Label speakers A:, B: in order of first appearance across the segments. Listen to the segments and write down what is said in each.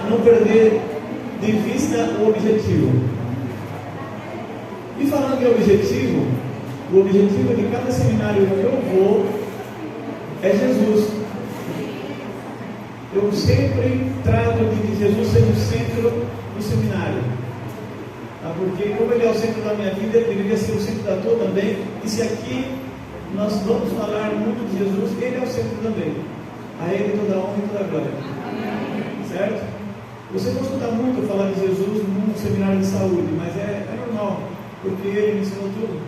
A: não perder de vista o objetivo. E falando em objetivo, o objetivo de cada seminário que eu vou é Jesus. Eu sempre trato de que Jesus seja o centro do seminário. Porque como Ele é o centro da minha vida, Ele deveria ser o centro da tua também. E se aqui nós vamos falar muito de Jesus, Ele é o centro também. A Ele toda a honra e toda a glória. Certo? Você não escuta muito falar de Jesus num seminário de saúde, mas é normal, porque Ele me ensinou tudo.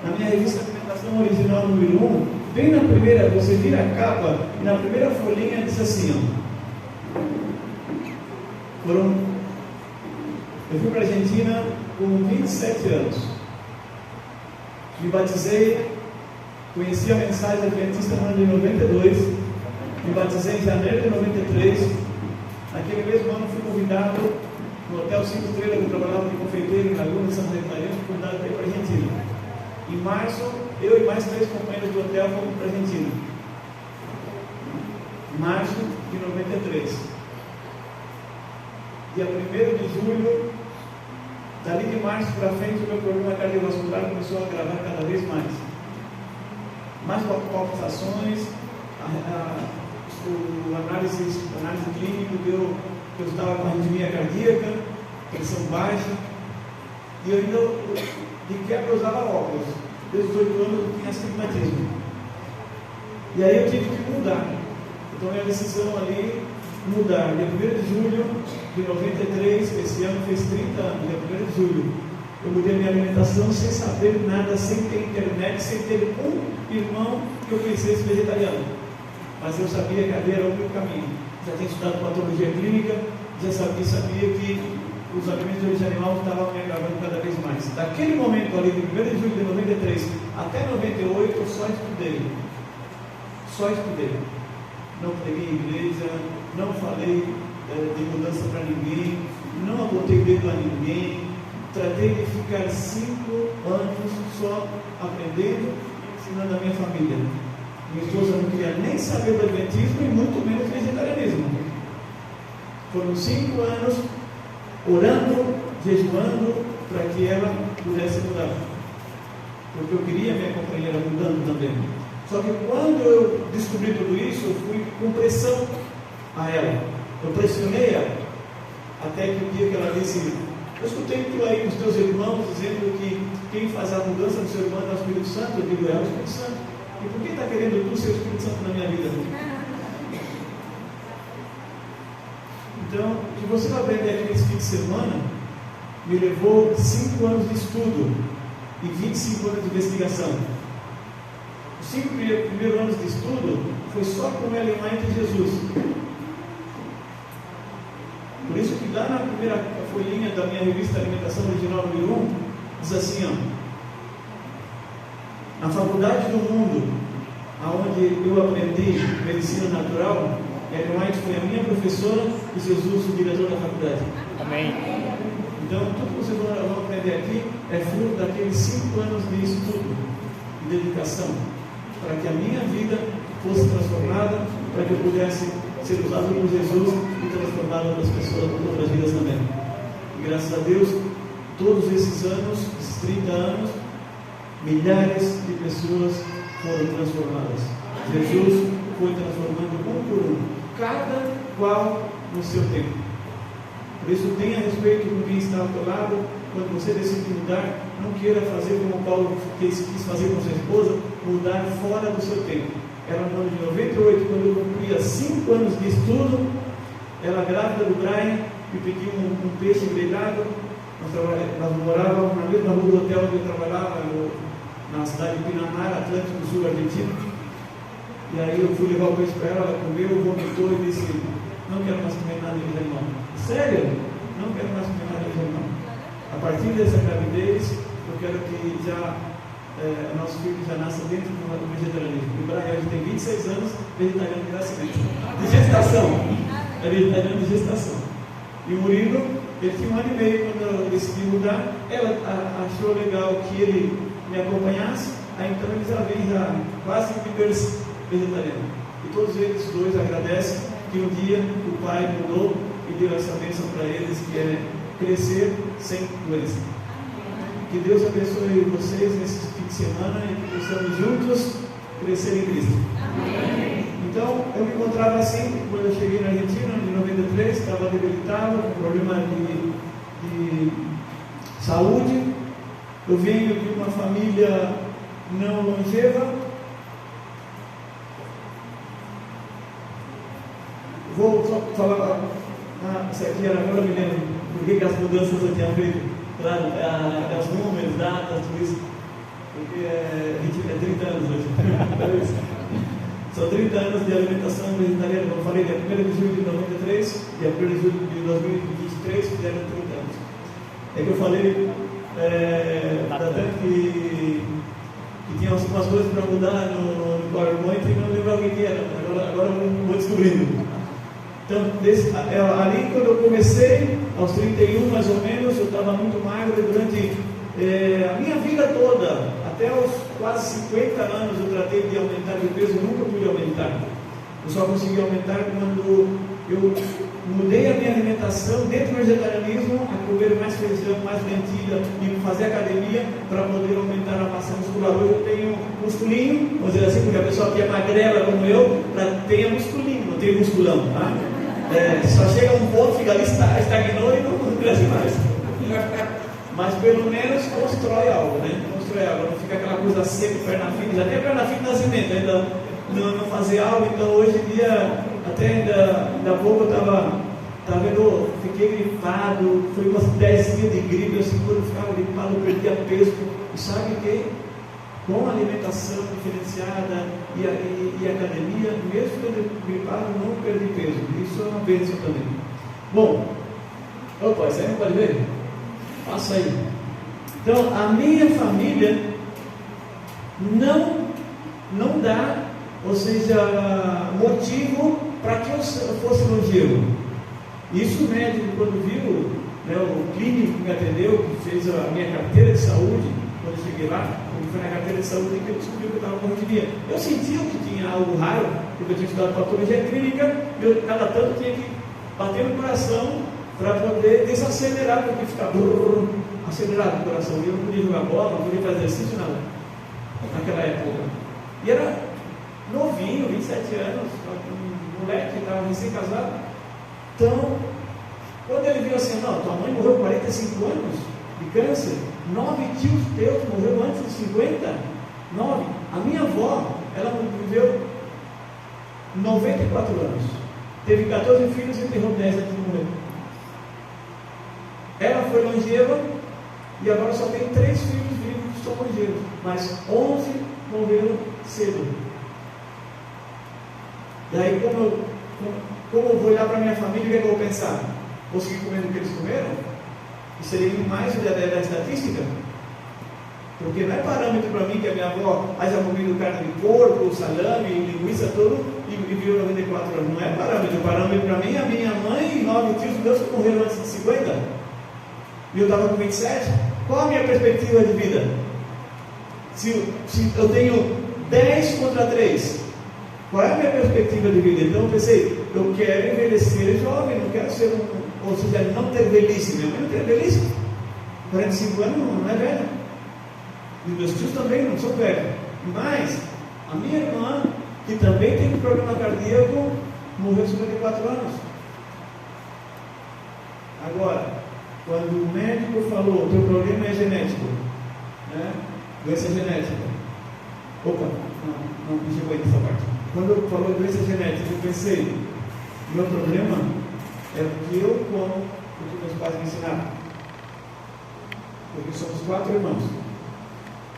A: Na minha revista Alimentação Original número 1, bem na primeira, você vira a capa e na primeira folhinha diz assim, eu fui para a Argentina com 27 anos. Me batizei, conheci a mensagem adventista no ano de 92, me batizei em janeiro de 93. Naquele mesmo ano fui convidado no Hotel 5 Estrelas, que eu trabalhava de confeiteiro em Laguna de Santa Catarina, fui convidado para ir para a Argentina. Em março, eu e mais 3 companheiros do hotel fomos para a Argentina. Março de 93. Dia 1º de julho, dali de março para frente, o meu problema cardiovascular começou a agravar cada vez mais. Mais palpitações, a análise clínica deu que eu estava com arritmia cardíaca, pressão baixa, e eu ainda de quebra usava óculos. Desde os 8 anos eu tinha astigmatismo. E aí eu tive que mudar. Então minha decisão ali, mudar. Dia 1º de julho de 93, esse ano fez 30 anos, dia 1º de julho. Eu mudei minha alimentação sem saber nada, sem ter internet, sem ter um irmão que eu conhecesse vegetariano. Mas eu sabia que ali era o único caminho. Já tinha estudado patologia clínica, já sabia que os alimentos de origem animal estavam me agravando cada vez mais. Daquele momento ali, de 1º de julho de 93 até 98, eu só estudei. Só estudei. Não preguei em igreja, não falei de mudança para ninguém, não apontei dedo a ninguém. Tratei de ficar 5 anos só aprendendo e ensinando a minha família. Minha esposa não queria nem saber do adventismo e muito menos vegetarianismo. Foram 5 anos orando, jejuando, para que ela pudesse mudar. Porque eu queria minha companheira mudando também. Só que quando eu descobri tudo isso, eu fui com pressão a ela. Eu pressionei ela. Até que o dia que ela disse, eu escutei tu aí com os teus irmãos dizendo que quem faz a mudança do seu irmão é o Espírito Santo. Eu digo, é o Espírito Santo. E por que está querendo tu ser o Espírito Santo na minha vida? Então, o que você vai aprender aqui nesse fim de semana me levou 5 anos de estudo e 25 anos de investigação. Os 5 primeiros anos de estudo foi só com Ellen White e Jesus. Por isso que lá na primeira folhinha da minha revista Alimentação Original número 1, diz assim, na faculdade do mundo, onde eu aprendi medicina natural, Ellen White foi a minha professora e Jesus o diretor da faculdade.
B: Amém.
A: Então, tudo que vocês vão aprender aqui é fruto daqueles 5 anos de estudo e dedicação, para que a minha vida fosse transformada, para que eu pudesse ser usado por Jesus e transformar outras pessoas, outras vidas também. E graças a Deus, todos esses anos, esses 30 anos, milhares de pessoas foram transformadas. Jesus foi transformando um por um, cada qual no seu tempo. Por isso, tenha respeito com quem está ao teu lado. Quando você decide mudar, não queira fazer como Paulo quis fazer com sua esposa, mudar fora do seu tempo. Era no ano de 98, quando eu cumpria 5 anos de estudo, ela grávida do Brian, me pediu um peixe grelhado. Nós morávamos na mesma rua do hotel onde eu trabalhava, na cidade de Pinamar, Atlântico do Sul, Argentina. E aí eu fui levar o peixe para ela, ela comeu, vomitou e disse, não quero mais comer nada de animal. Sério? Não quero mais comer nada de animal. A partir dessa gravidez, eu quero que já nosso filho já nasça dentro do vegetarianismo. O Brian tem 26 anos, vegetariano de nascimento. De gestação. É vegetariano de gestação. E o Murilo, ele tinha 1 ano e meio quando eu decidi mudar. Ela achou legal que ele me acompanhasse. Aí então eles já vêm já quase vegetarianos. E todos eles dois agradecem que um dia o Pai mudou e deu essa bênção para eles, que é crescer sem doença. Que Deus abençoe vocês nesse fim de semana e que possamos juntos crescer em Cristo. Amém. Então, eu me encontrava assim quando eu cheguei na Argentina, em 93, estava debilitado, com problema de saúde. Eu venho de uma família não longeva. Vou só falar, isso aqui era, agora me lembro, por que as mudanças eu tinha feito. Claro, os números, datas, tudo isso, porque a gente é 30 anos hoje. São 30 anos de alimentação vegetariana, como eu falei, dia 1 de julho de 93, dia 1 de julho de 2023, fizeram 30 anos. É que eu falei, que tinha algumas coisas para mudar no PowerPoint e não lembrava o que era, agora eu vou descobrindo. Então, ali quando eu comecei, aos 31 mais ou menos, eu estava muito magro durante a minha vida toda, até os quase 50 anos eu tratei de aumentar de peso, nunca pude aumentar. Eu só consegui aumentar quando eu mudei a minha alimentação dentro do vegetarianismo, a comer mais feijão, mais lentilha e fazer academia para poder aumentar a massa muscular. Hoje eu tenho musculinho, vamos dizer assim, porque a pessoa que é magrela como eu, tem musculinho, não tem musculão, tá? Só chega um ponto, fica ali, estagnou e não cresce mais. Mas pelo menos constrói algo, né? Constrói algo, não fica aquela coisa seca, perna fina, já tem perna fina de nascimento, ainda não fazer algo. Então hoje em dia, até ainda há pouco eu estava vendo, fiquei gripado, foi umas 10 dias de gripe, assim, quando eu ficava gripado, eu perdia peso. E sabe que com alimentação diferenciada e academia, mesmo quando gripado, não perdi peso. Isso é uma bênção também. Bom, opa, isso aí não pode ver? Passa aí. Então, a minha família não dá, ou seja, motivo para que eu fosse longevo. Isso o médico, quando viu, né, o clínico que me atendeu, que fez a minha carteira de saúde, quando eu cheguei lá, foi na carteira de saúde que eu descobri que eu estava com arritmia. Eu sentia que tinha algo raro, porque eu tinha estudado patologia clínica, e eu cada tanto tinha que bater no coração para poder desacelerar, porque ficava acelerado o coração. Eu não podia jogar bola, não podia fazer exercício, nada, naquela época. E era novinho, 27 anos, um moleque, estava recém-casado. Então, quando ele viu assim, não, tua mãe morreu com 45 anos de câncer, 9 tios teus morreram antes de 50, 9. A minha avó, ela viveu 94 anos, teve 14 filhos e enterrou 10 antes de morrer. Ela foi longeva e agora só tem 3 filhos vivos que são longevos, mas 11 morreram cedo. Daí, como eu vou olhar para a minha família, o que é que eu vou pensar? Vou seguir comendo o que eles comeram? E seria mais da estatística? Porque não é parâmetro para mim que a minha avó haja comido carne de porco, salame, linguiça, tudo, e viveu 94 anos. Não é parâmetro. O parâmetro para mim é a minha mãe e 9 tios meus que morreram antes de 50. E eu estava com 27. Qual a minha perspectiva de vida? Se eu tenho 10 contra 3, qual é a minha perspectiva de vida? Então eu pensei, eu quero envelhecer jovem, não quero ser ou seja, não ter velhice. Minha mãe não tem velhice, 45 anos não é velha, e meus tios também não são velhos, mas a minha irmã, que também tem um problema cardíaco, morreu com 54 anos. Agora, quando o médico falou, teu problema é genético, né? Doença genética, opa, não chegou aí nessa parte. Quando falou doença genética, eu pensei, meu problema é o que eu como, o que meus pais me ensinaram. Porque somos 4 irmãos,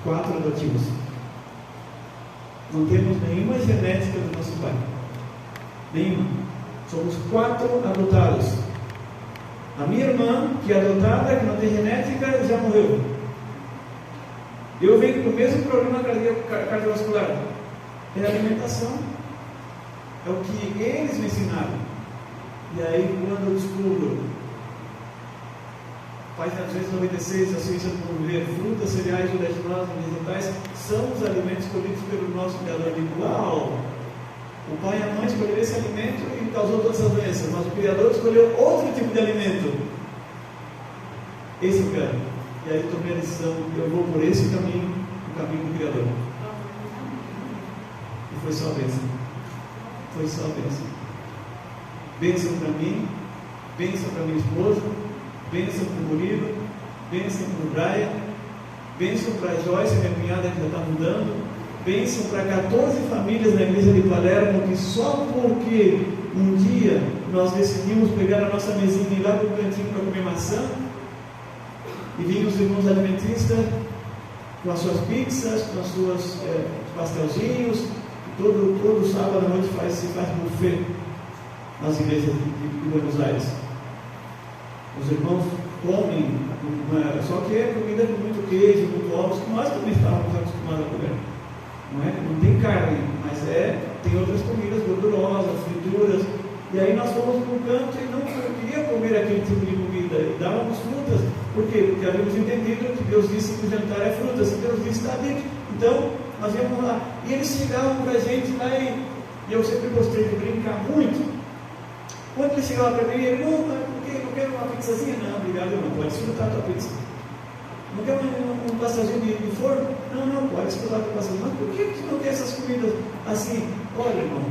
A: 4 adotivos. Não temos nenhuma genética do nosso pai. Nenhuma. Somos 4 adotados. A minha irmã, que é adotada, que não tem genética, já morreu. Eu venho com o mesmo problema cardiovascular. É a alimentação. É o que eles me ensinaram. E aí, quando eu descubro, página 296, a ciência do mover, frutas, cereais, oleaginosas, vegetais, são os alimentos escolhidos pelo nosso Criador. Uau! O pai e a mãe escolheram esse alimento e causou todas essas doenças, mas o Criador escolheu outro tipo de alimento. Esse eu quero. E aí eu tomei a decisão, eu vou por esse caminho, o caminho do Criador. E foi só a bênção. Foi só a bênção. Bênção para mim, bênção para minha esposa, bênção para o Murilo, bênção para o Brian, bênção para a Joyce, minha cunhada que já está mudando, bênção para 14 famílias na igreja de Palermo, que só porque um dia nós decidimos pegar a nossa mesinha e ir lá para o cantinho para comer maçã, e vinham os irmãos adventistas com as suas pizzas, com os seus pastelzinhos. Todo sábado à noite se faz buffet nas igrejas de Buenos Aires. Os irmãos comem, só que é comida com muito queijo, muito ovos, que nós também estávamos acostumados a comer. Não é? Não tem carne, mas tem outras comidas gordurosas, frituras. E aí nós fomos para um canto e não queria comer aquele tipo de comida, e dávamos frutas. Por quê? Porque havíamos entendido que Deus disse que o jantar é frutas, e Deus disse está dentro. Então, nós íamos lá, e eles chegavam para a gente lá, e eu sempre gostei de brincar muito. Quando ele chegava para mim, ele, não quero uma pizzazinha? Não, obrigado, não, pode desfrutar a tua pizza. Não quer um pastelzinho de forno? Não, pode desfrutar a tua pastelzinho. Mas por que não tem essas comidas assim? Olha, irmão,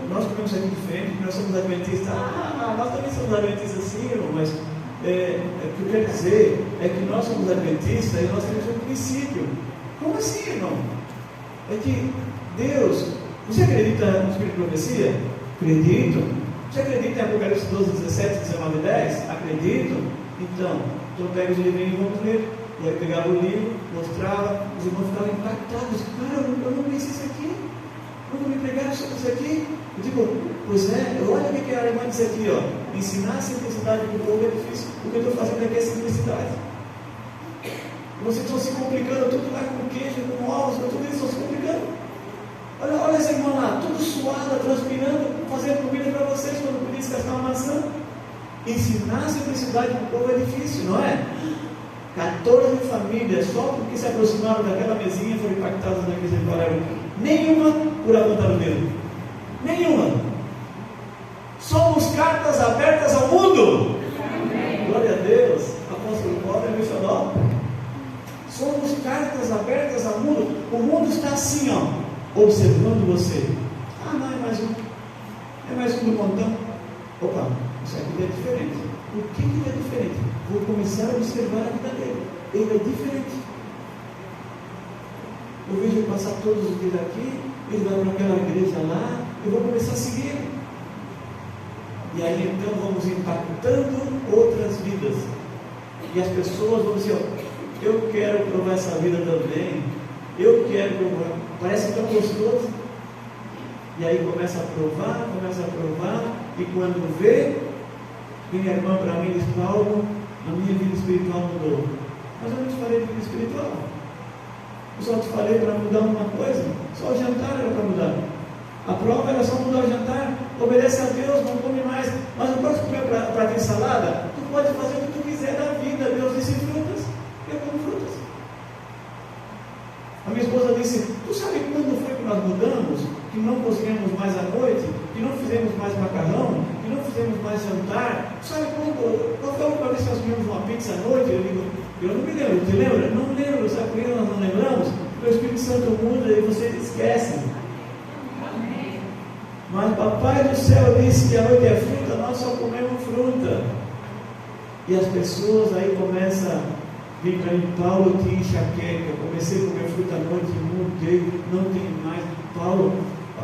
A: nós comemos aqui diferente, porque nós somos adventistas. Nós também somos adventistas, sim, irmão, mas o que eu quero dizer é que nós somos adventistas e nós temos um princípio. Como assim, irmão? É que Deus, você acredita no Espírito de Profecia? Acredito. Você acredita em Apocalipse 12, 17, 19 e 10? Acredito. Então pega os livrinhos e vamos ler. E aí pegava o livro, mostrava, os irmãos ficavam impactados. Cara, eu não conheci isso aqui. Nunca me pregaram sobre isso aqui. Eu digo, pois é, olha o que a irmã disse aqui, ó. Ensinar a simplicidade para o povo é difícil. O que eu estou fazendo aqui é simplicidade. Vocês estão se complicando, tudo lá com queijo, com ovos, tudo isso estão se complicando. Olha essa irmã lá, tudo suada, transpirando, fazendo comida para vocês quando podia descascar uma maçã. Ensinar a simplicidade para o povo é difícil, não é? 14 famílias, só porque se aproximaram daquela mesinha, foram impactadas na igreja de Palermo. Nenhuma por apontar o dedo. Nenhuma. Somos cartas abertas ao mundo. Amém. Glória a Deus. Apóstolo Paulo é missionário. Somos cartas abertas ao mundo. O mundo está assim, ó, observando você. Não, é mais um. É mais um do montão. Opa, isso aqui é diferente. Por que ele é diferente? Vou começar a observar a vida dele. Ele é diferente. Eu vejo ele passar todos os dias aqui, ele vai para aquela igreja lá, eu vou começar a seguir ele. E aí então vamos impactando outras vidas. E as pessoas vão dizer, eu quero provar essa vida também. Eu quero provar. Parece tão gostoso. E aí começa a provar, e quando vê, vem a irmã para mim e diz, Paulo, a minha vida espiritual mudou. Mas eu não te falei de vida espiritual. Eu só te falei para mudar uma coisa, só o jantar era para mudar. A prova era só mudar o jantar. Obedece a Deus, não come mais. Mas não pode comer para ter salada? Tu pode fazer o que tu quiser da vida. Deus disse frutas, eu como frutas. A minha esposa disse, tu sabe quando foi que nós mudamos? Que não cozinhamos mais à noite, que não fizemos mais macarrão, que não fizemos mais jantar. Sabe quando? Qual foi a última vez que nós comemos uma pizza à noite? Eu digo, eu não me lembro. Te lembra? Não lembro. Sabe por que nós não lembramos? Porque o Espírito Santo muda e você esquece. Mas Papai do céu disse que a noite é fruta, nós só comemos fruta. E as pessoas aí começam a vir para mim, Paulo, eu tinha enxaqueca, eu comecei a comer fruta à noite, mudei, não tenho mais. Paulo,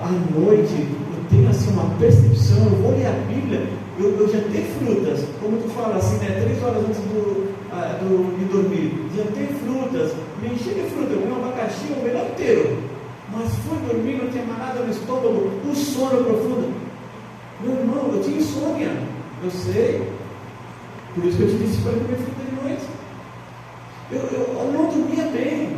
A: à noite, eu tenho assim uma percepção, eu vou ler a Bíblia, eu jantei frutas, como tu fala assim, né, 3 horas antes de dormir, jantei frutas, me enchi de fruta, eu comi um abacaxi, o melhor inteiro, mas fui dormir, não tinha mais nada no estômago, um sono profundo. Meu irmão, eu tinha insônia, eu sei, por isso que eu te disse para comer fruta de noite. Eu não dormia bem,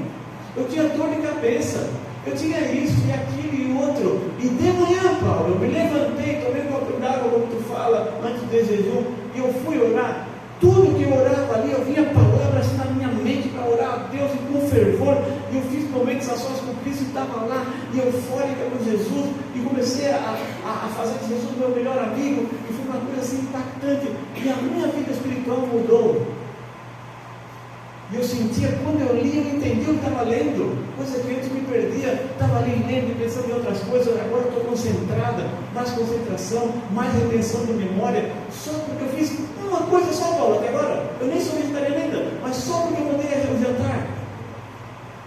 A: eu tinha dor de cabeça, eu tinha isso e aquilo e outro, e de manhã, Paulo, eu me levantei, tomei um copo d'água, como tu fala, antes do jejum, e eu fui orar. Tudo que eu orava ali, eu vinha palavras assim na minha mente para orar a Deus e com fervor, e eu fiz momentos a sós com Cristo, estava lá, e eufórica com Jesus, e comecei a fazer de Jesus meu melhor amigo, e foi uma coisa assim impactante, e a minha vida espiritual mudou. E eu sentia, quando eu lia, eu entendia o que estava lendo, coisa que antes me perdia, estava ali lendo e pensando em outras coisas, agora estou concentrada, mais concentração, mais retenção de memória, só porque eu fiz uma coisa só, Paulo, até agora, eu nem sou vegetariano ainda, mas só porque eu mudei o jantar.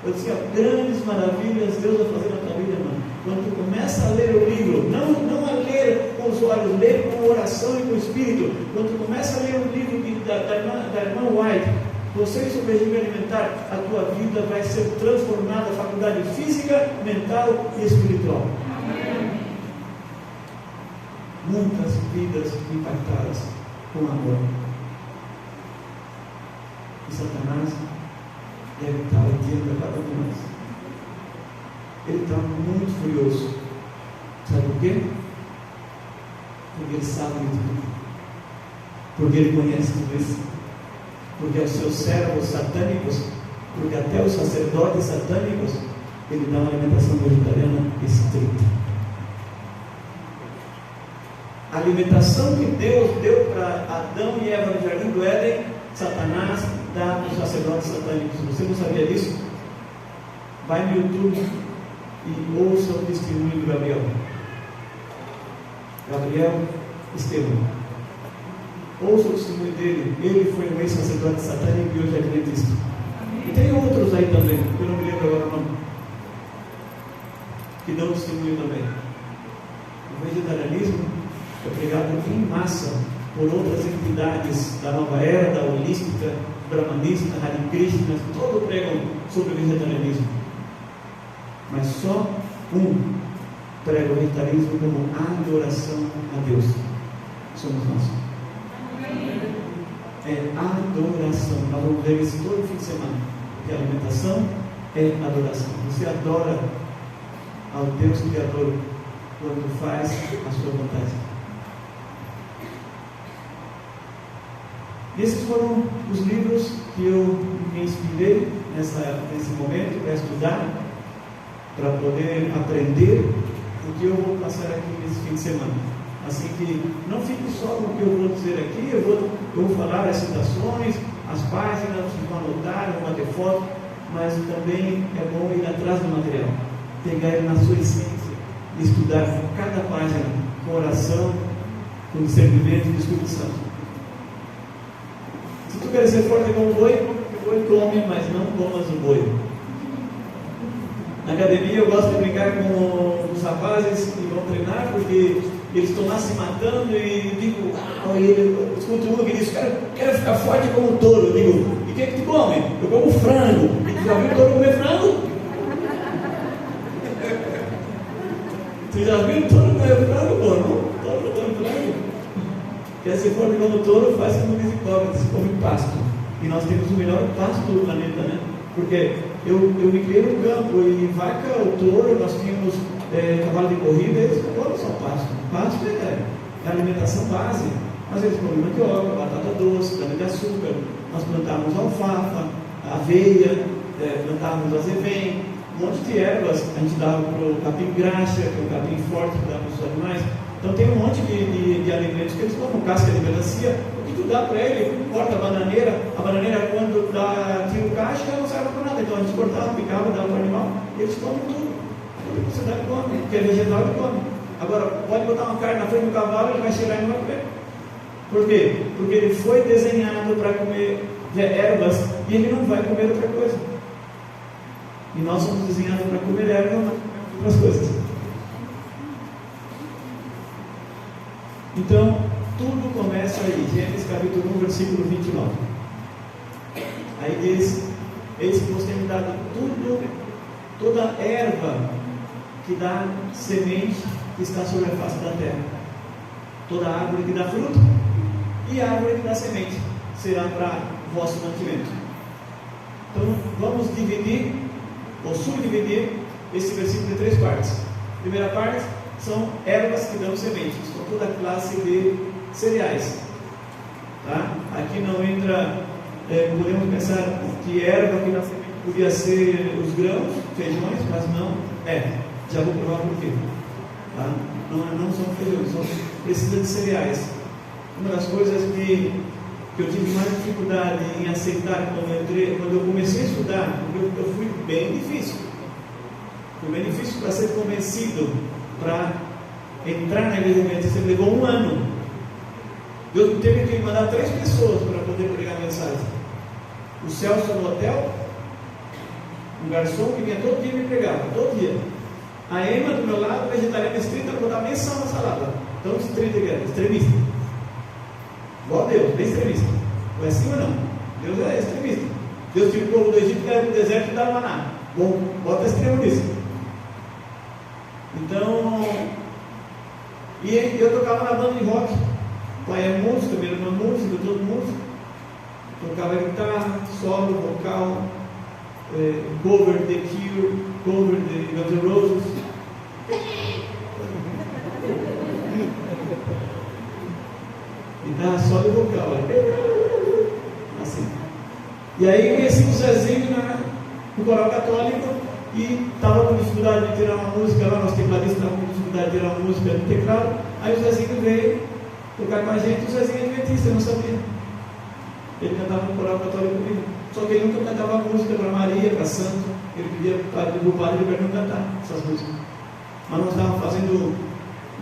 A: Eu disse, grandes maravilhas Deus vai fazer na tua vida, irmão. Quando tu começa a ler o livro, não a ler com os olhos, ler com oração e com o espírito, quando tu começa a ler o livro da irmã White, você sobre o regime alimentar, a tua vida vai ser transformada, faculdade física, mental e espiritual. Amém. Muitas vidas impactadas com amor. E Satanás deve estar odiando a cada um de nós. Ele está muito furioso. Sabe por quê? Porque ele sabe de tudo. Porque ele conhece tudo isso. Porque aos seus servos satânicos, porque até os sacerdotes satânicos, ele dá uma alimentação vegetariana estrita. A alimentação que Deus deu para Adão e Eva no jardim do Éden, Satanás dá aos sacerdotes satânicos. Você não sabia disso? Vai no YouTube e ouça o testemunho de Gabriel. Gabriel Estevão. Ouça o testemunho dele. Ele foi um ex-sacerdote satânico e hoje é adventista. E tem outros aí também, eu não me lembro agora o nome, que dão testemunho também. O vegetarianismo é pregado em massa por outras entidades da nova era, da holística, brahmanista, Hare Krishna, todos pregam sobre o vegetarianismo. Mas só um prega o vegetarianismo como adoração a Deus. Somos nós. É adoração. Nós vamos ver isso todo fim de semana. Porque a alimentação é adoração. Você adora ao Deus Criador quando faz a sua vontade. E esses foram os livros que eu me inspirei nesse momento para estudar, para poder aprender o que eu vou passar aqui nesse fim de semana. Assim que não fique só no que eu vou dizer aqui, eu vou falar as citações, as páginas, vocês vão anotar, vão bater foto, mas também é bom ir atrás do material, pegar ele na sua essência, estudar cada página com oração, com discernimento do Espírito Santo. Se tu queres ser forte como o boi come, mas não comas o boi. Na academia eu gosto de brincar com os rapazes que vão treinar, porque eles estão lá se matando e eu digo, eu escuto um que diz, quero ficar forte como um touro. Eu digo, e o que tu come? Eu como frango. E tu já viu o touro comer frango? Tu já viu o touro comer frango? Pô, não? Touro não come frango. Quer ser forte como o touro, faz como diz hipócritas, come pasto. E nós temos o melhor pasto do planeta, né? Porque eu me criei no campo e vaca, o touro, nós tínhamos cavalo de corrida, eles não comem só pasto. Pasto é a alimentação base, mas eles comem mandioca, batata doce, cana de açúcar. Nós plantávamos alfafa, aveia, plantávamos azevém, um monte de ervas. A gente dava para o capim graxa, que é um capim forte que dá para os animais. Então tem um monte de alimentos que eles comem, casca de melancia. O que tu dá para ele? Corta a bananeira quando tira o cacho, ela não serve para nada. Então a gente cortava, picava, dava para o animal, e eles comem tudo. Tudo que você dá come, que é vegetal ele come. Agora, pode botar uma carne na frente do cavalo, ele vai cheirar e não vai comer. Por quê? Porque ele foi desenhado para comer ervas e ele não vai comer outra coisa. E nós somos desenhados para comer ervas, não outras coisas. Então, tudo começa aí, Gênesis capítulo 1, versículo 29. Aí diz, eis que vos tenho dado toda erva que dá semente que está sobre a face da terra, toda árvore que dá fruto e árvore que dá semente será para vosso mantimento. Então vamos dividir ou subdividir esse versículo em 3 partes. A primeira parte são ervas que dão sementes, com toda a classe de cereais, tá? Aqui não entra, podemos pensar que erva que dá semente podia ser os grãos, feijões, mas não é. Já vou provar por quê. Tá? Não são feijões, precisa de cereais. Uma das coisas que eu tive mais dificuldade em aceitar quando eu comecei a estudar, porque eu fui bem difícil. Foi bem difícil para ser convencido, para entrar na igreja adventista. Levou 1 ano. Deus teve que mandar 3 pessoas para poder pregar a mensagem. O Celso no hotel, um garçom que vinha todo dia me pregava, todo dia. A Emma do meu lado, vegetariana estrita, ela botava menção na salada. Tão estrita que era, extremista. Igual a Deus, bem extremista. Não é assim ou não? Deus é extremista. Deus tirou o povo do Egito, que era do deserto e dava maná. Bom, bota extremo nisso. Então, e eu tocava na banda de rock. O pai é músico, minha irmã é música, todo músico. Tocava guitarra, solo, vocal, cover de The Cure, cover de Guns N' Roses. Guitarra, solo e vocal. Assim. E aí conheci o Zezinho no coral católico e estava com dificuldade de tirar uma música lá, nosso tecladista estava com dificuldade de tirar uma música no teclado. Aí o Zezinho veio tocar com a gente, o Zezinho é adventista, eu não sabia. Ele cantava no coral católico comigo. Só que ele nunca cantava música para Maria, para Santo. Ele pedia para o padre para não cantar essas músicas. Mas nós estávamos fazendo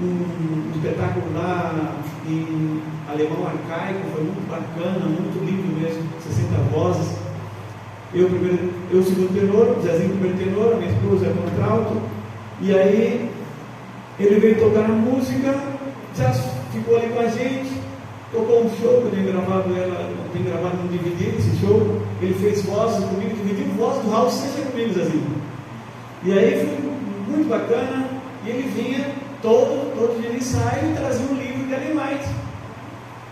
A: um espetáculo lá em alemão arcaico, foi muito bacana, muito lindo mesmo, 60 vozes. Eu segundo tenor, o Zezinho primeiro tenor, a minha esposa é contralto. E aí ele veio tocar a música, já ficou ali com a gente. Tocou um show que eu tenho gravado no DVD, esse show. Ele fez vozes comigo, dividiu voz do Raul Seixas comigo, Zezinho. E aí foi muito bacana. E ele vinha todo dia de ensaio e trazia um livro de animais.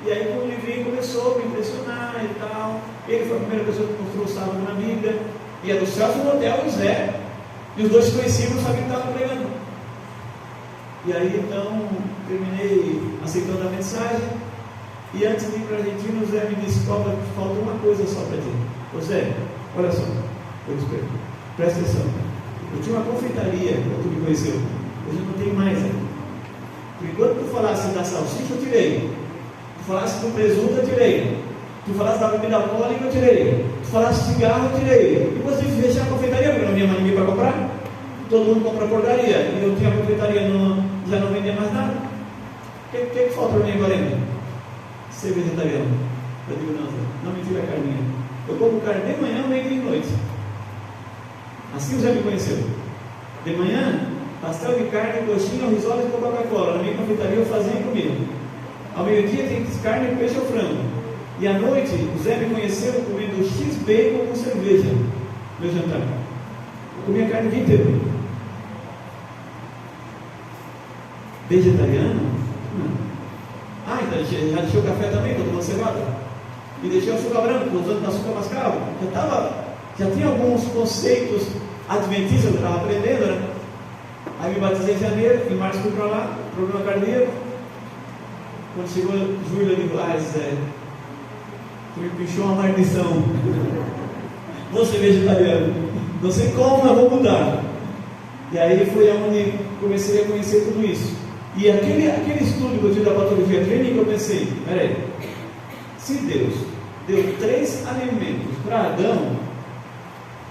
A: E aí o livrinho começou a me impressionar e tal. Ele foi a primeira pessoa que mostrou o sábado na Bíblia. E é do Celso no hotel e o Zé. E os dois se conheciam, não sabiam que estavam pregando. E aí então terminei aceitando a mensagem. E antes de ir para a Argentina, o Zé me disse: falta uma coisa só para ti. Ô Zé, olha só, eu espero, presta atenção. Eu tinha uma confeitaria quando tu me conheceu. Hoje eu não tenho mais. Por enquanto tu falasse da salsicha, eu tirei. Tu falasse do presunto, eu tirei. Tu falasse da bebida alcoólica, eu tirei. Tu falasse de cigarro, eu tirei. E você fechar a confeitaria, porque não tinha mais ninguém para comprar. Todo mundo compra porcaria. E eu tinha a confeitaria, já não vendia mais nada. O que falta para mim agora ainda? Ser vegetariano. Eu digo: não me tira a carninha. Eu como carne de manhã, meio de noite. Assim o Zé me conheceu. De manhã, pastel de carne, coxinha, risoles com Coca-Cola. Na minha confeitaria eu fazia comigo. Ao meio-dia tem carne, peixe ou frango. E à noite, o Zé me conheceu comendo X-bacon com cerveja. Meu jantar. Eu comia carne o dia inteiro. Vegetariano? Não. Ah, então já deixou o café também, estou tomando cevada. E deixei o açúcar branco, estou usando açúcar mascavo. Já tinha alguns conceitos adventistas que eu estava aprendendo, né? Aí me batizei em janeiro, em março fui para lá, problema cardíaco. Quando chegou julho, eu digo: Zé, tu me pichou uma maldição. Vou ser vegetariano. Não sei como, mas vou mudar. E aí foi onde comecei a conhecer tudo isso. E aquele estudo que eu tive da patologia clínica, eu pensei: peraí, se Deus deu 3 alimentos para Adão,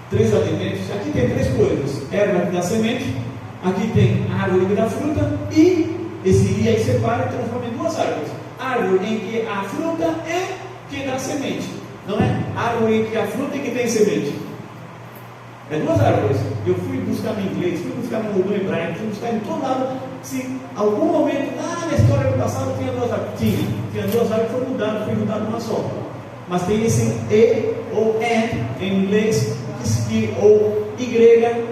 A: 3 alimentos, aqui tem 3 coisas: erva que dá semente, aqui tem árvore que dá fruta, e esse ia e separa e transforma em 2 árvores: árvore em que há fruta e que dá semente. Não é árvore em que há fruta e que tem semente. É 2 árvores. Eu fui buscar no inglês, fui buscar no hebraico, fui buscar em todo lado. Se algum momento, na história do passado, tinha 2 árvores. Tinha 2 árvores que foram mudadas, foi juntado numa só. Mas tem esse E ou N em inglês, ou Y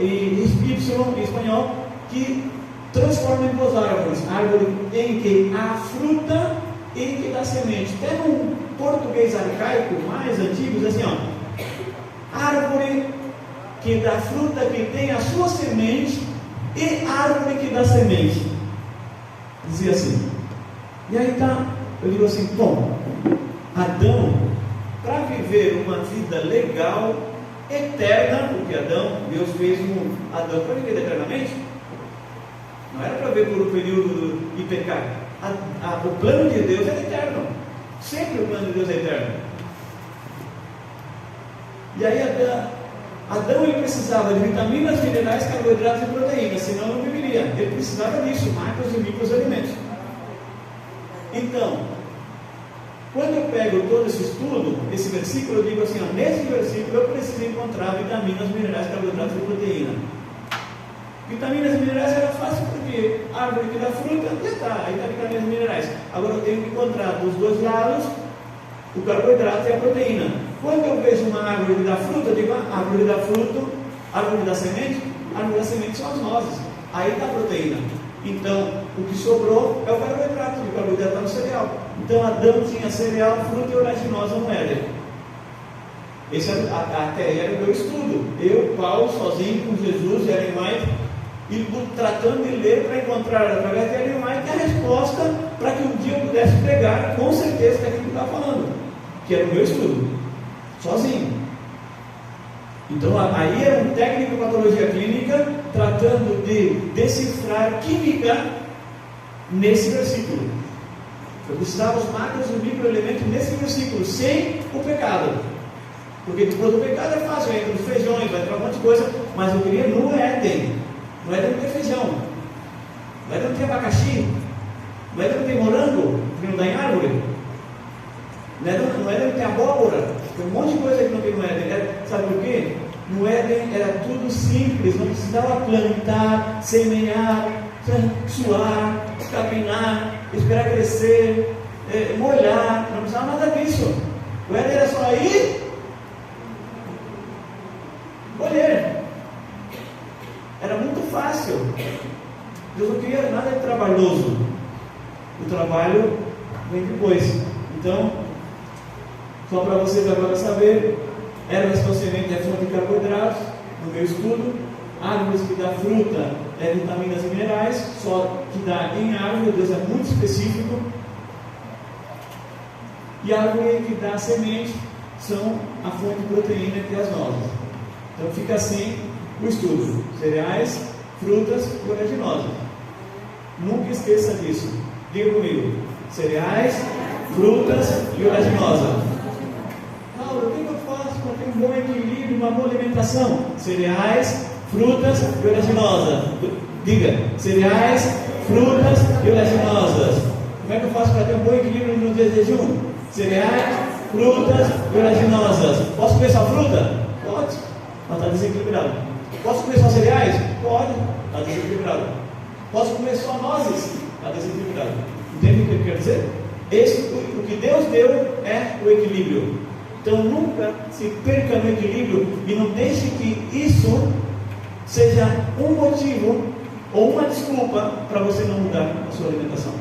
A: e Y em espanhol, que transforma em 2 árvores: árvore em que há fruta e que dá semente. Até no português arcaico mais antigo, diz assim: árvore que dá fruta, que tem a sua semente, e árvore que dá semente. Dizia assim. E aí eu digo assim: bom, Adão, para viver uma vida legal, eterna, porque Deus fez Adão para viver eternamente. Não era para ver por um período e pecar. O plano de Deus é eterno. Sempre o plano de Deus é eterno. E aí Adão ele precisava de vitaminas, minerais, carboidratos e proteínas, senão não viveria. Ele precisava disso, macros e micros alimentos. Então, quando eu pego todo esse estudo, esse versículo, eu digo assim, nesse versículo eu preciso encontrar vitaminas, minerais, carboidratos e proteína. Vitaminas e minerais era fácil porque a árvore que dá fruta, já está, aí está vitaminas e minerais. Agora eu tenho que encontrar dos dois lados o carboidrato e a proteína. Quando eu vejo uma árvore que dá fruta, eu digo, árvore dá fruto, árvore dá semente são as nozes. Aí está a proteína. Então, o que sobrou é o carboidrato, e o carboidrato está no cereal. Então, Adão tinha cereal, fruta e oleaginosa no Éden. Até aí era o meu estudo. Eu, Paulo, sozinho com Jesus e Ellen White, e tratando de ler para encontrar, através de Ellen White, a resposta para que um dia eu pudesse pregar com certeza daquilo que está falando, que era o meu estudo, sozinho. Então, aí era um técnico de patologia clínica tratando de decifrar química nesse versículo. Eu precisava os macros e microelementos nesse versículo, sem o pecado. Porque depois do pecado é fácil, entra os feijões, vai entrar um monte de coisa, mas eu queria no Éden. No Éden não tem feijão, no Éden não tem abacaxi, no Éden não tem morango, que não dá em árvore, no Éden não tem abóbora, tem um monte de coisa que não tem no Éden. Sabe por quê? No Éden era tudo simples, não precisava plantar, semear, suar, capinar, esperar crescer, molhar, não precisava nada disso. O Éden era só ir, colher. Era muito fácil. Deus não queria nada de trabalhoso. O trabalho vem depois. Então, só para vocês agora saberem, ervas com semente é fonte de carboidratos, no meu estudo. Árvores que dá fruta é vitaminas e minerais, só que dá em árvore, Deus é muito específico. E árvore que dá semente são a fonte de proteína que é as nozes. Então fica assim o estudo: cereais, frutas e oleaginosas. Nunca esqueça disso. Diga comigo: cereais, frutas e oleaginosa. Paulo, o que eu faço para ter um bom equilíbrio, uma boa alimentação? Cereais, frutas e oleaginosa. Diga: cereais, frutas e oleaginosas. Como é que eu faço para ter um bom equilíbrio no dia de jejum? Cereais, frutas e oleaginosas. Posso comer só fruta? Pode, mas está desequilibrado. Posso comer só cereais? Pode, está desequilibrado. Posso comer só nozes? Está desequilibrado. Entende o que ele quer dizer? O que Deus deu é o equilíbrio. Então nunca se perca no equilíbrio e não deixe que isso seja um motivo ou uma desculpa para você não mudar a sua alimentação.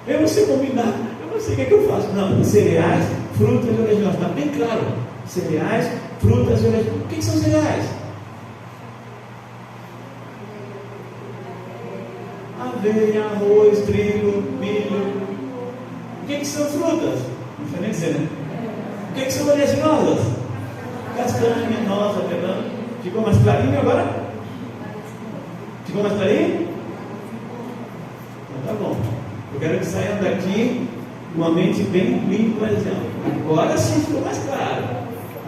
A: Eu não sei combinar, eu não sei o que é que eu faço. Não, cereais, frutas e oleaginosas. Está bem claro. Cereais, frutas e oleaginosas. O que são cereais? Aveia, arroz, trigo, milho. O que são frutas? Não precisa nem dizer, né? O que são oleaginosas? Castanha, noz, avelã. Ficou mais clarinho agora? Ficou mais clarinho? Então tá bom. Eu quero que saiam daqui com uma mente bem limpa. Agora sim ficou mais claro.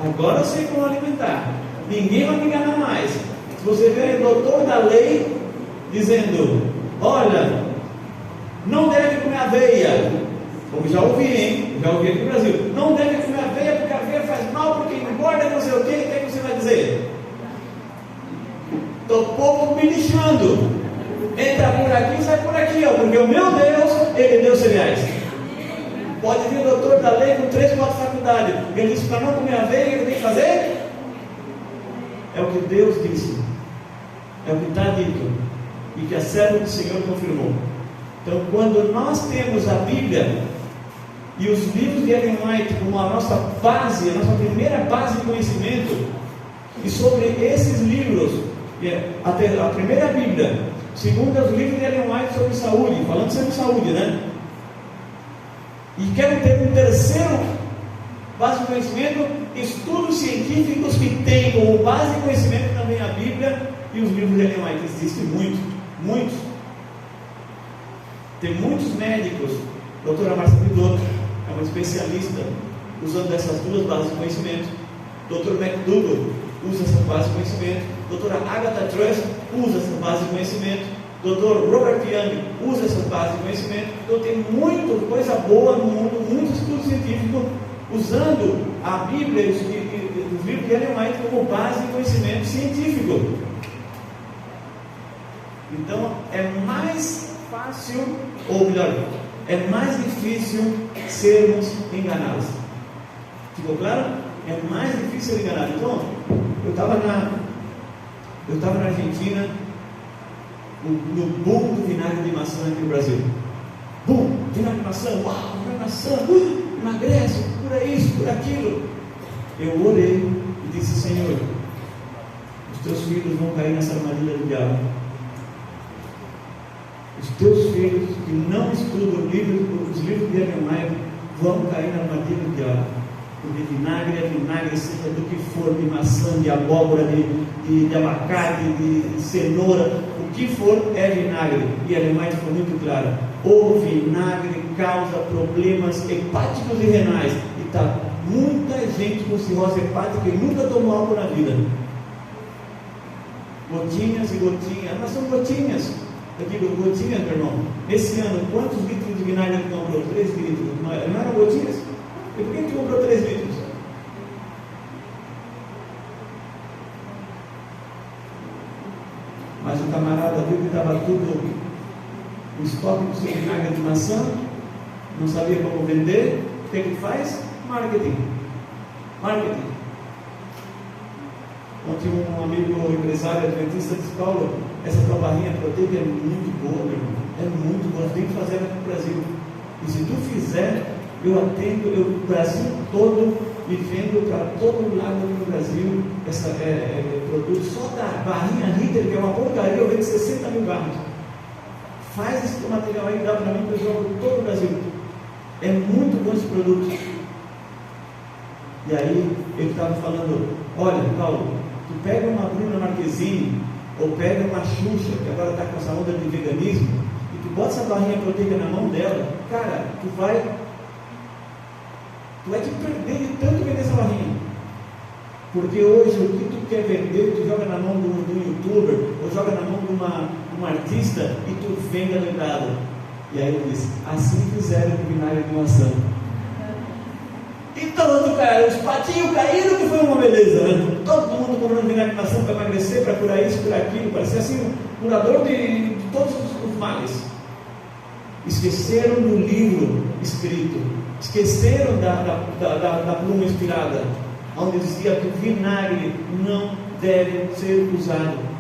A: Agora eu sei como alimentar. Ninguém vai me enganar mais. Se você ver o doutor da lei dizendo: olha, não deve comer aveia. Como já ouvi, hein? Já ouvi aqui no Brasil. Não deve comer aveia porque a aveia faz mal, porque engorda, não sei o quê. O que é que você vai dizer? Estou pouco me lixando. Entra por aqui e sai por aqui, ó, porque o meu Deus, Ele deu cereais. Pode vir o doutor da lei com 3, 4 faculdades. Ele disse: para não comer aveia, o que eu tenho que fazer? É o que Deus disse. É o que está dito. E que a serva do Senhor confirmou. Então, quando nós temos a Bíblia e os livros de Ellen White como a nossa base, a nossa primeira base de conhecimento, e sobre esses livros, a primeira Bíblia, segundo os livros de Ellen White sobre saúde, falando sobre saúde, né? E quero ter um terceiro base de conhecimento, estudos científicos que têm como base de conhecimento também a Bíblia e os livros de Ellen White. Existem muitos. Tem muitos médicos. A doutora Marcia Vidotto é uma especialista usando essas duas bases de conhecimento. Dr. McDougall usa essa base de conhecimento. Doutora Agatha Truss usa essa base de conhecimento. Dr. Robert Young usa essa base de conhecimento. Então tem muita coisa boa no mundo, muito estudo científico usando a Bíblia e os livros de Ellen White como base de conhecimento científico. Então é mais fácil, ou melhor, é mais difícil sermos enganados. Ficou claro? É mais difícil ser enganado. Então, eu estava na Argentina, no boom do vinagre de maçã aqui no Brasil. Boom, vinagre de maçã, uau, vinagre de maçã, emagrece, cura isso, cura aquilo. Eu orei e disse: Senhor, os teus filhos vão cair nessa armadilha do diabo. Os teus filhos que não estudam os livros de Ellen White vão cair na armadilha do diabo. Porque vinagre é vinagre, seja do que for, de maçã, de abóbora, de abacate, de cenoura, o que for é vinagre. E Ellen White foi muito clara: o vinagre causa problemas hepáticos e renais. E está muita gente com cirrose hepática e nunca tomou álcool na vida. Gotinhas e gotinhas, mas são gotinhas. Eu digo gotinhas, meu irmão. Esse ano, quantos litros de vinagre ele comprou? 3 litros. Não eram gotinhas? E por que tu comprou 3 litros? Mas o camarada viu que estava tudo no estoque do seu vinagre de maçã, não sabia como vender. O que ele faz? Marketing. Ontem um amigo empresário adventista disse: Paulo, essa tua barrinha proteica é muito boa, meu irmão. É muito boa, tem que fazer aqui no Brasil. E se tu fizer, eu atendo o Brasil todo e vendo para todo lado do Brasil esse produto. Só da barrinha Ritter, que é uma porcaria, eu vendo 60 mil barras. Faz esse material aí, dá para mim, que eu jogo todo o Brasil. É muito bom esse produto. E aí ele estava falando: olha, Paulo, tu pega uma Bruna Marquezine ou pega uma Xuxa, que agora está com essa onda de veganismo, e tu bota essa barrinha proteica na mão dela, cara, tu vai te perder de tanto vender essa barrinha. Porque hoje o que tu quer vender, tu joga na mão de um youtuber, ou joga na mão de um artista, e tu vende alegrado. E aí ele disse: assim fizeram com vinagre de maçã. Então, cara, os patinhos caíram, que foi uma beleza, né? Todo mundo comprando vinagre de maçã para emagrecer, para curar isso, curar aquilo, parecia assim um curador de todos os males. Esqueceram do livro escrito, esqueceram da pluma inspirada, onde dizia que o vinagre não deve ser usado.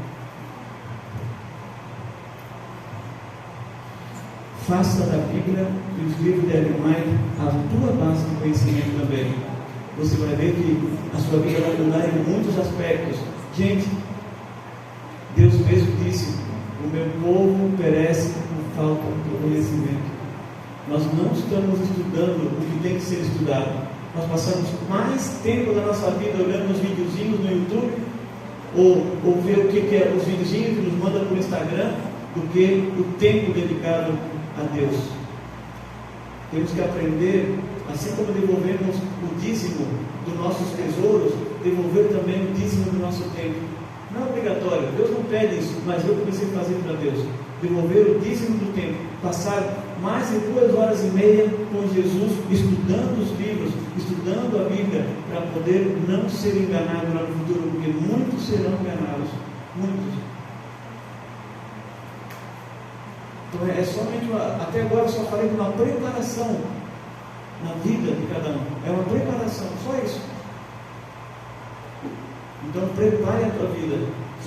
A: Faça da Bíblia e os livros de Ellen White a tua base de conhecimento também. Você vai ver que a sua vida vai mudar em muitos aspectos. Gente, Deus mesmo disse: o meu povo perece por falta de conhecimento. Nós não estamos estudando o que tem que ser estudado. Nós passamos mais tempo da nossa vida olhando os videozinhos no YouTube, ou ver o que é os videozinhos que nos mandam por Instagram, do que o tempo dedicado a Deus. Temos que aprender, assim como devolvemos o dízimo dos nossos tesouros, devolver também o dízimo do nosso tempo. Não é obrigatório, Deus não pede isso, mas eu comecei a fazer para Deus. Devolver o dízimo do tempo, passar mais de 2 horas e meia com Jesus, estudando os livros, estudando a Bíblia, para poder não ser enganado lá no futuro, porque muitos serão enganados, muitos. Então é somente até agora eu só falei de uma preparação na vida de cada um. É uma preparação, só isso. Então prepare a tua vida.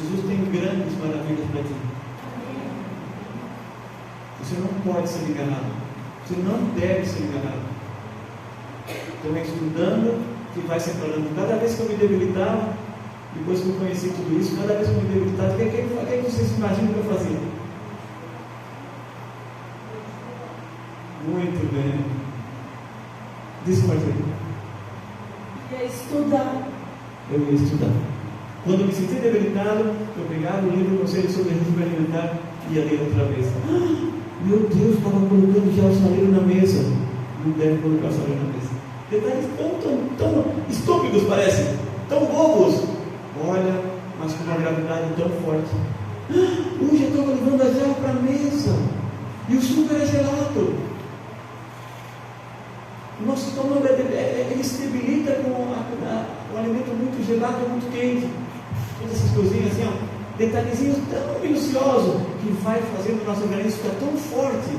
A: Jesus tem grandes maravilhas para ti. Você não pode ser enganado. Você não deve ser enganado. Então é estudando que vai separando. Cada vez que eu me debilitava, depois que eu conheci tudo isso, cada vez que eu me debilitava, o que é que vocês imaginam que eu fazia? Muito bem. Diz, Martinho.
B: estudar.
A: Eu ia estudar. Quando me senti debilitado, eu pegava o livro Conselho sobre Regime Alimentar e ia ler outra vez. Meu Deus, estava colocando já o saleiro na mesa. Não deve colocar o saleiro na mesa. Detalhes tão estúpidos parecem, tão bobos. Olha, mas com uma gravidade tão forte. Hoje eu estava levando a jarra para a mesa e o suco era gelado. O nosso estômago ele se debilita com o alimento muito gelado, muito quente. Todas essas coisinhas assim, detalhezinhos tão minuciosos que vai fazendo o nosso organismo ficar tão forte,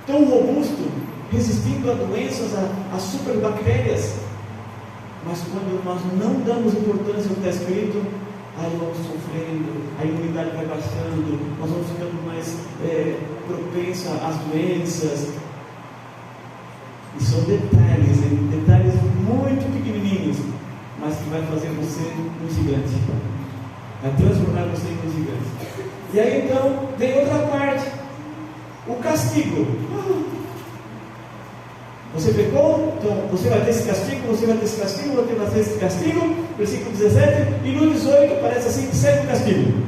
A: tão robusto, resistindo a doenças, a superbactérias. Mas quando nós não damos importância ao que está escrito, aí vamos sofrendo, a imunidade vai baixando, nós vamos ficando mais propensos às doenças. E são detalhes muito pequenininhos, mas que vai fazer você um gigante, vai transformar você em um gigante. E aí então vem outra parte, o castigo. Você pecou, então você vai ter esse castigo, você vai ter esse castigo, você vai ter esse castigo. Versículo 17, e no 18 parece assim, segue o castigo.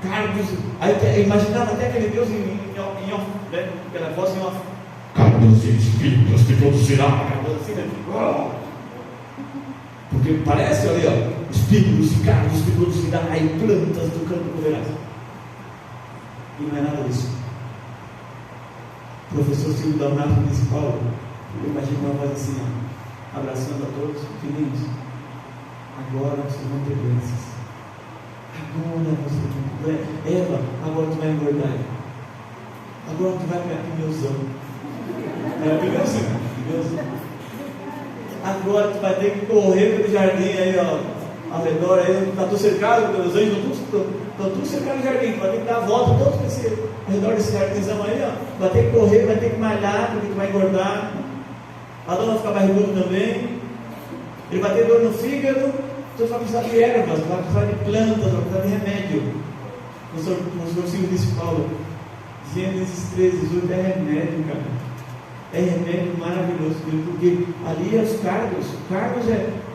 A: Cargos, aí imaginava até aquele Deus em off, né? Aquela voz em off. Cargos e espíritos que produzirá. Assim, né? Porque parece, olha, espíritos e cargos que produzirá, aí plantas do campo comerás. E não é nada disso. O professor Silvio Dalmato principal, eu imagino uma voz assim, abraçando a todos, filhinhos, agora vocês vão ter doenças. Agora você vai ter Eva, agora tu vai engordar. Agora tu vai pegar pneuzão. Pneuzão. Agora tu vai ter que correr pelo jardim aí, ao redor, aí, tá tudo cercado pelos anjos, estão tudo cercado no jardim, tu vai ter que dar a volta todo ao redor desse jardinzão aí, vai ter que correr, vai ter que malhar, porque tu vai engordar. Adão vai ficar barrigudo também, ele vai ter dor no fígado, tu vai precisar de ervas, tu vai precisar de plantas, vai precisar de remédio. O Senhor Silvio disse Paulo, Gênesis 13, 18 é remédio, cara. É remédio maravilhoso, porque ali é os cargos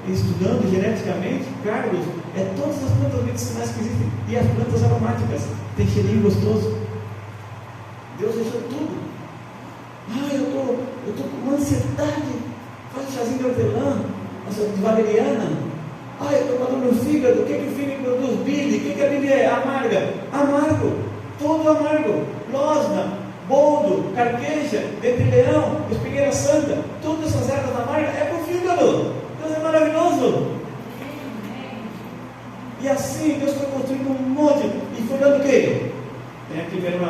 A: estudando geneticamente, cargos é todas as plantas medicinais que existem, e as plantas aromáticas, tem cheirinho gostoso. Deus deixou tudo. Eu estou com uma ansiedade, faz um chazinho de hortelã, de valeriana. Eu estou com dor no fígado, o que o fígado produz? Bile, o que a bile é? Amarga, amargo, todo amargo, losna, boldo, carqueja, dentre-leão, espinheira santa, todas essas ervas amargas é para o fígado. Deus é maravilhoso. E assim Deus foi construindo um monte, e foi dando o quê?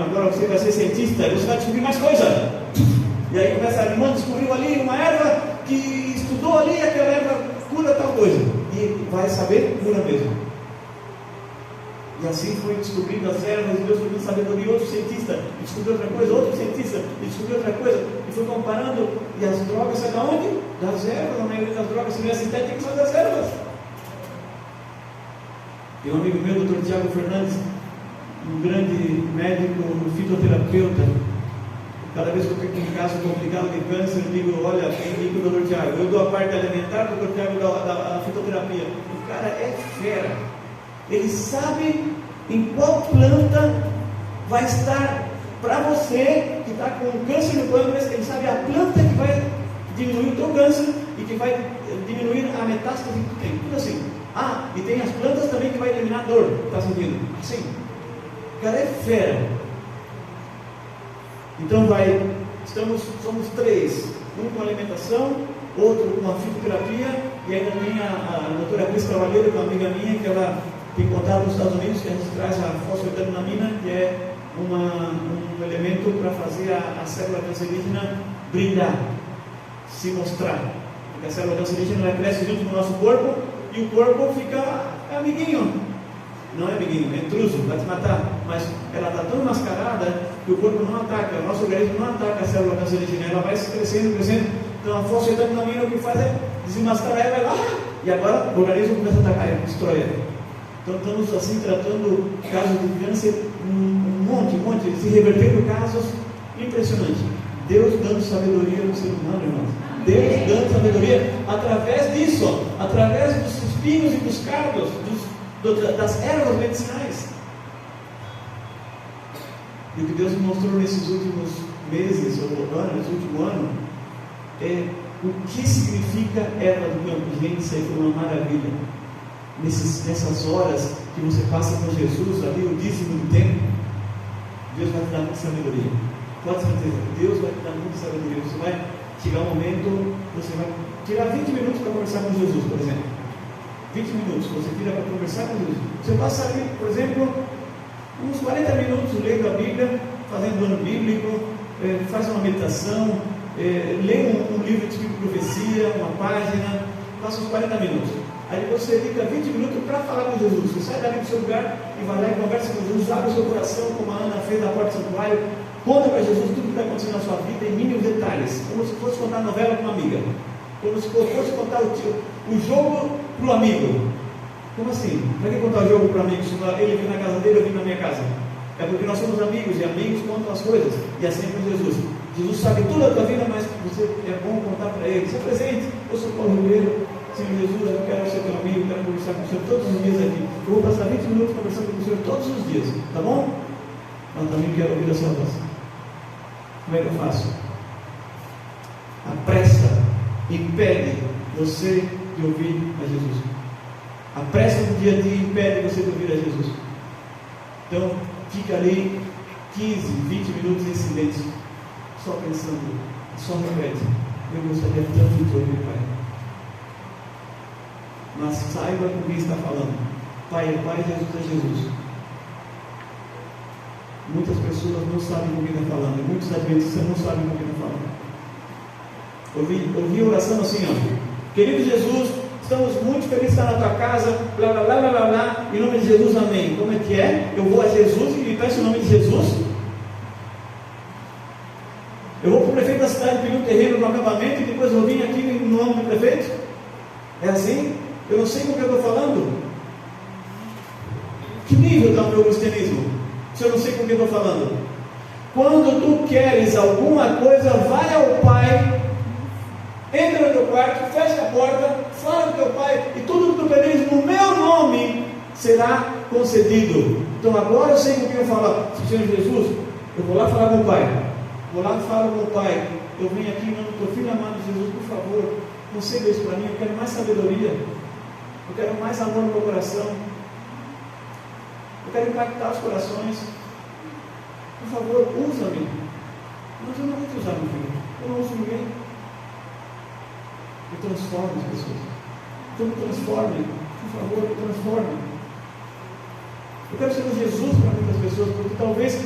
A: Agora você vai ser cientista, você vai descobrir mais coisa. E aí começa a irmã, descobriu ali uma erva que estudou ali, aquela erva cura tal coisa. E vai saber, cura mesmo. E assim foi descobrindo as ervas, e Deus foi dando sabedoria, outro cientista, e descobriu outra coisa, outro cientista, e descobriu outra coisa, e foi comparando, e as drogas saem da onde? Das ervas, a maioria das drogas, se não é sintética, são das ervas. Tem um amigo meu, Dr. Tiago Fernandes, um grande médico, fitoterapeuta. Cada vez que eu tenho um caso complicado de câncer, eu digo, olha, quem indica o Dr. Tiago? Eu dou a parte alimentar, o Dr. Tiago dá a fitoterapia. O cara é fera. Ele sabe em qual planta vai estar para você que está com câncer no pâncreas. Ele sabe a planta que vai diminuir o teu câncer e que vai diminuir a metástase que tu tem. Tudo assim. E tem as plantas também que vai eliminar a dor que está sentindo. Assim. O cara é fera. Então somos três, um com alimentação, outro com a fitoterapia, e ainda tem a doutora Cris Cavalheiro, uma amiga minha, que ela tem contato nos Estados Unidos, que a gente traz a fosfetadinamina, que é um elemento para fazer a célula cancerígena brilhar, se mostrar. Porque a célula cancerígena ela cresce junto com o nosso corpo, e o corpo fica amiguinho. Não é amiguinho, é intruso, vai te matar. Mas ela está tão mascarada que o corpo não ataca, o nosso organismo não ataca a célula cancerígena, ela vai crescendo. Então a fosfetadinamina o que faz é desmascarar ela, vai lá, e agora o organismo começa a atacar, destrói ela. Então estamos assim tratando casos de câncer, um monte, se revertendo casos impressionantes. Deus dando sabedoria no ser humano, irmãos. Deus dando sabedoria através disso, ó, através dos espinhos e dos cardos, das ervas medicinais. E o que Deus me mostrou nesses últimos meses, ou anos, nesse último ano, é o que significa erva do campo. Gente, isso aí foi uma maravilha. Nessas horas que você passa com Jesus, ali o dízimo do tempo, Deus vai te dar muita sabedoria. Pode ter certeza, Deus vai te dar muita sabedoria. Você vai chegar um momento, você vai tirar 20 minutos para conversar com Jesus, por exemplo. 20 minutos, você tira para conversar com Jesus. Você passa ali, por exemplo, uns 40 minutos lendo a Bíblia, fazendo ano bíblico, faz uma meditação, lê um livro de tipo de profecia, uma página, passa uns 40 minutos. Aí você fica 20 minutos para falar com Jesus. Você sai dali do seu lugar e vai lá e conversa com Jesus, abre o seu coração, como a Ana fez na porta do santuário, conta para Jesus tudo o que está acontecendo na sua vida em mínimos detalhes, como se fosse contar a novela com uma amiga, como se fosse contar o jogo para o amigo. Como assim? Para que contar o jogo para o amigo? Se ele vem na casa dele, eu vim na minha casa. É porque nós somos amigos e amigos contam as coisas. E assim é com Jesus. Jesus sabe tudo da tua vida, mas você é bom contar para ele. Se apresente. Eu sou Paulo Ribeiro. Senhor Jesus, eu quero ser teu amigo, quero conversar com o Senhor todos os dias aqui. Eu vou passar 20 minutos conversando com o Senhor todos os dias. Tá bom? Mas também quero ouvir a sua voz. Como é que eu faço? A pressa impede você de ouvir a Jesus. A pressa do dia a dia impede você de ouvir a Jesus. Então, fica ali 15, 20 minutos em silêncio, só pensando, só repete: eu gostaria tanto de te ouvir, Pai. Mas saiba com quem está falando. Pai é Pai, Jesus é Jesus. Muitas pessoas não sabem com quem está falando, muitos adventistas não sabem com quem está falando. Ouvi oração assim, ó: querido Jesus, estamos muito felizes de estar na tua casa, blá blá blá blá blá blá, em nome de Jesus, amém. Como é que é? Eu vou a Jesus e me peço em nome de Jesus? Eu vou para o prefeito da cidade pedir um terreno no acabamento e depois eu vim aqui no nome do prefeito? É assim? Eu não sei com o que eu estou falando. Que nível está o meu cristianismo? Se eu não sei com o que eu estou falando. Quando tu queres alguma coisa, vai ao Pai, entra no teu quarto, fecha a porta, fala com teu Pai, e tudo que tu pedires no meu nome será concedido. Então agora eu sei com quem eu falo. Senhor Jesus, eu vou lá falar com o Pai. Vou lá e falo com o Pai: eu venho aqui em nome do teu filho amado Jesus, por favor, conceda isso para mim. Eu quero mais sabedoria, eu quero mais amor no meu coração, eu quero impactar os corações. Por favor, usa-me. Mas eu não vou te usar, meu filho, eu não uso ninguém. Me transforme as pessoas. Então me transforme, por favor, me transforme. Eu quero ser um Jesus para muitas pessoas, porque talvez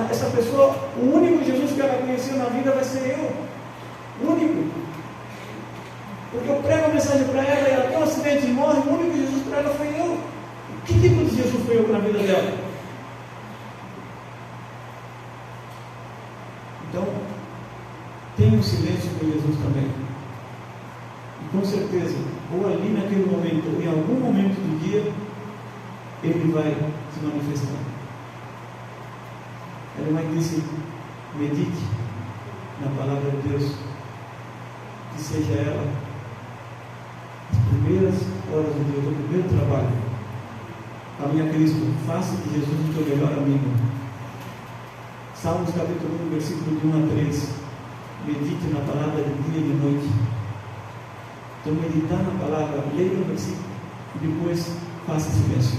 A: essa pessoa, o único Jesus que ela conheceu na vida vai ser eu. O único. Porque eu prego a mensagem para ela e ela tem um acidente e morre. O único Jesus para ela foi eu. Que tipo de Jesus foi eu na vida dela? Então, tenha um silêncio com Jesus também. E com certeza, ou ali naquele momento, ou em algum momento do dia, Ele vai se manifestar. Ela mãe disse: medite na palavra de Deus, que seja ela as primeiras horas do dia, o primeiro trabalho. A minha Cristo, faça de Jesus o teu melhor amigo. Salmos capítulo 1, versículo de 1 a 3. Medite na palavra de dia e de noite. Então, meditar na palavra, leia o versículo e depois faça silêncio.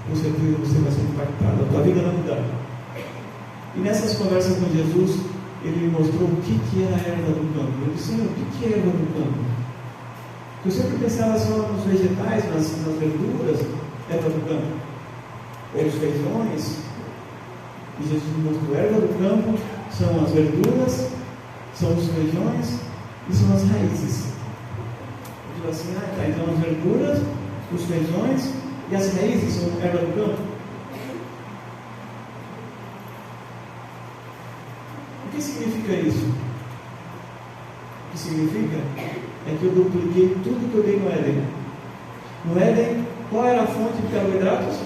A: Com certeza você vai ser impactado, a tua vida vai mudar. E nessas conversas com Jesus, Ele me mostrou o que era a erva do campo. Eu disse: Senhor, o que é erva do campo? Eu sempre pensava só nos vegetais, nas verduras, erva do campo, ou os feijões. E Jesus me mostrou: erva do campo são as verduras, são os feijões e são as raízes. Eu digo assim: tá, então as verduras, os feijões e as raízes são erva do campo. O que significa isso? O que significa é que eu dupliquei tudo que eu dei no Éden. No Éden, qual era a fonte de carboidratos?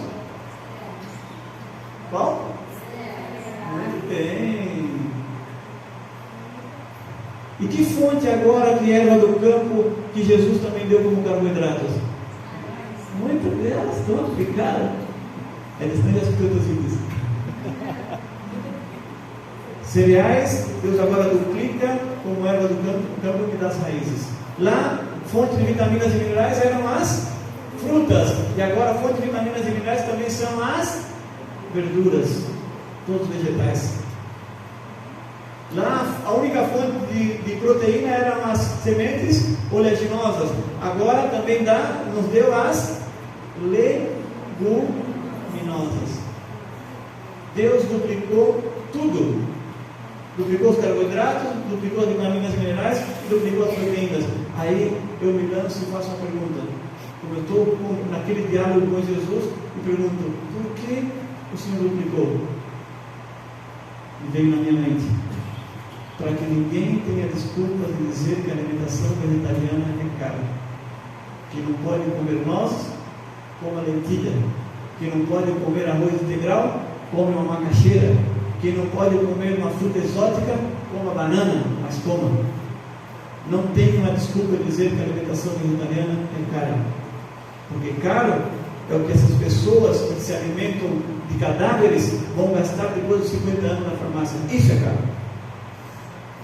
A: Qual? Muito bem. E que fonte agora de erva do campo que Jesus também deu como carboidratos? Muitas delas estão aplicadas. Eles têm as produzidas. Cereais, Deus agora duplica como erva do campo que dá as raízes. Lá, fonte de vitaminas e minerais eram as frutas. E agora a fonte de vitaminas e minerais também são as verduras. Todos vegetais. Lá a única fonte de proteína eram as sementes oleaginosas. Agora também nos deu as leguminosas. Deus duplicou tudo. Duplicou os carboidratos, duplicou as vitaminas e minerais e duplicou as proteínas. Aí eu me lanço e faço uma pergunta. Como eu estou naquele diálogo com Jesus, e pergunto: por que o Senhor duplicou? E veio na minha mente: para que ninguém tenha desculpas de dizer que a alimentação vegetariana é cara, que não pode comer nozes, coma lentilha, que não pode comer arroz integral, come uma macaxeira, que não pode comer uma fruta exótica, coma banana, mas coma. Não tem uma desculpa de dizer que a alimentação vegetariana é cara, porque caro é o que essas pessoas que se alimentam de cadáveres vão gastar depois de 50 anos na farmácia. Isso é caro.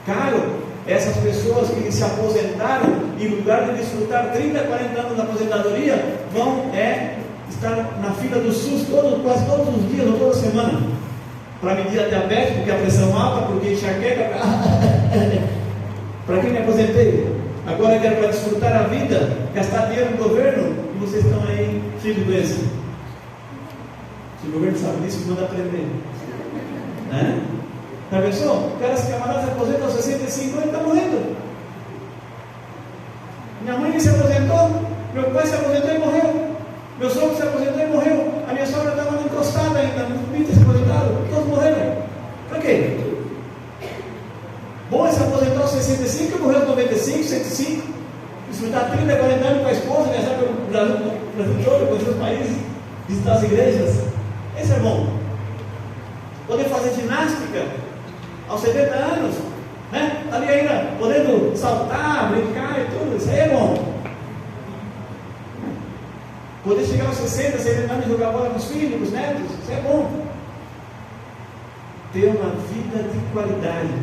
A: Caro é essas pessoas que se aposentaram e, em lugar de desfrutar 30, 40 anos da aposentadoria, vão estar na fila do SUS quase todos os dias ou toda semana para medir a diabetes, porque a pressão alta, porque enxaqueca. Para quem me aposentei? Agora eu quero para desfrutar a vida, gastar dinheiro no governo, e vocês estão aí cheios de doença. Se o governo sabe disso, manda aprender. Né? Já pensou? O cara se camarada se aposenta aos 65 anos e está morrendo. Minha mãe se aposentou, meu pai se aposentou e morreu. Meu sogro se aposentou e morreu. A minha sogra estava encostada ainda, não podia ter se aposentado. Todos morreram. Para quê? Bom é se aposentar aos 65 e morreu aos 95, 105. Desfrutar 30, 40 anos com a esposa, viajar pelo Brasil todo, conhecer os países, visitar as igrejas. Esse é bom. Poder fazer ginástica aos 70 anos, né? Está ali ainda podendo saltar, brincar e tudo, isso aí é bom. Poder chegar aos 60, 70 anos e jogar bola com os filhos, com os netos, isso é bom. Ter uma vida de qualidade,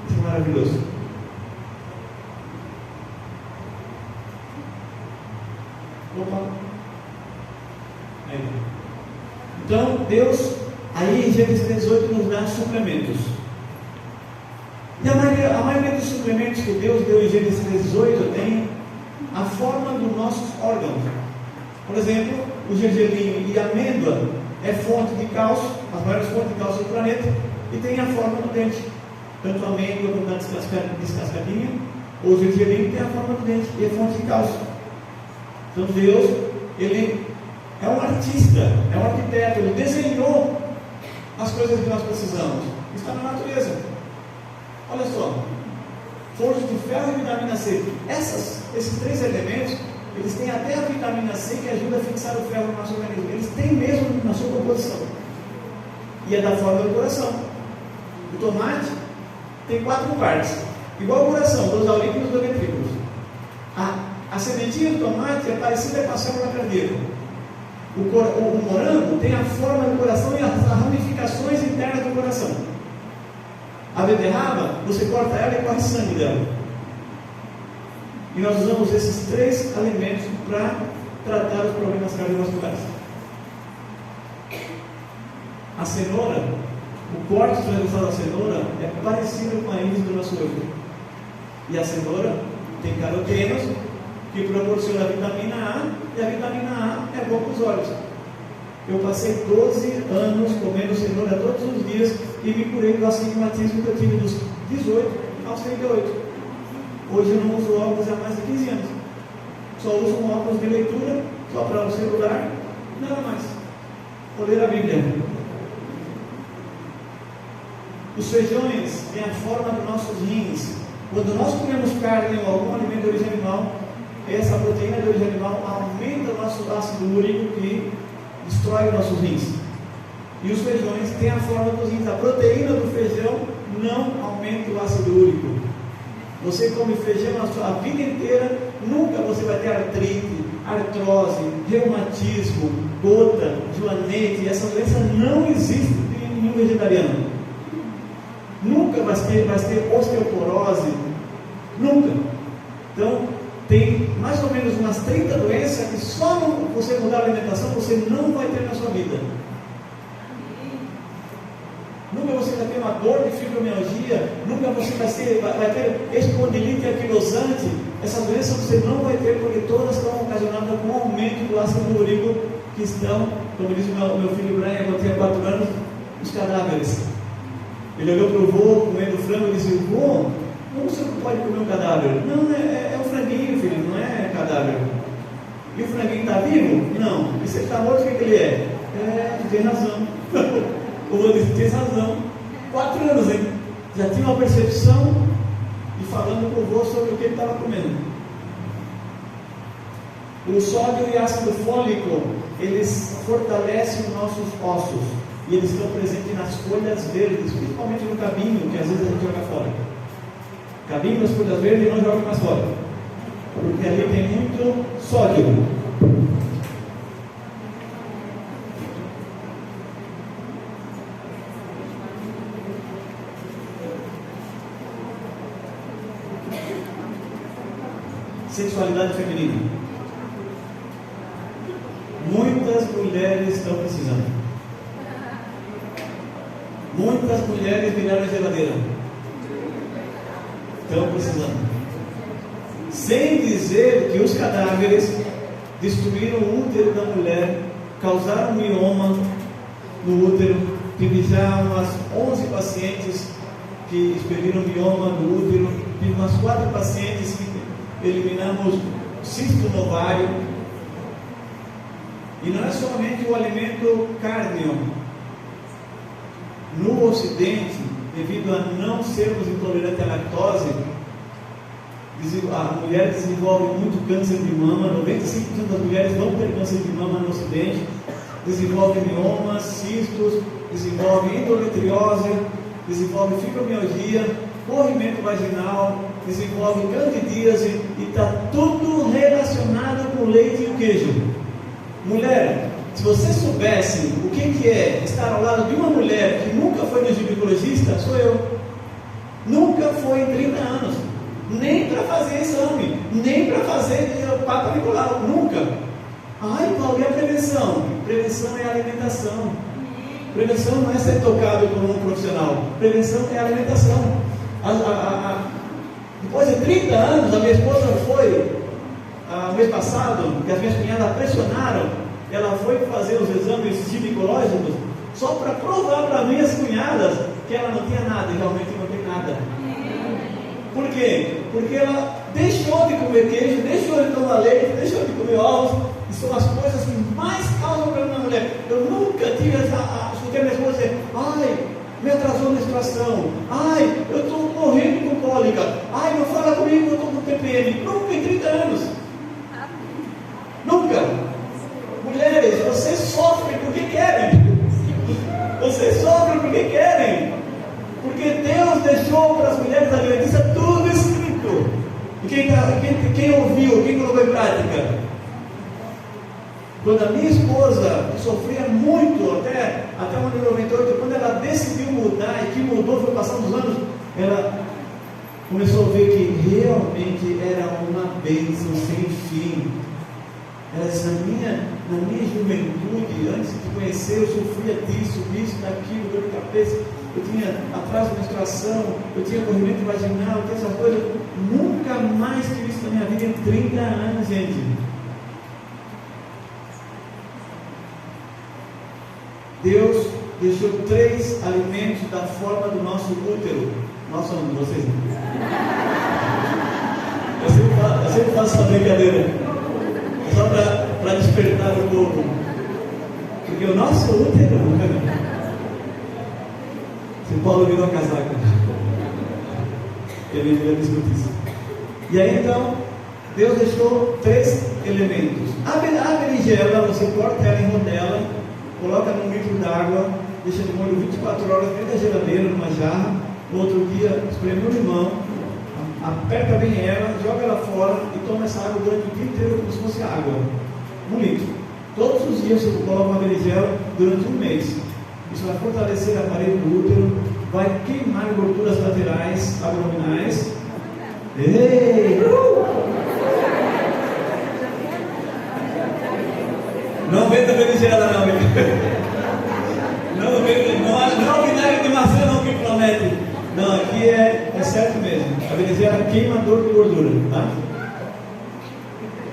A: isso é maravilhoso. Opa. Aí. Então, Deus, aí em Gênesis 18 nos dá suplementos. E a maioria dos suplementos que Deus deu em Gênesis 18 tem a forma dos nossos órgãos. Por exemplo, o gergelim e a amêndoa é fonte de cálcio, as maiores fontes de cálcio do planeta, e tem a forma do dente. Tanto a amêndoa quanto a descascadinha, ou o gergelim tem a forma do dente, e é fonte de cálcio. Então Deus, Ele é um artista, é um arquiteto, Ele desenhou as coisas que nós precisamos. Está na natureza. Olha só, forros de ferro e vitamina C. Esses três elementos, eles têm até a vitamina C que ajuda a fixar o ferro no nosso organismo. Eles têm mesmo na sua composição. E é da forma do coração. O tomate tem 4 partes, igual ao coração, dos aurículos e dos ventrículos. A sementinha do tomate é parecida com a célula cardíaca. O morango tem a forma do coração e as ramificações internas do coração. A beterraba, você corta ela e corre sangue dela. E nós usamos esses 3 alimentos para tratar os problemas cardiovasculares. A cenoura, o corte transversal da cenoura é parecido com a íris do nosso olho. E a cenoura tem carotenos que proporciona a vitamina A, e a vitamina A é boa para os olhos. Eu passei 12 anos comendo cenoura todos os dias e me curei do astigmatismo que eu tive dos 18 aos 38. Hoje eu não uso óculos há mais de 15 anos. Só uso um óculos de leitura, só para o celular, nada mais. Vou ler a Bíblia. Os feijões têm a forma dos nossos rins. Quando nós comemos carne ou algum alimento de origem animal, essa proteína de origem animal aumenta o nosso ácido úrico que destrói os nossos rins. E os feijões têm a forma dos rins. A proteína do feijão não aumenta o Você come feijão a sua vida inteira, nunca você vai ter artrite, artrose, reumatismo, gota, joanete. Essa doença não existe em nenhum vegetariano. Nunca vai ter osteoporose, nunca. Então, tem mais ou menos umas 30 doenças que só você mudar a alimentação você não vai ter na sua vida. Nunca você vai ter uma dor de fibromialgia, nunca você vai ter espondilite anquilosante. Essas doenças você não vai ter, porque todas estão ocasionadas com o aumento do ácido úrico, que estão, como diz o meu filho Brian, quando tinha 4 anos, os cadáveres. Ele olhou para o vô comendo frango e disse: vô, como você não pode comer um cadáver? Não, é um franguinho, filho, não é cadáver. E o franguinho está vivo? Não. E se ele está morto, o que ele é? Tem razão. O vô disse: tem razão. 4 anos, hein? Já tinha uma percepção e falando com o vô sobre o que ele estava comendo. O sódio e ácido fólico, eles fortalecem os nossos ossos. E eles estão presentes nas folhas verdes, principalmente no cabinho, que às vezes a gente joga fora. Cabinho das folhas verdes não joga mais fora, porque ali tem muito sódio. Sexualidade feminina. Muitas mulheres estão precisando. Muitas mulheres viraram a geladeira. Estão precisando. Sem dizer que os cadáveres destruíram o útero da mulher, causaram mioma no útero. Tive já umas 11 pacientes que expeliram mioma no útero. Tive umas 4 pacientes que eliminamos cisto no ovário. E não é somente o alimento cárneo. No Ocidente, devido a não sermos intolerantes à lactose, a mulher desenvolve muito câncer de mama. 95% das mulheres vão ter câncer de mama no Ocidente. Desenvolve miomas, cistos, desenvolve endometriose, desenvolve fibromialgia, corrimento vaginal, desenvolve candidíase, e está tudo relacionado com leite e o queijo. Mulher, se você soubesse o que é estar ao lado de uma mulher que nunca foi no ginecologista, sou eu. Nunca foi em 30 anos. Nem para fazer exame, nem para fazer Papa Nicolau, nunca. Ai, Paulo, e a prevenção? Prevenção é a alimentação. Prevenção não é ser tocado por um profissional. Prevenção é a alimentação. Depois de 30 anos, a minha esposa foi, mês passado, que as minhas cunhadas pressionaram, ela foi fazer os exames ginecológicos só para provar para minhas cunhadas que ela não tinha nada, e realmente não tem nada. Por quê? Porque ela deixou de comer queijo, deixou de tomar leite, deixou de comer ovos, e são as coisas que mais causam problema na mulher. Eu nunca tive escutei minha esposa dizer: ai, me atrasou a menstruação, ai, eu estou morrendo com cólica, ai, não fala comigo, eu estou com TPM. Nunca em 30 anos. Nunca. Mulheres, vocês sofrem porque querem. Vocês sofrem porque querem. Porque Deus deixou para as mulheres adventistas tudo escrito. E quem ouviu, quem colocou em prática? Quando a minha esposa, que sofria muito até o ano de 98, quando ela decidiu mudar, e que mudou, foi passando os anos, ela começou a ver que realmente era uma bênção sem fim. Ela disse: na minha juventude, antes de conhecer, eu sofria disso, daquilo, dor de cabeça, eu tinha atraso de menstruação, eu tinha corrimento vaginal, eu tinha essas coisas. Nunca mais tive isso na minha vida em 30 anos, gente. Deus deixou 3 alimentos da forma do nosso útero. Nossa, vocês. Eu sempre faço essa brincadeira. Só para despertar o povo. Porque o nosso útero. Se Paulo virou a casaca. Ele me discute isso. E aí então, Deus deixou 3 elementos. A berinjela, você corta ela em rodela, coloca num litro d'água, deixa de molho 24 horas dentro da geladeira, numa jarra. No outro dia, espreme um limão, aperta bem ela, joga ela fora e toma essa água durante o dia inteiro como se fosse água. 1 litro. Todos os dias você coloca uma berinjela durante 1 mês. Isso vai fortalecer a parede do útero, vai queimar gorduras laterais, abdominais. Ei! Não venda berinjela não, não vinagre de maçã não que promete. Não, aqui é certo mesmo. A berinjela queima dor de gordura, tá?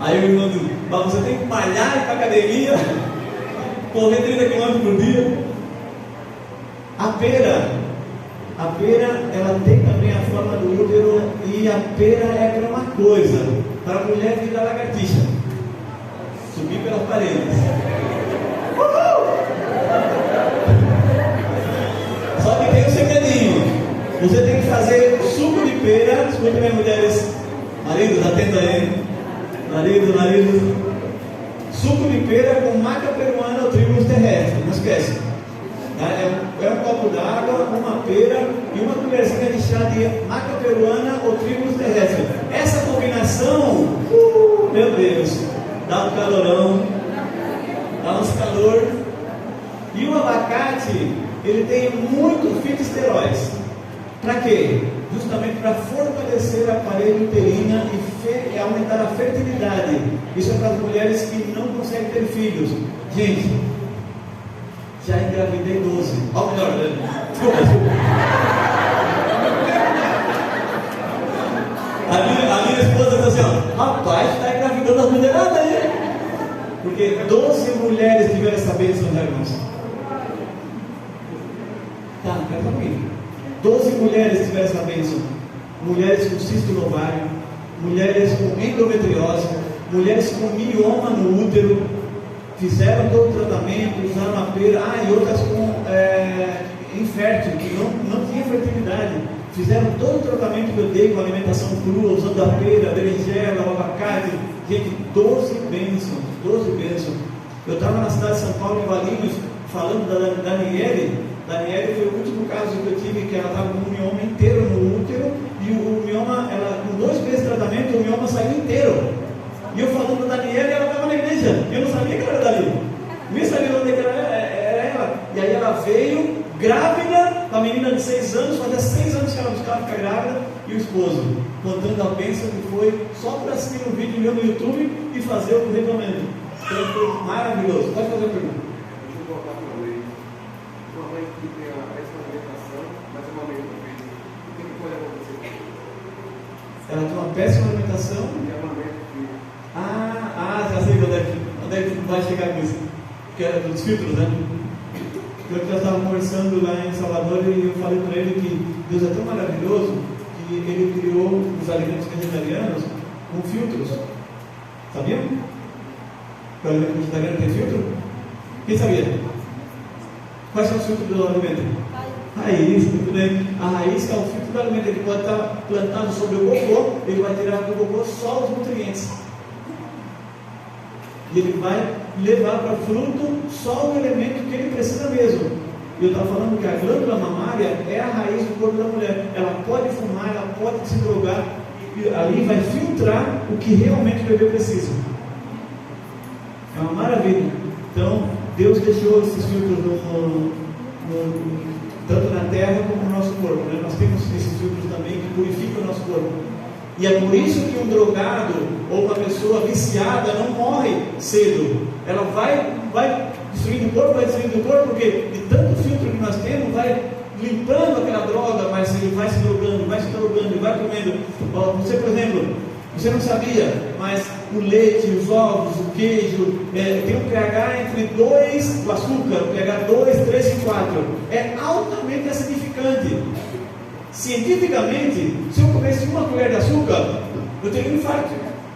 A: Aí o irmão diz, mas você tem que malhar, ir para academia, correr 30 km por dia. A pera, ela tem também a forma do útero, e a pera é para uma coisa, para a mulher virar lagartixa, subir pelas paredes. Uhul! Só que tem um segredinho. Você tem que fazer suco de pera. Escuta, minhas mulheres, maridos, atenta aí. Marido. Suco de pera com maca peruana ou tribulus terrestre. Não esquece. É um copo d'água, uma pera e uma colherzinha de chá de maca peruana ou tribulus terrestre. Essa combinação, meu Deus, dá um calorão, dá uns calor. E o abacate, ele tem muito fitoesteróis. Para quê? Justamente para fortalecer a parede uterina e aumentar a fertilidade. Isso é para as mulheres que não conseguem ter filhos. Gente, já engravidei 12. Ó, melhor, desculpa. A minha esposa diz assim, ó, rapaz, está engravidando as mulheradas aí. Porque 12 mulheres tiveram essa bênção, né, irmãos? Tá, não quero comigo. 12 mulheres tiveram essa bênção. Mulheres com cisto no ovário, mulheres com endometriose, mulheres com mioma no útero, fizeram todo o tratamento, usaram a pera, e outras com infértil, que não tinha fertilidade, fizeram todo o tratamento que eu dei com alimentação crua, usando a pera, a berinjela, o abacate. Gente, 12 bênçãos, 12 bênçãos. Eu estava na cidade de São Paulo, em Valinhos, falando da Daniele. Daniele foi o último caso que eu tive, que ela estava com um mioma inteiro no útero, e o mioma, com 2 meses de tratamento, o mioma saiu inteiro. E eu falando da Daniele, ela estava na igreja, eu não sabia que ela era dali, nem sabia onde era ela. E aí ela veio grávida, com a menina de 6 anos, fazia 6 anos que ela buscava ficar grávida, e o esposo contando a bênção que foi só para assistir um vídeo meu no YouTube e fazer o que recomendo. Então foi maravilhoso. Pode fazer a pergunta.
B: Que tem a péssima alimentação, mas é uma mãe perfeita. O que pode acontecer?
A: Ela tem uma péssima alimentação.
B: E é uma mãe perfeita.
A: Já sei onde é que vai chegar com isso. Que é dos filtros, né? Eu já estava conversando lá em Salvador e eu falei para ele que Deus é tão maravilhoso que Ele criou os alimentos vegetarianos com filtros. Sabiam? Que o alimento vegetariano tem filtro? Quem sabia? Quais são os filtros do alimento? Raiz, muito bem. A raiz é o filtro do alimento. Ele pode estar plantado sobre o cocô, ele vai tirar do cocô só os nutrientes. E ele vai levar para fruto só o elemento que ele precisa mesmo. E eu estava falando que a glândula mamária é a raiz do corpo da mulher. Ela pode fumar, ela pode se drogar, e ali vai filtrar o que realmente o bebê precisa. É uma maravilha. Então, Deus deixou esses filtros tanto na terra como no nosso corpo, né? Nós temos esses filtros também que purificam o nosso corpo. E é por isso que um drogado ou uma pessoa viciada não morre cedo. Ela vai destruindo o corpo, porque de tanto filtro que nós temos, vai limpando aquela droga, mas ele vai se drogando e vai comendo. Você, por exemplo, você não sabia, mas o leite, os ovos, o queijo, tem um pH entre 2, o açúcar, o pH 2, 3 e 4. É altamente acidificante. Cientificamente, se eu comesse uma colher de açúcar, eu teria um infarto.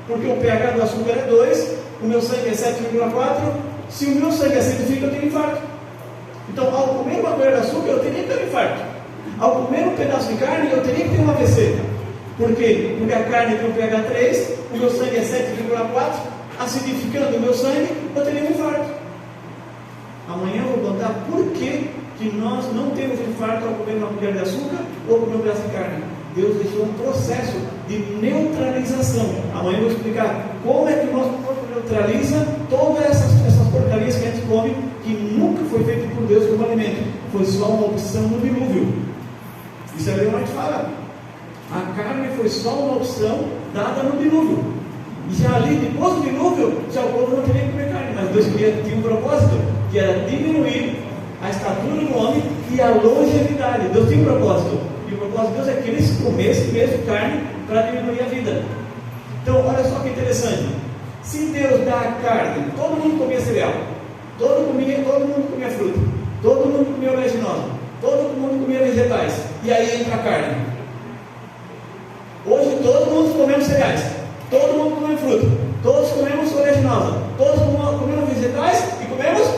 A: Porque o pH do açúcar é 2, o meu sangue é 7,4. Se o meu sangue acidifica, eu tenho infarto. Então, ao comer uma colher de açúcar, eu teria que ter um infarto. Ao comer um pedaço de carne, eu teria que ter um AVC. Por quê? Porque a carne tem um pH 3, o meu sangue é 7,4, acidificando o meu sangue, eu teria um infarto. Amanhã eu vou contar por que nós não temos infarto ao comer uma colher de açúcar ou comer um pedaço de carne. Deus deixou um processo de neutralização. Amanhã eu vou explicar como é que o nosso corpo neutraliza todas essas porcarias que a gente come, que nunca foi feito por Deus como alimento, foi só uma opção no dilúvio. Isso é o que a gente fala. A carne foi só uma opção dada no dilúvio. E já ali, depois do dilúvio, já o povo não queria comer carne, mas Deus tinha um propósito, que era diminuir a estatura do homem e a longevidade. Deus tinha um propósito. E o propósito de Deus é que eles comessem mesmo carne para diminuir a vida. Então, olha só que interessante. Se Deus dá a carne, todo mundo comia cereal, todo mundo comia fruta, todo mundo comia oleaginosa, todo mundo comia vegetais, e aí entra a carne. Hoje todo mundo comemos cereais, todo mundo comemos fruta, todos comemos oleaginosa, todos comemos vegetais e comemos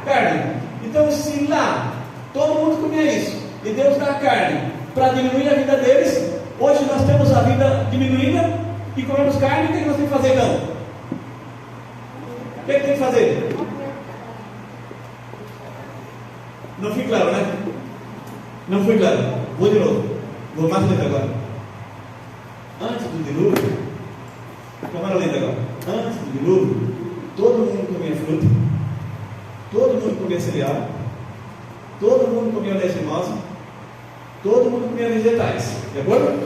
A: carne. Então, se lá todo mundo comia isso, e Deus dá a carne para diminuir a vida deles, hoje nós temos a vida diminuída e comemos carne, o que nós temos que fazer então? O que tem que fazer? Não fui claro, né? Não fui claro. Vou de novo. Vou mais lento agora. Antes do dilúvio, câmera lenta agora. Antes do dilúvio, todo mundo comia fruta, todo mundo comia cereal, todo mundo comia oleaginosa, todo mundo comia vegetais. De acordo?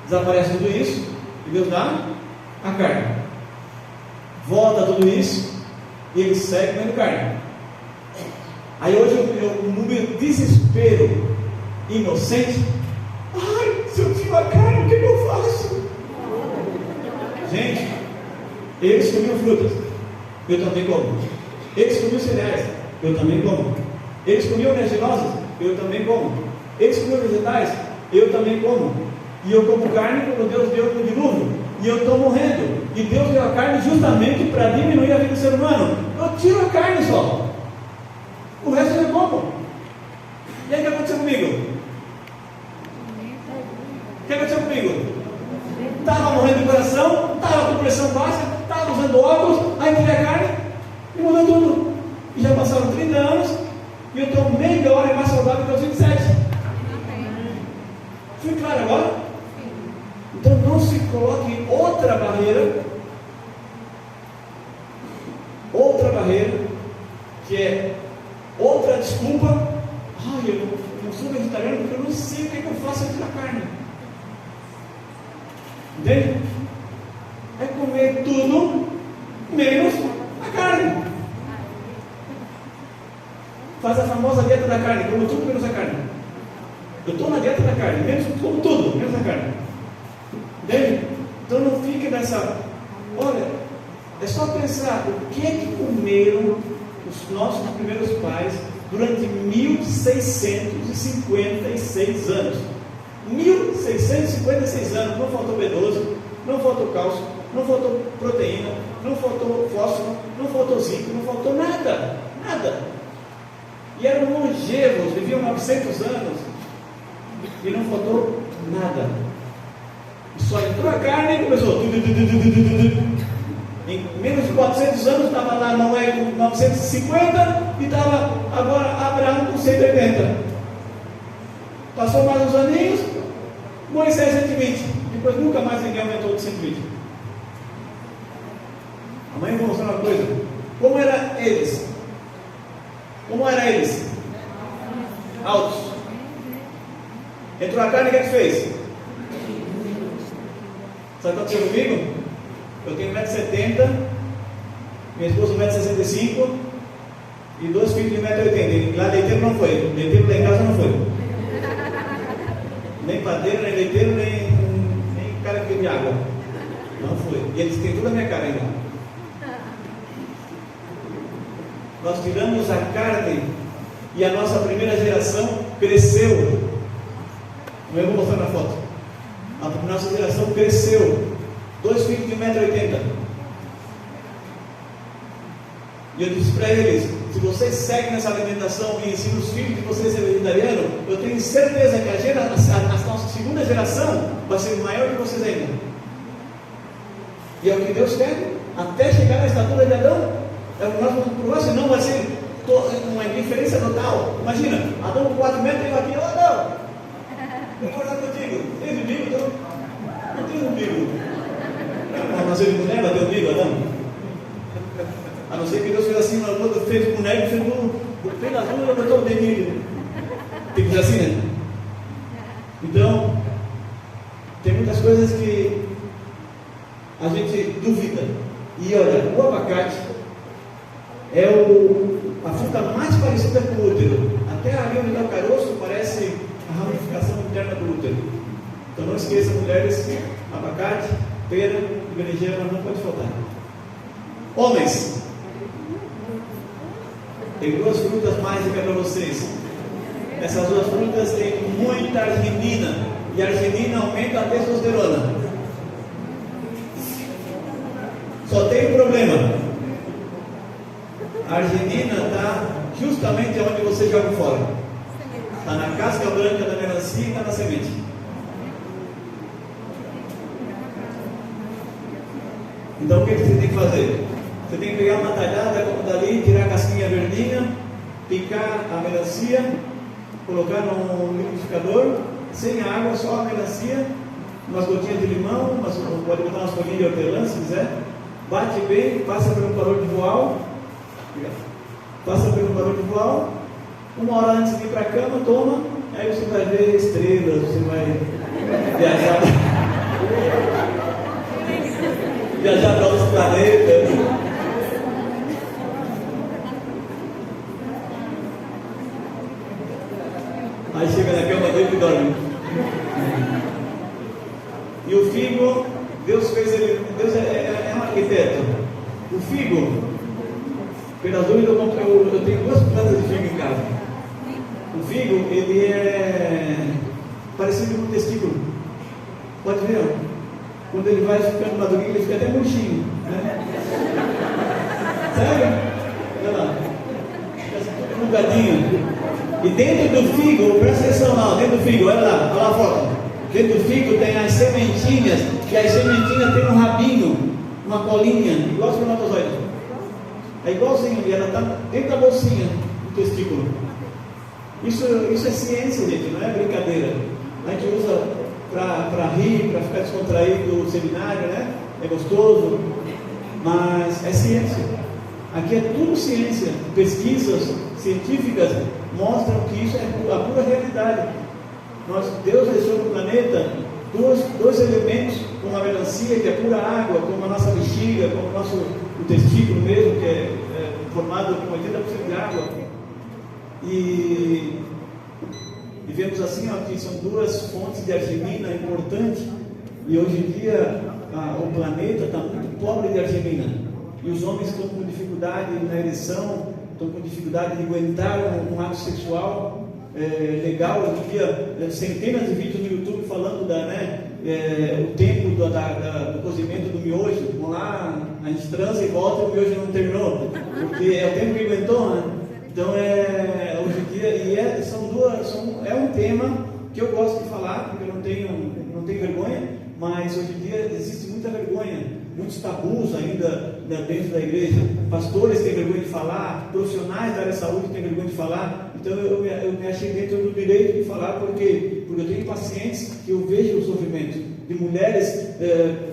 A: Desaparece tudo isso e Deus dá a carne. Volta tudo isso e ele segue comendo carne. Aí hoje no meu desespero inocente, ai, se eu tiro a carne, o que eu faço? Gente, eles comiam frutas, eu também como. Eles comiam cereais, eu também como. Eles comiam oleaginosas, eu também como. Eles comiam vegetais, eu também como. E eu como carne como Deus deu no dilúvio. E eu estou morrendo. E Deus deu a carne justamente para diminuir a vida do ser humano. Eu tiro a carne só. O resto eu como. E aí o que aconteceu comigo? O que aconteceu comigo? Estava morrendo de coração, estava com pressão baixa, estava usando óculos, aí tirei a carne e mudou tudo. E já passaram 30 anos e eu estou melhor e mais saudável que aos 27. Fui claro agora? Então não se coloque outra barreira, que é outra desculpa. Ai, eu não sou vegetariano porque eu não sei o que eu faço aqui na carne. Entende? É comer tudo menos a carne. Faz a famosa dieta da carne, como tudo menos a carne. Eu estou na dieta da carne, menos como tudo, menos a carne. Entende? Então não fique nessa. Olha, é só pensar o que é que comeram os nossos primeiros pais durante 1656 anos. 1656 anos, não faltou B12, não faltou cálcio, não faltou proteína, não faltou fósforo, não faltou zinco, não faltou nada, nada. E eram longevos, viviam 900 anos e não faltou nada. Só entrou a carne e começou. Em menos de 400 anos estava lá Noé com 950 e estava agora Abraão com 180. Passou mais uns aninhos, Moisés 120. Depois nunca mais ninguém aumentou de 120. Amanhã eu vou mostrar uma coisa. Como eram eles? Altos. Entrou a carne, o que fez? Sabe o que aconteceu comigo? Eu tenho 1,70m, minha esposa 1,65m e 2 filhos de 1,80m. Lá leiteiro não foi, leiteiro lá em casa não foi. Nem padeiro, nem leiteiro, nem cara que de água. Não foi. E eles têm toda a minha cara ainda. Nós tiramos a carne e a nossa primeira geração cresceu. Eu vou mostrar na foto. A nossa geração cresceu. 2 filhos de 1,80m. E eu disse para eles: se vocês seguem nessa alimentação e ensinam os filhos de vocês a ser vegetariano, eu tenho certeza que a nossa segunda geração vai ser maior que vocês ainda. E é o que Deus quer, até chegar na estatura de Adão. Senão vai ser uma diferença total. Imagina, Adão com 4 metros, eu aqui, Adão, eu vou dar eu estou delírio. Tem que dizer assim, né? Então, tem muitas coisas que a gente duvida. E olha, o abacate é a fruta mais parecida com o útero. Até ali onde está o caroço parece a ramificação interna do útero. Então não esqueça, mulheres, abacate, pera e berinjela não pode faltar. Homens, tem duas frutas mágicas para vocês. Essas duas frutas têm muita arginina, e a arginina aumenta a testosterona. Só tem um problema: a arginina está justamente onde você joga fora. Está na casca branca da melancia e está na semente. Então o que você tem que fazer? Você tem que pegar uma talhada como dali, tirar a casquinha verdinha, picar a melancia, colocar no liquidificador, sem água, só a melancia, umas gotinhas de limão, pode botar umas folhinhas de hortelã se quiser, bate bem, passa pelo calor de voal, uma hora antes de ir para a cama, toma, aí você vai ver estrelas, você vai viajar para outros planetas. Aí chega na cama dele e dorme. E o figo, Deus fez ele, Deus é um arquiteto. O figo, pelas dúvidas, eu tenho duas plantas de figo em casa. O figo, ele é parecido com um testículo. Pode ver, ó. Quando ele vai ficando madurinho, ele fica até murchinho, né? Sério? Olha lá. Fica tudo enrugadinho. E dentro do figo, presta atenção lá, dentro do figo, olha lá a foto. Dentro do figo tem as sementinhas, e as sementinhas tem um rabinho, uma colinha, igual os espermatozoides. É igualzinho, e ela está dentro da bolsinha do testículo. Isso é ciência, gente, não é brincadeira. A gente usa para rir, para ficar descontraído o seminário, né? É gostoso, mas é ciência. Aqui é tudo ciência. Pesquisas científicas mostram que isso é a pura realidade. Deus deixou no planeta dois elementos, como a melancia, que é pura água, como a nossa bexiga, como o testículo mesmo, que é formado com 80% de água. E vemos assim, ó, que são duas fontes de arginina importantes, e hoje em dia o planeta está muito pobre de arginina, e os homens estão com dificuldade na ereção, estão com dificuldade de aguentar um ato sexual legal. Hoje em dia, centenas de vídeos no YouTube falando o tempo do cozimento do miojo. Vamos lá, a gente transa e volta e o miojo não terminou, porque é o tempo que aguentou, né? Então, hoje em dia, é um tema que eu gosto de falar, porque eu não tenho vergonha, mas hoje em dia existe muita vergonha, muitos tabus ainda dentro da igreja. Pastores têm vergonha de falar, profissionais da área de saúde têm vergonha de falar. Então, eu me achei dentro do direito de falar, porque eu tenho pacientes que eu vejo o sofrimento de mulheres,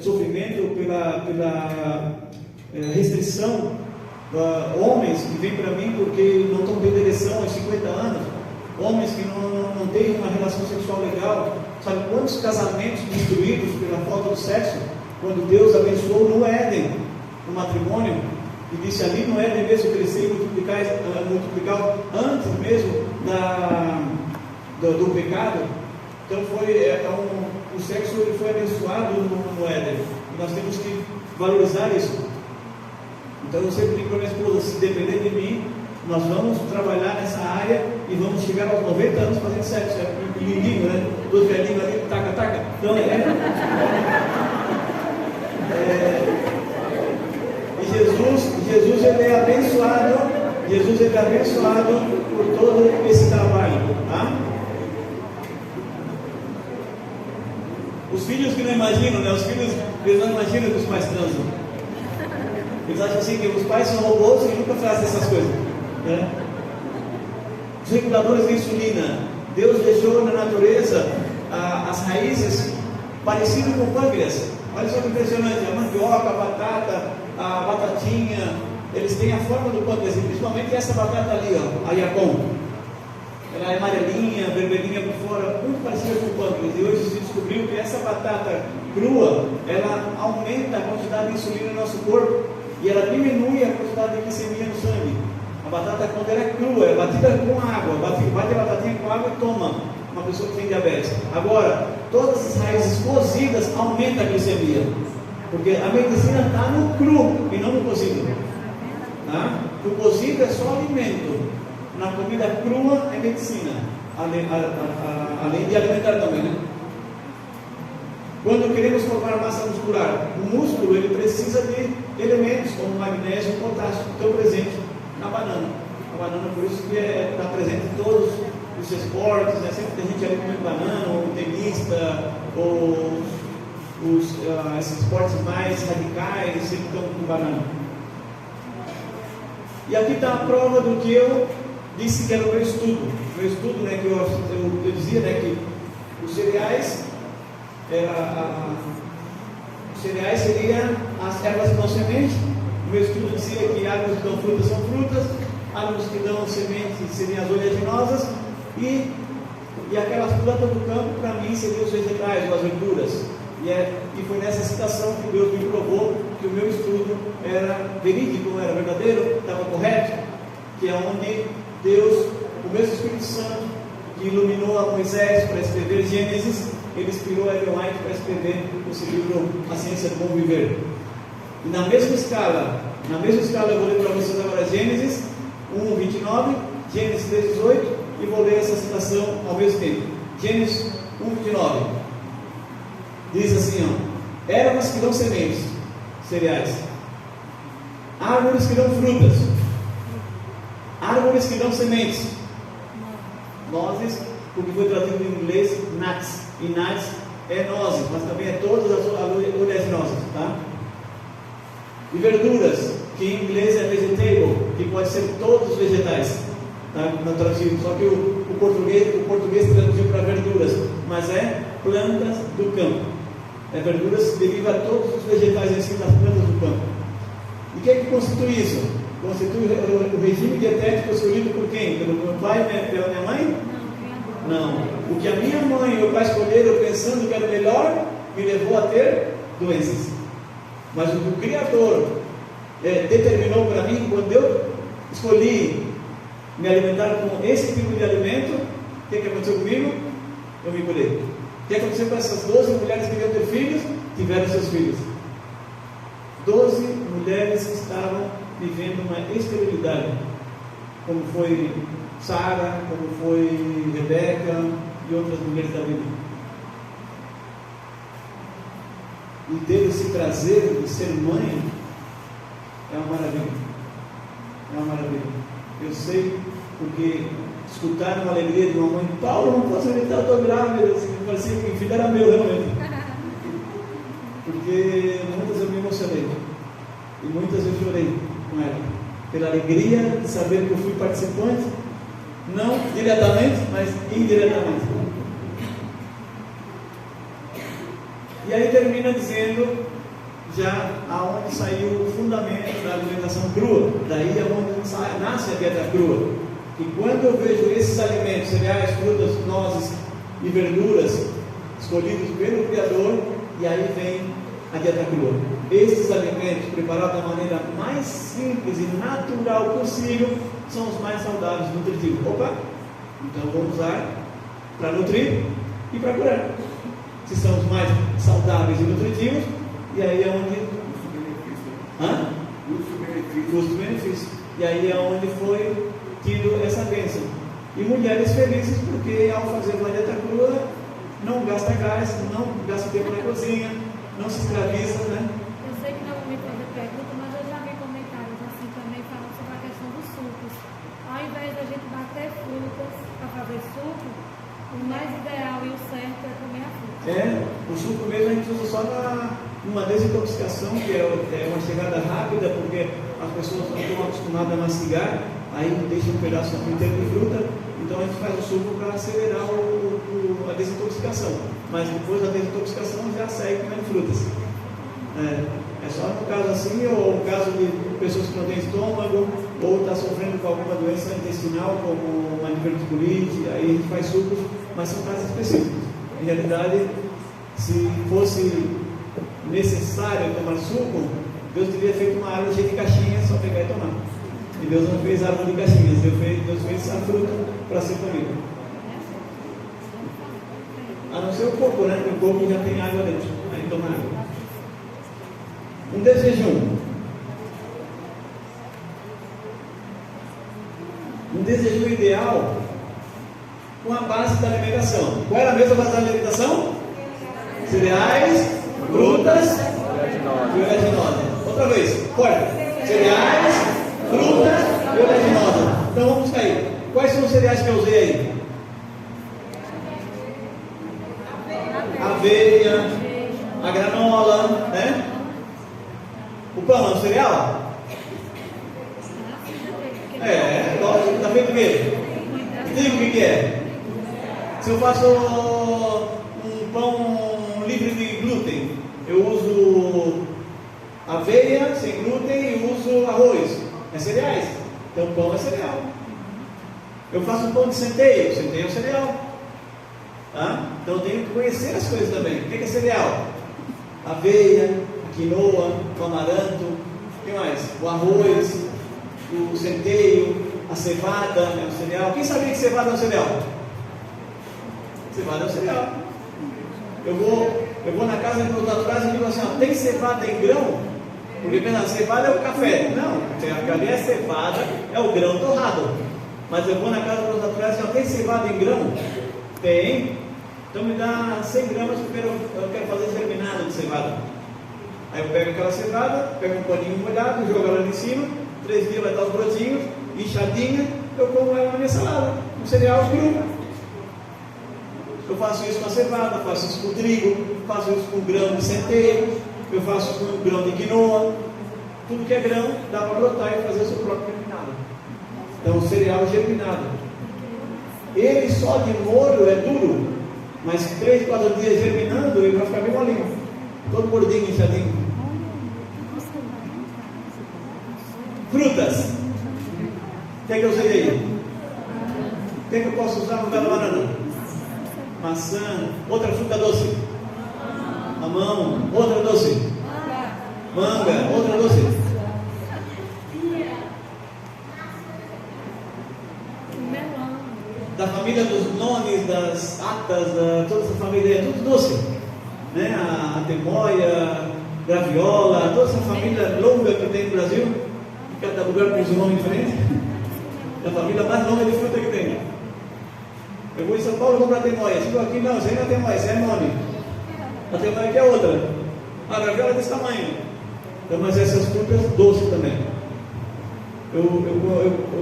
A: sofrimento pela restrição. Homens que vêm para mim porque não estão tendo ereção aos 50 anos, homens que não têm uma relação sexual legal. Sabe quantos casamentos destruídos pela falta do sexo? Quando Deus abençoou no Éden o matrimônio, e disse ali no Éden mesmo crescer e multiplicar antes mesmo do pecado. Então o sexo ele foi abençoado no Éden, e nós temos que valorizar isso. Então eu sempre digo para minha esposa: se depender de mim, nós vamos trabalhar nessa área e vamos chegar aos 90 anos fazendo sexo. É lindinho, né? Dois velhinhos ali, taca. Então e Jesus ele é abençoado. Jesus ele é abençoado por todo esse trabalho, tá? Os filhos que não imaginam, né? Os filhos eles não imaginam que os pais transam. Eles acham assim que os pais são robôs e nunca fazem essas coisas, né? Os reguladores de insulina, Deus deixou na natureza as raízes parecidas com pâncreas. Olha só que impressionante: a mandioca, a batata, a batatinha, eles têm a forma do pâncreas, e principalmente essa batata ali, ó, a Yacon. ela é amarelinha, vermelhinha por fora, muito parecida com o pâncreas. E hoje se descobriu que essa batata crua, ela aumenta a quantidade de insulina no nosso corpo e ela diminui a quantidade de glicemia no sangue. A batata, quando ela é crua, é batida com água, bate a batatinha com água e toma. Uma pessoa que tem diabetes. Agora, todas as raízes cozidas aumentam a glicemia, porque a medicina está no cru e não no cozido. Tá? O cozido é só alimento, na comida crua é medicina, além de alimentar também, né? Quando queremos formar massa muscular, o músculo ele precisa de elementos como magnésio e potássio, que estão presentes na banana. A banana, por isso que está presente em todos os esportes, né? Sempre tem gente ali comendo banana, ou tenista, ou esses esportes mais radicais, sempre estão com banana. E aqui está a prova do que eu disse que era o meu estudo. O meu estudo, né, que eu dizia, né, que os cereais, os cereais seriam as ervas que dão semente. O meu estudo dizia que árvores que dão frutas são frutas, árvores que dão sementes seriam as oleaginosas, e aquelas plantas do campo, para mim, seriam os vegetais, ou as verduras. E foi nessa citação que Deus me provou que o meu estudo era verídico, era verdadeiro, estava correto, que é onde Deus, o mesmo Espírito Santo, que iluminou a Moisés para escrever Gênesis, ele inspirou a Ellen White para escrever esse livro, A Ciência do Bom Viver. E na mesma escala eu vou ler para vocês agora Gênesis 1:29, Gênesis 3:18, e vou ler essa citação ao mesmo tempo. Gênesis 1:29 diz assim, ó: ervas que dão sementes, cereais, árvores que dão frutas, árvores que dão sementes, nozes, porque foi traduzido em inglês nuts, e nuts é nozes, mas também é todas as oleaginosas, tá? E verduras, que em inglês é vegetable, que pode ser todos os vegetais, tá? Não traduzido, só que o português traduziu para verduras, mas é plantas do campo. É verduras que deriva a todos os vegetais em si das plantas do campo. E o que é que constitui isso? Constitui o regime dietético escolhido por quem? Pelo meu pai e pela minha mãe? Não. O que a minha mãe e meu pai escolheram pensando que era melhor, me levou a ter doenças. Mas o que o Criador determinou para mim, quando eu escolhi me alimentar com esse tipo de alimento, o que aconteceu comigo? Eu me curei. O que aconteceu com essas 12 mulheres que queriam ter filhos? Tiveram seus filhos. 12 mulheres que estavam vivendo uma esterilidade, como foi Sara, como foi Rebeca e outras mulheres da Bíblia. E ter esse prazer de ser mãe é uma maravilha. É uma maravilha. Eu sei porque escutar uma alegria de uma mãe: Paulo, não posso acreditar, eu estou grávida. Assim, parecia que o filho era meu, realmente. Porque muitas eu me emocionei e muitas eu chorei com ela, pela alegria de saber que eu fui participante, não diretamente, mas indiretamente. E aí termina dizendo já aonde saiu o fundamento da alimentação crua. Daí é onde nasce a dieta crua. E quando eu vejo esses alimentos, cereais, frutas, nozes e verduras escolhidos pelo Criador, e aí vem a dieta crua. Esses alimentos, preparados da maneira mais simples e natural possível, são os mais saudáveis e nutritivos. Opa! Então vamos usar para nutrir e para curar. Se são os mais saudáveis e nutritivos, e aí é onde... Custo-benefício. E aí é onde foi tido essa bênção. E mulheres felizes, porque ao fazer uma dieta crua, não gasta gás, não gasta tempo na cozinha, não se escraviza, né?
C: Eu sei que não vou me fazer pergunta, mas eu já vi comentários assim também falando sobre a questão dos sucos. Ao invés da gente bater frutas para fazer suco, o mais ideal e o certo é comer a fruta.
A: O suco mesmo a gente usa só numa desintoxicação, que é uma chegada rápida, porque as pessoas não estão acostumadas a mastigar, aí deixa um pedaço inteiro de fruta, então a gente faz o suco para acelerar a desintoxicação, mas depois da desintoxicação já segue comendo frutas. É só no caso assim, ou no caso de pessoas que não têm estômago, ou está sofrendo com alguma doença intestinal, como uma diverticulite, aí a gente faz sucos, mas são casos específicos. Em realidade, se fosse necessário tomar suco, Deus teria feito uma árvore cheia de caixinhas, só pegar e tomar. E Deus não fez árvore de caixinhas, Deus fez a fruta para ser comida. A não ser o coco, né? Porque o coco já tem água dentro, aí toma água. Um desejo. Um desejo ideal com a base da alimentação. Qual era a mesma base da alimentação? Cereais, frutas e oleaginosa. Outra vez, forte. Cereais, frutas e oleaginosa. Então vamos buscar aí. Quais são os cereais que eu usei aí? Aveia, a granola, né? O pão é um cereal? Lógico, está feito o quê? Diga o que é. Se eu faço um pão livre de glúten, eu uso aveia sem glúten e uso arroz. É cereais. Então pão é cereal. Eu faço um pão de centeio, centeio é um cereal. Tá? Então eu tenho que conhecer as coisas também. O que é cereal? Aveia, a quinoa, o amaranto, o que mais? O arroz, o centeio, a cevada é um cereal. Quem sabia que cevada é um cereal? Cevada é um cereal. Eu vou na casa de meus naturais e digo assim, ó, tem cevada em grão? Porque pensa, cevada é o café. Não, ali é cevada, é o grão torrado. Mas eu vou na casa dos meus naturais e digo, tem cevada em grão? Tem. Então me dá 100 gramas porque eu quero fazer germinado de cevada. Aí eu pego aquela cevada, pego um paninho molhado, jogo ela ali em cima, 3 dias vai dar os brotinhos, inchadinha, eu como ela na minha salada, um cereal cru. Eu faço isso com a cevada, faço isso com o trigo, faço isso com grão de centeio, eu faço com grão de quinoa. Tudo que é grão dá para brotar e fazer o seu próprio germinado. Então o cereal germinado, ele só de molho é duro, mas 3, 4 dias germinando, ele vai ficar bem molinho, todo gordinho, inchadinho. Frutas. O que é que eu usei aí? O que é que eu posso usar no lugar da banana? Maçã. Outra fruta doce? Mamão. Outra doce? Manga. Outra doce? Da família dos nomes, das atas, toda essa família é tudo doce, né? A temoia, graviola, toda essa família longa que tem no Brasil, cada lugar com um nome diferente, é a família mais longa de fruta que tem. Eu vou em São Paulo comprar temoia, chego aqui, não, isso aí não é temoia, isso é nome. A temoia aqui é outra, a graviola é desse tamanho. Então, mas essas frutas doces também. Eu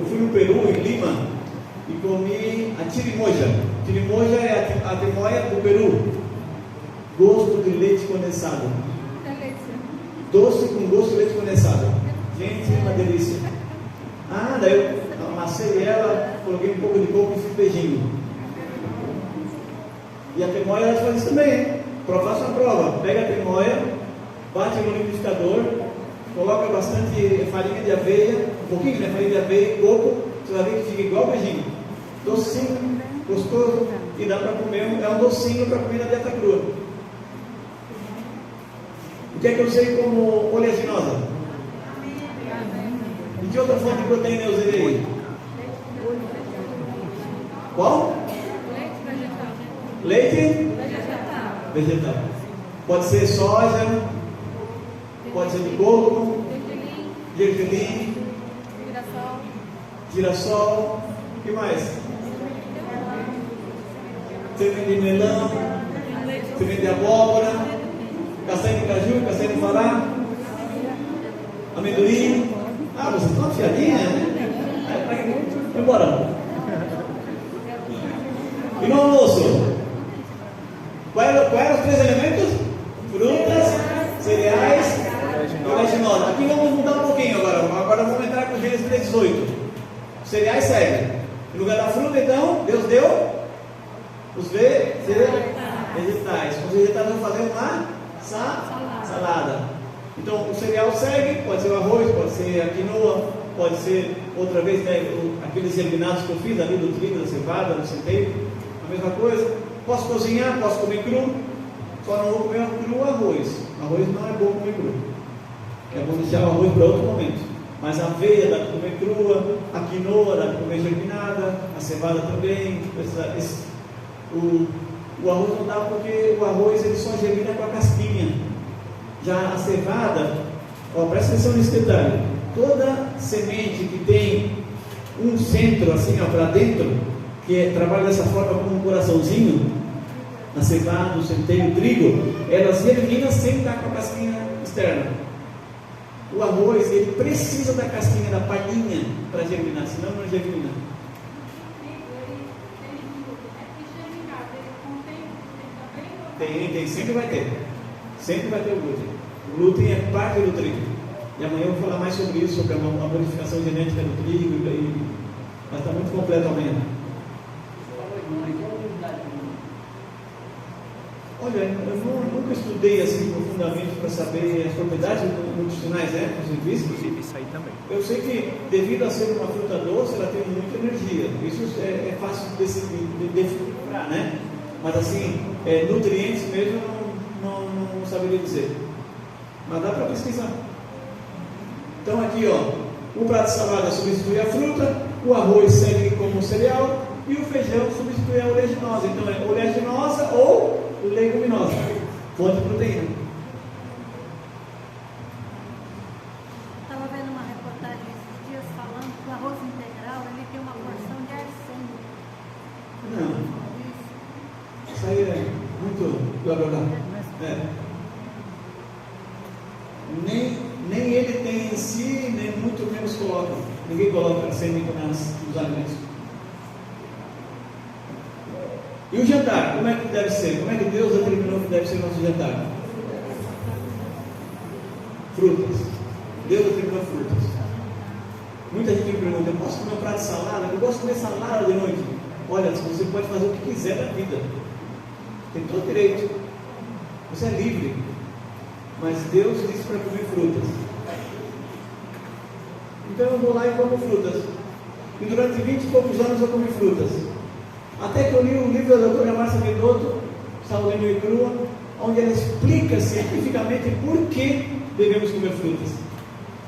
A: fui no Peru, em Lima, e comi a chirimoya. Chirimoya é a temoia do Peru. Gosto de leite condensado. Doce com gosto de leite condensado. Gente, uma delícia. Daí eu amassei ela, coloquei um pouco de coco e fiz beijinho. E a temoia ela faz isso também, hein? Faça uma prova. Pega a temoia, bate no liquidificador, coloca bastante farinha de aveia, um pouquinho, né? Farinha de aveia e coco. Você vai ver que fica igual beijinho. Docinho, gostoso, e dá para comer, é um docinho para comer na dieta crua. O que é que eu usei como oleaginosa? E que outra fonte de proteína eu usei aí? Qual? Leite vegetal. Pode ser soja, pode ser de coco, gergelim, girassol, o que mais? Semente de melão, semente de abóbora, castanha de caju, castanha de fará, amendoim. Vocês estão afiadinhas, né? Vai embora. E no almoço? Quais eram os 3 elementos? Frutas, cereais e oleaginosa. Aqui vamos mudar um pouquinho agora. Agora vamos entrar com Gênesis 3:18. Os cereais seguem. No lugar da fruta, então, Deus deu os vegetais. Os vegetais vão fazer uma salada. Então, o cereal segue, pode ser o arroz, pode ser a quinoa, pode ser outra vez, né, aqueles germinados que eu fiz ali do trigo, da cevada, do centeio, a mesma coisa. Posso cozinhar, posso comer cru, só não vou comer cru arroz. Arroz não é bom comer cru. É bom deixar o arroz para outro momento. Mas a aveia dá para comer crua, a quinoa dá para comer germinada, a cevada também. O arroz não dá porque o arroz ele só germina com a casquinha. Já a cevada, presta atenção nesse detalhe. Toda semente que tem um centro assim para dentro, que trabalha dessa forma como um coraçãozinho, a cevada, o centeio, o trigo, ela germina sem estar com a casquinha externa. O arroz, ele precisa da casquinha, da palhinha para germinar, senão não germina. Tem, sempre vai ter. Sempre vai ter o glúten. O glúten é parte do trigo. E amanhã eu vou falar mais sobre isso, sobre a modificação genética do trigo, mas está muito completo amanhã. Olha, eu nunca estudei assim profundamente para saber as propriedades nutricionais, né?
D: Inclusive isso aí também.
A: Eu sei que, devido a ser uma fruta doce, ela tem muita energia. Isso é fácil de decifrar, né? Mas assim, nutrientes mesmo não saberia dizer. Mas dá para pesquisar. Então aqui, o prato de salada substitui a fruta, o arroz segue como cereal e o feijão substitui a oleaginosa. Então é oleaginosa ou leguminosa, fonte de proteína.
C: Estava vendo uma reportagem esses dias falando que o arroz integral ele tem uma porção de arsênio.
A: Não, isso aí é muito blá blá blá. Nem ele tem em si, nem muito menos coloca. Ninguém coloca arsênico nos alimentos. E o jantar, como é que deve ser? Como é que Deus determinou que deve ser o nosso jantar? Frutas. Deus determinou frutas. Muita gente me pergunta, eu posso comer um prato de salada? Eu gosto de comer salada de noite. Olha, você pode fazer o que quiser da vida. Tem todo direito. Você é livre. Mas Deus disse para comer frutas. Então eu vou lá e como frutas. E durante 20 e poucos anos eu comi frutas. Até que eu li o livro da doutora Márcia Vidotto, Saúde Nua e Crua, onde ela explica cientificamente por que devemos comer frutas.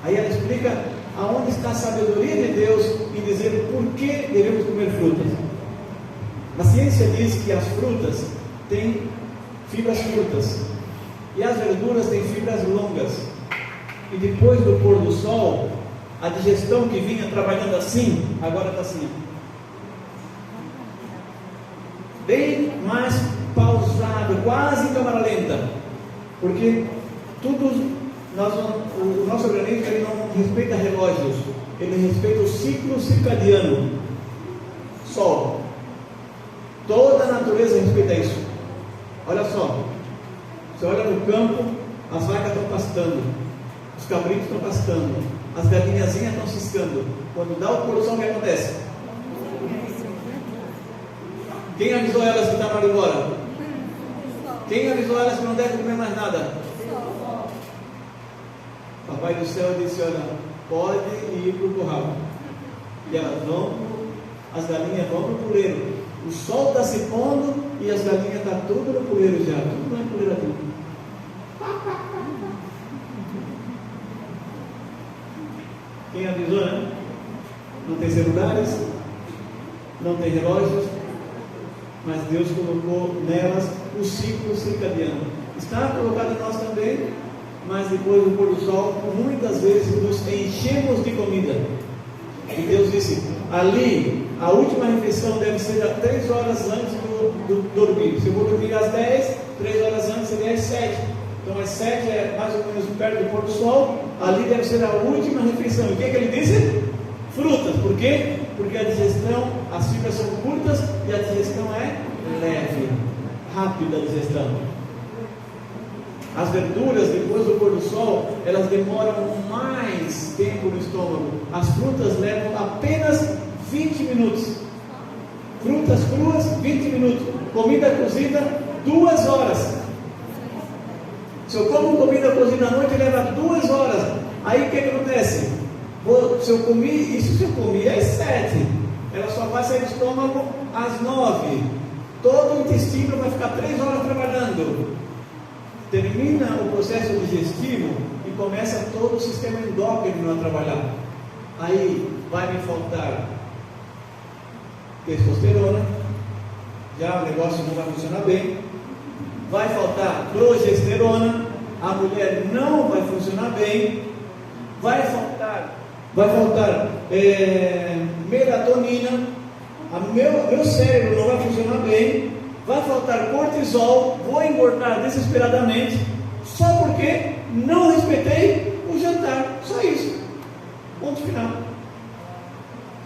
A: Aí ela explica aonde está a sabedoria de Deus em dizer por que devemos comer frutas. A ciência diz que as frutas têm fibras curtas e as verduras têm fibras longas. E depois do pôr do sol, a digestão que vinha trabalhando assim, agora está assim. Bem mais pausado, quase em câmara lenta, porque o nosso organismo ele não respeita relógios, ele respeita o ciclo circadiano. Sol, toda a natureza respeita isso. Olha só, você olha no campo, as vacas estão pastando, os cabritos estão pastando, as galinhazinhas estão ciscando. Quando dá o pôr do sol, o que acontece? Quem avisou elas que estavam indo embora? Quem avisou elas que não devem comer mais nada? Papai do céu disse, olha, pode ir para o curral. E elas vão, as galinhas vão para o puleiro. O sol está se pondo e as galinhas estão tudo no puleiro já, tudo na puleira tudo. Quem avisou, né? Não tem celulares, não tem relógios, mas Deus colocou nelas o ciclo circadiano. Está colocado em nós também, mas depois do pôr do sol, muitas vezes nos enchemos de comida. E Deus disse, ali, a última refeição deve ser a 3 horas antes do dormir. Se eu vou dormir às 10, 3 horas antes seria às 7. Então às 7 é mais ou menos perto do pôr do sol, ali deve ser a última refeição. E o que ele disse? Frutas. Por quê? Porque a digestão, as fibras são curtas e a digestão é leve, rápida a digestão. As verduras, depois do pôr do sol, elas demoram mais tempo no estômago. As frutas levam apenas 20 minutos. Frutas cruas, 20 minutos. Comida cozida, 2 horas. Se eu como comida cozida à noite, leva 2 horas. Aí o que acontece? Se eu comi às 7, ela só vai sair do estômago às 9. Todo o intestino vai ficar 3 horas trabalhando. Termina o processo digestivo e começa todo o sistema endócrino a trabalhar. Aí vai me faltar testosterona, já o negócio não vai funcionar bem. Vai faltar progesterona, a mulher não vai funcionar bem. Vai faltar melatonina, meu cérebro não vai funcionar bem. Vai faltar cortisol, vou engordar desesperadamente, só porque não respeitei o jantar. Só isso. Ponto final.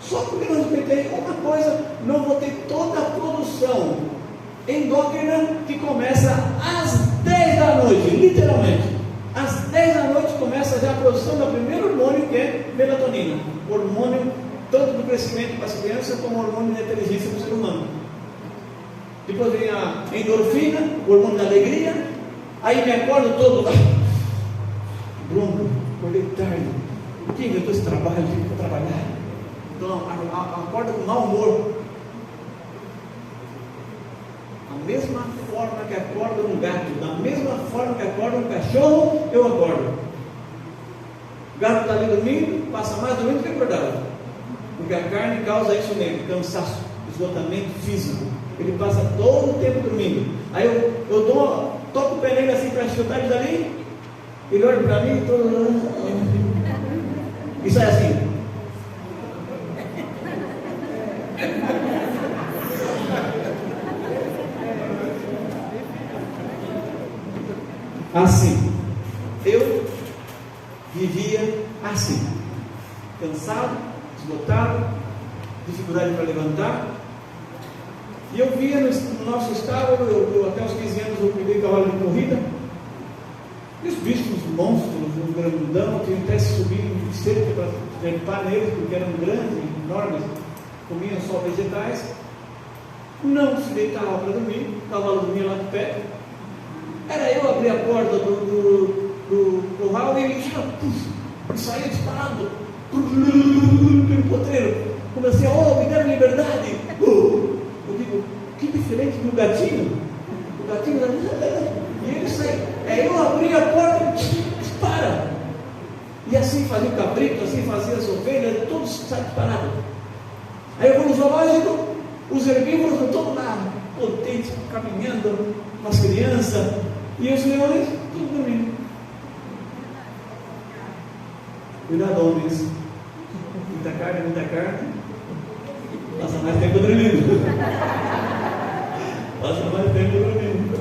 A: Só porque não respeitei uma coisa, não vou ter toda a produção endócrina que começa às 10 da noite, literalmente. Às 10 da noite começa já a produção do primeiro hormônio, que é melatonina. Hormônio tanto do crescimento para as crianças, como hormônio da inteligência do ser humano. Depois vem a endorfina, o hormônio da alegria. Aí me acordo todo. Bruno, acordei tarde. Por que inventou esse trabalho? Eu tive que trabalhar. Então, acorda com mau humor. Da mesma forma que acorda um gato, da mesma forma que acorda um cachorro, eu acordo. O gato está ali dormindo, passa mais dormindo que acordado. Porque a carne causa isso mesmo, cansaço, esgotamento físico. Ele passa todo o tempo dormindo. Aí eu toco o pé nele assim para chutar ele dali. Ele olha para mim e todo. Isso é assim. Assim. Eu vivia assim. Cansado, esgotado, dificuldade para levantar. E eu via no nosso estado, eu até os 15 anos eu peguei cavalo de corrida, e os bichos, os monstros, um grandão, tinha até subir em cerca para trepar neles, porque eram grandes, enormes, comiam só vegetais, não se deitava para dormir, o cavalo dormia lá de pé. Era eu abrir a porta do curral e ele saía disparado pelo potreiro. Comecei me deram liberdade. Eu digo, que diferente do gatinho. O gatinho, e ele sai. Eu abri a porta e dispara. E assim fazia o cabrito, assim fazia as ovelhas, todos saem disparados. Aí eu vou no zoológico, os herbívoros estão lá, contentes, caminhando com as crianças, e os leões, tudo dormindo. Cuidado, homens. Muita carne. Passa mais tempo dormindo. Passa mais tempo dormindo.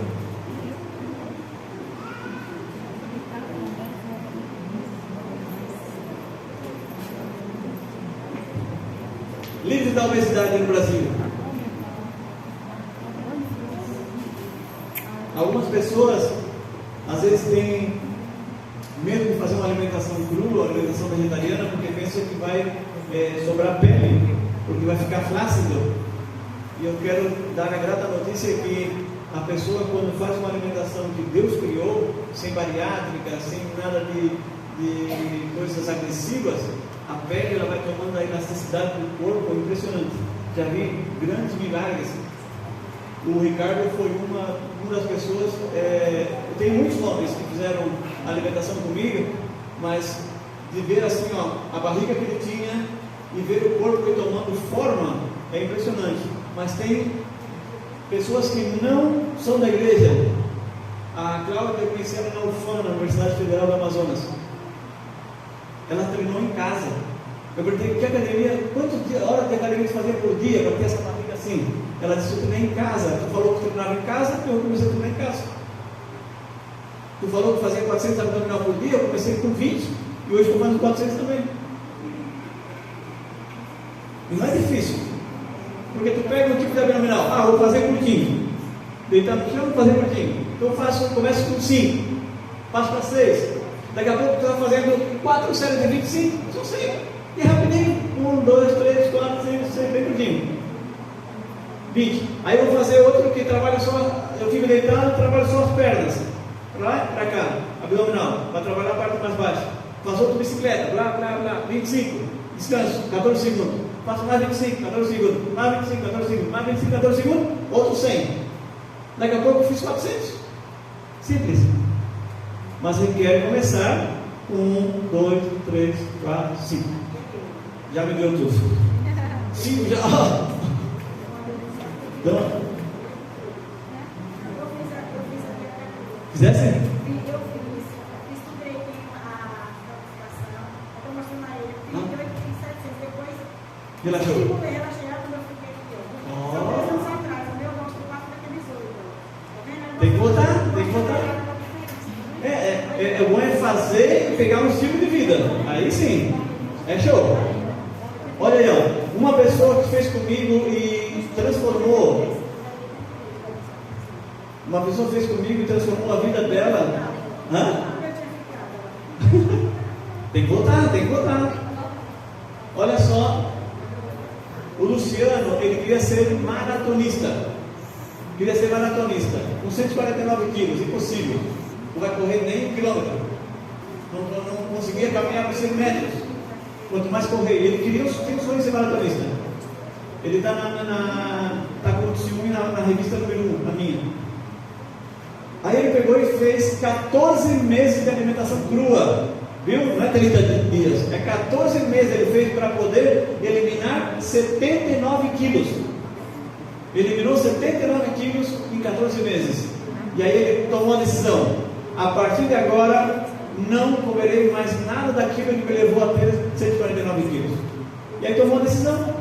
A: Livre da obesidade no Brasil. Algumas pessoas às vezes têm medo de fazer uma alimentação crua, uma alimentação vegetariana, porque pensam que vai sobrar pele, porque vai ficar flácido. E eu quero dar a grata notícia que a pessoa, quando faz uma alimentação que Deus criou, sem bariátrica, sem nada de coisas agressivas, a pele ela vai tomando a elasticidade do corpo, impressionante. Já vi grandes milagres. O Ricardo foi uma das pessoas, tem muitos homens que fizeram alimentação comigo, mas de ver assim, a barriga que ele tinha e ver o corpo ele tomando forma, é impressionante. Mas tem pessoas que não são da igreja. A Cláudia, eu conheci ela na UFAM, na Universidade Federal do Amazonas. Ela treinou em casa. Eu perguntei, que academia, quantas horas de academia você fazia por dia para ter essa barriga assim? Ela disse, eu treinei em casa. Tu falou que treinava em casa, eu comecei a treinar em casa. Tu falou que fazia 400 abdominal por dia, eu comecei com 20, e hoje estou fazendo 400 também. E não é difícil, porque tu pega um tipo de abdominal, vou fazer curtinho, deitado no chão, vou fazer curtinho, então eu começo com 5, passo para 6, daqui a pouco tu está fazendo 4 séries de 25, são 5, e rapidinho, 1, 2, 3, 4, 5, 6, bem curtinho, 20, aí eu vou fazer outro que trabalha só, eu fico deitado e trabalho só as pernas, para lá e para cá, abdominal, para trabalhar a parte mais baixa, Faz outra bicicleta, blá, blá, blá, 25, descanso, 14 segundos. Faço mais 25, 14 segundos, mais 25, 14 segundos, mais 25, 14 segundos, outro 100. Daqui a pouco eu fiz 400. Simples. Mas requer começar 1, 2, 3, 4, 5. Já me deu tudo. 5 já. Então, fizesse?
D: Eu estudei a capacitação, eu mostrei na ele, 38.700, depois
A: Relaxou.
D: relaxei, quando eu fiquei aqui, ó. São 2 anos atrás, o meu gosto do 4 daqueles 8. Tá vendo?
A: Tem que voltar, tem que voltar. É bom é fazer e pegar um estilo de vida. Aí sim, é show. Olha aí, ó, uma pessoa que fez comigo e transformou. Uma pessoa fez comigo e transformou a vida dela. Hã? Tem que voltar, tem que voltar. Olha só, o Luciano, ele queria ser maratonista. Queria ser maratonista. Com 149 quilos, impossível. Não vai correr nem 1 quilômetro. Não conseguia caminhar por 100 metros. Quanto mais correr. Ele queria o sonho de ser maratonista. Ele está tá com o ciúme na revista número 1, na minha. Aí ele pegou e fez 14 meses de alimentação crua. Viu? Não é 30 dias. É 14 meses ele fez para poder eliminar 79 quilos. Eliminou 79 quilos em 14 meses. E aí ele tomou a decisão: a partir de agora não comerei mais nada daquilo que me levou a ter 149 quilos. E aí tomou a decisão,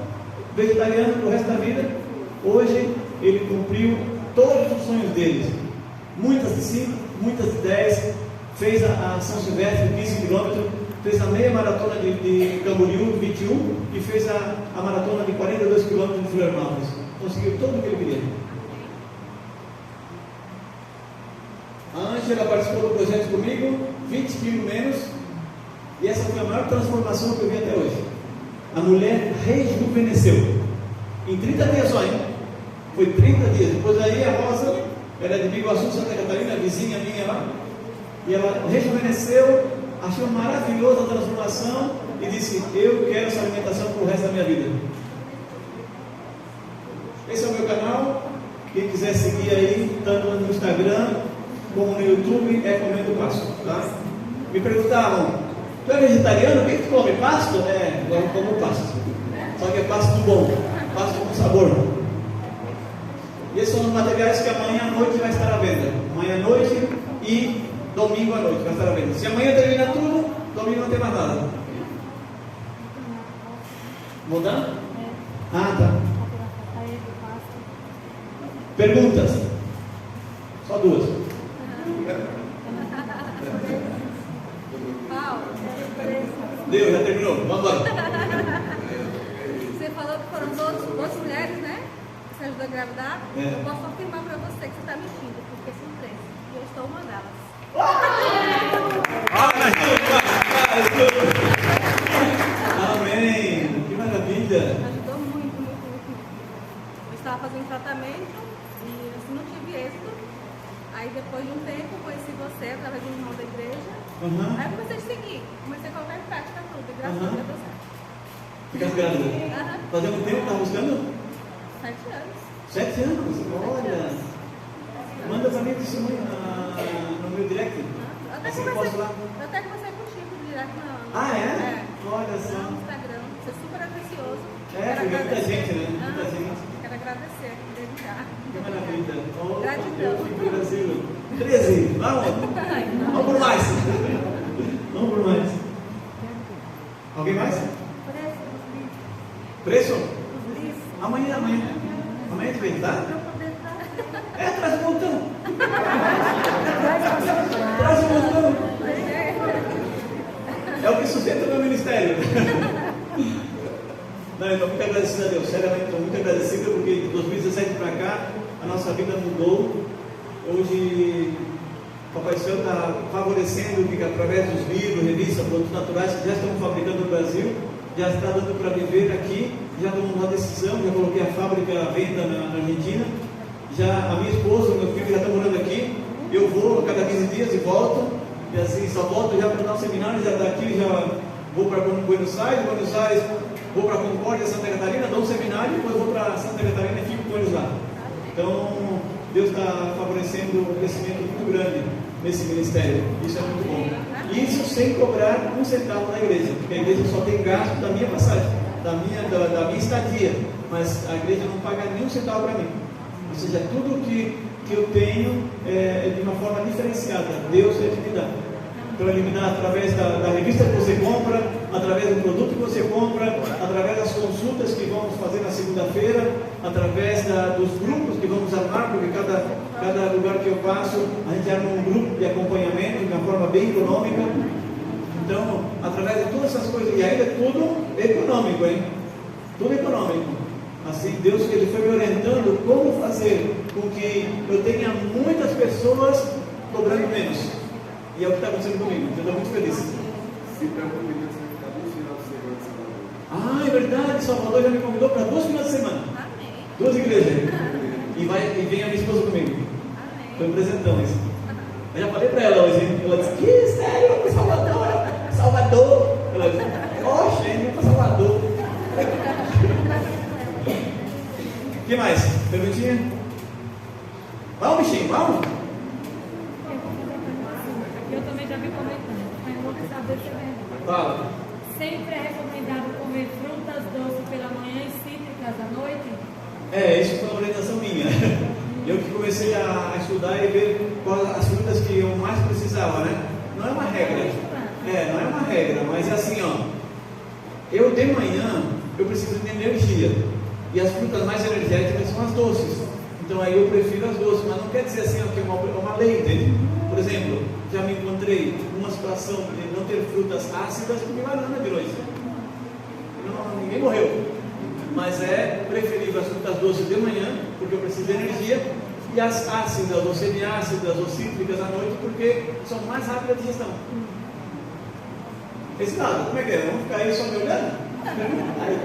A: vegetariano pro resto da vida. Hoje ele cumpriu todos os sonhos dele. Muitas de 5, muitas de 10. Fez a São Silvestre, 15 km. Fez a meia maratona de Camboriú, 21. E fez a maratona de 42 km de Florianópolis. Conseguiu tudo o que ele queria. A Ângela participou do projeto comigo, 20 quilos menos. E essa foi a maior transformação que eu vi até hoje. A mulher rejuvenesceu. Em 30 dias só, hein? Foi 30 dias. Depois aí a Rosa, ela é de Biguaçu, Santa Catarina, vizinha minha lá. E ela rejuvenesceu, achou maravilhosa a transformação e disse: eu quero essa alimentação para o resto da minha vida. Esse é o meu canal. Quem quiser seguir aí, tanto no Instagram como no YouTube, é Comendo Pasto, tá? Me perguntavam: tu é vegetariano? O que tu come? Pasto? Eu como pasto. Só que é pasto bom, pasto com sabor. E esses são os materiais que amanhã à noite vai estar à venda. Amanhã à noite e domingo à noite vai estar à venda. Se amanhã terminar tudo, domingo não tem mais nada. Mudar? Ah, tá. Perguntas? Só 2. Deu, já terminou. Vamos embora.
E: Você falou que foram duas mulheres, né? Que você ajudou a engravidar.
A: É.
E: Eu posso afirmar para você que você está mentindo, porque são 3. E eu estou uma delas.
A: Amém. Que maravilha.
E: Ajudou muito, muito, muito. Eu estava fazendo tratamento e assim, não tive êxito. Aí depois de um tempo conheci você através de um irmão da igreja. Aí eu comecei a te seguir, comecei a colocar em prática tudo. E graças a Deus deu certo.
A: Ficasse grávida? Fazia muito tempo que estava buscando?
E: 7 anos.
A: 7 anos? Olha. Manda para mim testemunho no meu direct. Assim eu posso lá.
E: Eu até comecei contigo direto na.
A: Ah, é? Olha só.
E: No Instagram. Você é super atencioso.
A: Foi muita gente, né? Muita gente.
E: Quero agradecer, dedicar.
A: Que maravilha.
E: Gratidão.
A: Eu fico no Brasil. 13. Vamos. Vamos por mais. Vamos por mais. Alguém mais? Preço? Amanhã. Amanhã a gente vem, tá? Traz um montão. Traz um montão. É o que sustenta o meu ministério. Não, eu estou muito agradecido a Deus. Seriamente, estou muito agradecido porque de 2017 para cá a nossa vida mudou. Hoje o Papai do Céu está favorecendo que através dos livros, revistas, produtos naturais que já estamos fabricando no Brasil, já está dando para viver aqui. Já tomamos uma decisão, já coloquei a fábrica à venda na Argentina. Já a minha esposa, meu filho já está morando aqui. Eu vou a cada 15 dias e volto. E assim, só volto já para dar um seminário, já daqui já vou para Buenos Aires, vou para Concórdia, Santa Catarina, dou um seminário, depois vou para Santa Catarina e fico com eles lá. Então, Deus está favorecendo um crescimento muito grande nesse ministério. Isso é muito bom. Isso sem cobrar um centavo da igreja, porque a igreja só tem gasto da minha passagem, da minha estadia, mas a igreja não paga nenhum centavo para mim. Ou seja, tudo que eu tenho é de uma forma diferenciada. Deus é que me dá. Então ele me dá através da revista que você compra, através do produto que você compra, através das consultas que vamos fazer na segunda-feira, através dos grupos que vamos armar, porque cada lugar que eu passo, a gente arma um grupo de acompanhamento de uma forma bem econômica. Então, através de todas essas coisas, e ainda tudo econômico, hein? Tudo econômico. Assim, Deus ele foi me orientando como fazer com que eu tenha muitas pessoas cobrando menos. E é o que está acontecendo comigo. Eu estou muito feliz.
B: Se preocupe, Deus vai ficar 2 finais de semana em Salvador.
A: Ah, é verdade. Salvador já me convidou para 2 finais de semana.
E: Amém.
A: 2 igrejas. E vem a minha esposa comigo.
E: Amém.
A: Foi um presentão isso. Eu já falei para ela hoje. Ela disse: que sério? Vamos para Salvador. Salvador. Ela disse: oxe, vamos para Salvador. O que mais? Perguntinha? Vamos, bichinho, vamos?
C: Eu também já vi comentando, mas eu vou saber se é verdade.
A: Fala.
C: Sempre é recomendado comer frutas doces pela manhã e cítricas à noite?
A: Isso foi uma orientação minha. Eu que comecei a estudar e ver quais as frutas que eu mais precisava, né? Não é uma regra. Não é uma regra, mas é assim, ó. Eu de manhã, eu preciso de energia. E as frutas mais energéticas são as doces. Então aí eu prefiro as doces, mas não quer dizer assim, ó, que é uma lei, entende? Por exemplo, já me encontrei numa situação de não ter frutas ácidas, porque banana de noite. Ninguém morreu. Mas é preferível as frutas doces de manhã, porque eu preciso de energia, e as ácidas, ou semiácidas, ou cítricas à noite, porque são mais rápidas de digestão. Esse lado, como é que é? Vamos ficar aí só me olhando? Aí.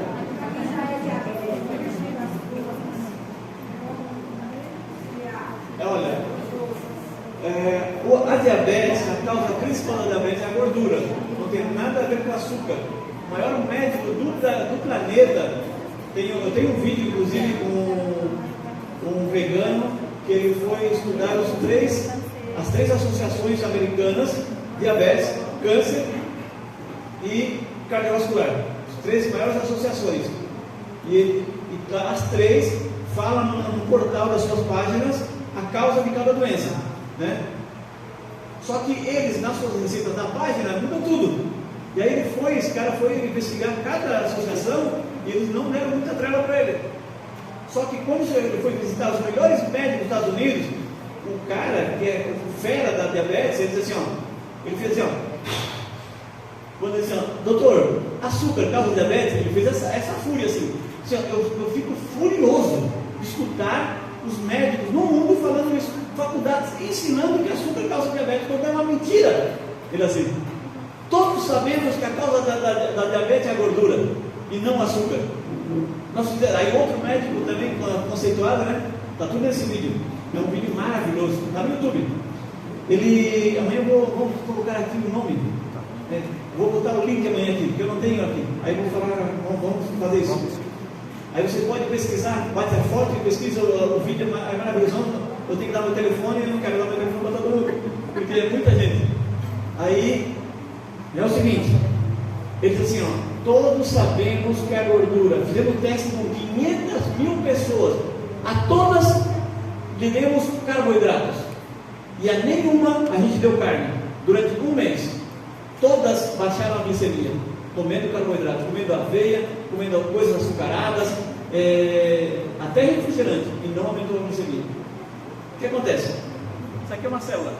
A: Olha, a diabetes, a causa principal da diabetes é a gordura, não tem nada a ver com açúcar. O maior médico do planeta, eu tenho um vídeo inclusive com um vegano, que ele foi estudar as três associações americanas: diabetes, câncer e cardiovascular, as 3 maiores associações, e as 3 falam no portal das suas páginas a causa de cada doença, né? Só que eles, nas suas receitas da página, mudam tudo. E aí esse cara foi investigar cada associação e eles não deram muita trela para ele. Só que quando ele foi visitar os melhores médicos dos Estados Unidos, o cara, que é o fera da diabetes, ele disse assim, ó, ele fez assim, ó, quando ele disse, ó, doutor, açúcar causa diabetes, ele fez essa fúria assim, eu fico furioso de escutar os médicos no mundo falando isso, faculdades ensinando que açúcar causa diabetes, quando é uma mentira. Ele assim, todos sabemos que a causa da diabetes é a gordura e não o açúcar. Aí outro médico também conceituado, né? Está tudo nesse vídeo, é um vídeo maravilhoso, está no YouTube. Amanhã vou colocar aqui o nome, vou botar o link amanhã aqui, porque eu não tenho aqui. Aí vou falar, vamos fazer isso. Aí você pode pesquisar, bate a foto e pesquisa o vídeo, é maravilhoso. Eu tenho que dar meu telefone, eu não quero dar meu telefone para todo mundo, porque é muita gente. Aí é o seguinte, ele diz assim, ó, todos sabemos que a gordura, fizemos teste com 500 mil pessoas, a todas lhe demos carboidratos, e a nenhuma a gente deu carne, durante 1 mês, todas baixaram a glicemia, comendo carboidratos, comendo aveia, comendo coisas açucaradas, até refrigerante, e não aumentou a glicemia. O que acontece? Isso aqui é uma célula,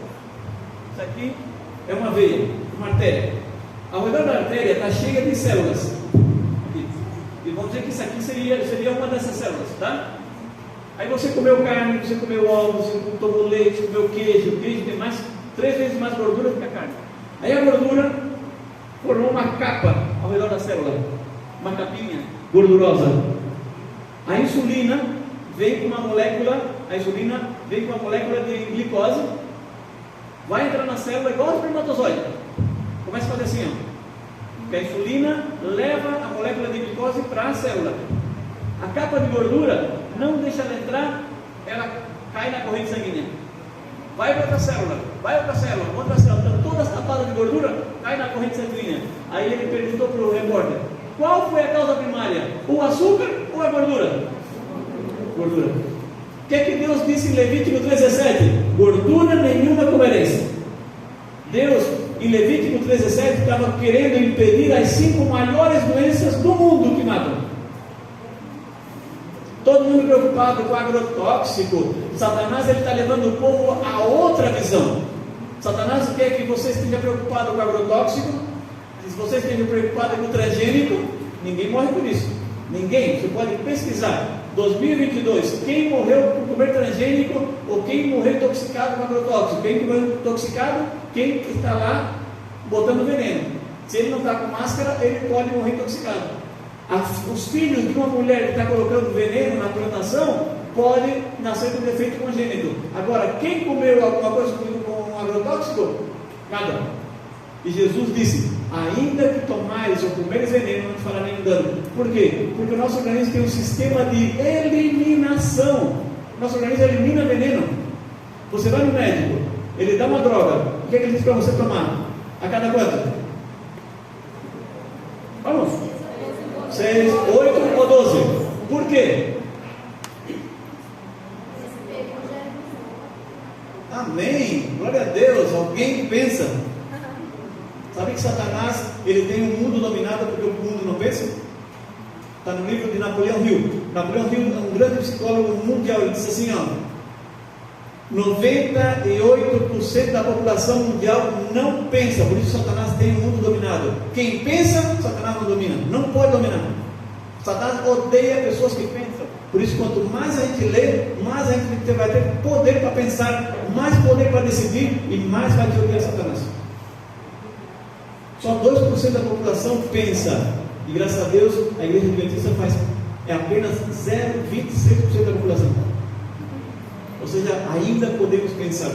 A: isso aqui é uma veia, uma artéria. Ao redor da artéria está cheia de células. E vamos dizer que isso aqui seria uma dessas células, tá? Aí você comeu carne, você comeu ovos, você tomou leite, comeu queijo. O queijo tem 3 vezes mais gordura do que a carne. Aí a gordura formou uma capa ao redor da célula, uma capinha gordurosa. A insulina vem com uma molécula, de glicose,
F: vai entrar na célula igual o espermatozoide. Começa a fazer assim, ó. Que a insulina leva a molécula de glicose para a célula. A capa de gordura não deixa ela entrar, ela cai na corrente sanguínea. Vai para outra célula, outra célula, estão todas tapadas de gordura, cai na corrente sanguínea. Aí ele perguntou para o repórter: qual foi a causa primária? O açúcar ou a gordura? Gordura. O que é que Deus disse em Levítico 3,17? Gordura nenhuma comereis. Deus, em Levítico 3,17, estava querendo impedir as 5 maiores doenças do mundo que matam. Todo mundo preocupado com o agrotóxico. Satanás está levando o povo a outra visão. Satanás quer que você esteja preocupado com o agrotóxico. Se você esteja preocupado com o transgênico, ninguém morre por isso. Ninguém. Você pode pesquisar. 2022, quem morreu por comer transgênico ou quem morreu intoxicado com agrotóxico? Quem morreu intoxicado? Quem está lá botando veneno. Se ele não está com máscara, ele pode morrer intoxicado. Os filhos de uma mulher que está colocando veneno na plantação pode nascer com defeito congênito. Agora, quem comeu alguma coisa com agrotóxico? Nada. E Jesus disse: ainda que tomares ou comeres veneno, não te fará nenhum dano. Por quê? Porque o nosso organismo tem um sistema de eliminação. Nosso organismo elimina veneno. Você vai no médico, ele dá uma droga. O que é que ele diz para você tomar? A cada quanto? Vamos? 6, 8 ou 12. Por quê? Amém. Glória a Deus. Alguém pensa. Sabe que Satanás, ele tem um mundo dominado porque o mundo não pensa? Está no livro de Napoleão Hill. Napoleão Hill é um grande psicólogo mundial. Ele disse assim, ó: 98% da população mundial não pensa, por isso Satanás tem o mundo dominado. Quem pensa, Satanás não domina, não pode dominar. Satanás odeia pessoas que pensam. Por isso, quanto mais a gente lê, mais a gente vai ter poder para pensar, mais poder para decidir e mais vai te odiar Satanás. Só 2% da população pensa, e graças a Deus a igreja adventista é apenas 0,26% da população. Ou seja, ainda podemos pensar.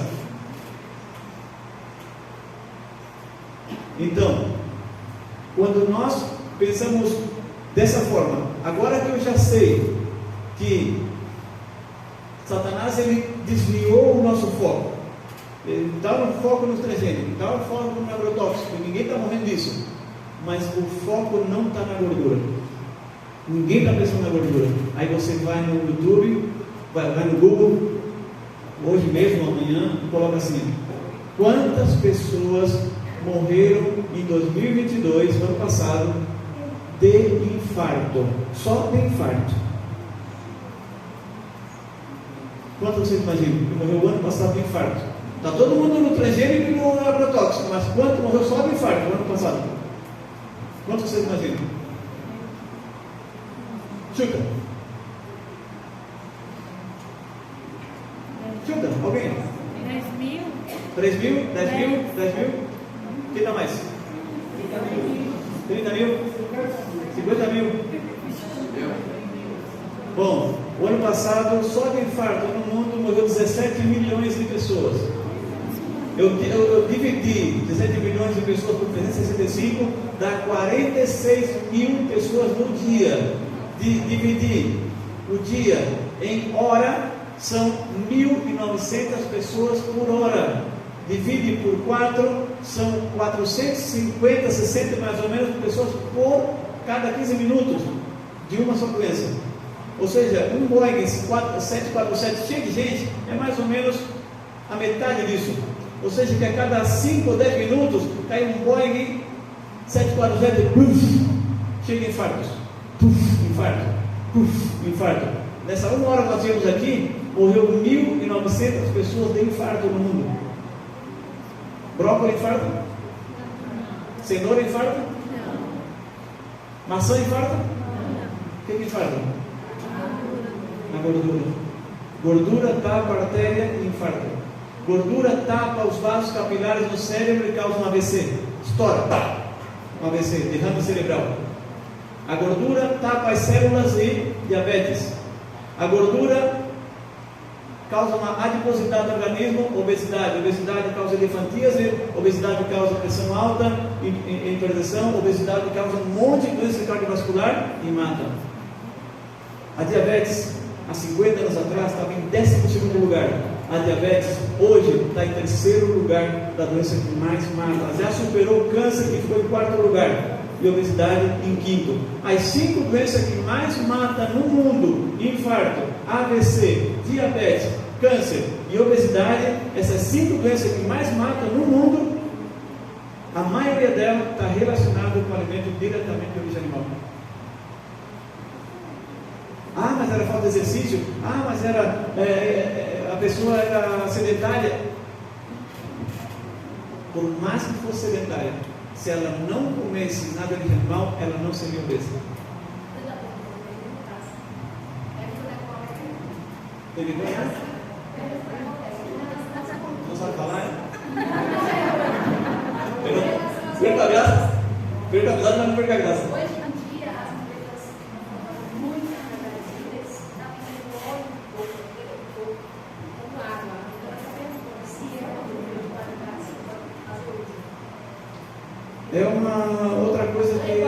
F: Então, quando nós pensamos dessa forma, agora que eu já sei que Satanás ele desviou o nosso foco, ele dá um foco nos transgênicos, dá um foco no agrotóxico, ninguém está morrendo disso, mas o foco não está na gordura. Ninguém está pensando na gordura. Aí você vai no YouTube, vai no Google, hoje mesmo, amanhã, coloca assim: quantas pessoas morreram em 2022, no ano passado, de infarto? Só de infarto. Quantos vocês imaginam que morreu o ano passado de infarto? Está todo mundo no transgênico e no agrotóxico, mas quanto morreu só de infarto no ano passado? Quantos vocês imaginam? Chuta. Chuta, alguém?
C: 10 mil?
F: 3 mil? 10 mil? 10 mil? Quem dá mais? 30 mil? 50 mil? Bom, o ano passado, só de infarto no mundo morreu 17 milhões de pessoas. Eu dividi 17 milhões de pessoas por 365, dá 46 mil pessoas no dia. Dividir o dia em hora, são 1.900 pessoas por hora. Divide por 4, são 450, 60 mais ou menos pessoas por cada 15 minutos de uma só doença. Ou seja, um Boeing 747 cheio de gente é mais ou menos a metade disso. Ou seja, que a cada 5 ou 10 minutos cai um Boeing 747 cheio de infartos. Infarto. Nessa 1 hora que nós tínhamos aqui, morreu 1.900 pessoas de infarto no mundo. Brócolis infarto? Cenoura infarto? Maçã infarto? O que é infarto? Na gordura. Gordura tapa a artéria e infarto. Gordura tapa os vasos capilares no cérebro e causa um AVC. Estoura. Um AVC, derrame cerebral. A gordura tapa as células e diabetes. A gordura causa uma adiposidade do organismo, obesidade. Obesidade causa elefantíase, obesidade causa pressão alta, hipertensão, obesidade causa um monte de doença cardiovascular e mata. A diabetes, há 50 anos atrás, estava em 12º lugar. A diabetes, hoje, está em 3º lugar da doença que mais mata. Já superou o câncer, que ficou em 4º lugar. E a obesidade em 5º. As 5 doenças que mais matam no mundo: infarto, AVC, diabetes, câncer e obesidade. Essas 5 doenças que mais matam no mundo, a maioria delas está relacionada com o alimento diretamente de origem animal. Ah, mas era falta de exercício. Ah, mas era a pessoa era sedentária. Por mais que fosse sedentária, se ela não comesse nada de animal, ela não seria obesa. Teve ideia? Não sabe falar? Perca a graça. Perca a graça, mas não perca a graça.
G: Hoje em dia, as empresas muito agradecidas estão vendendo óleo de coco com água. Então, essa pessoa, se é uma
F: É uma outra coisa que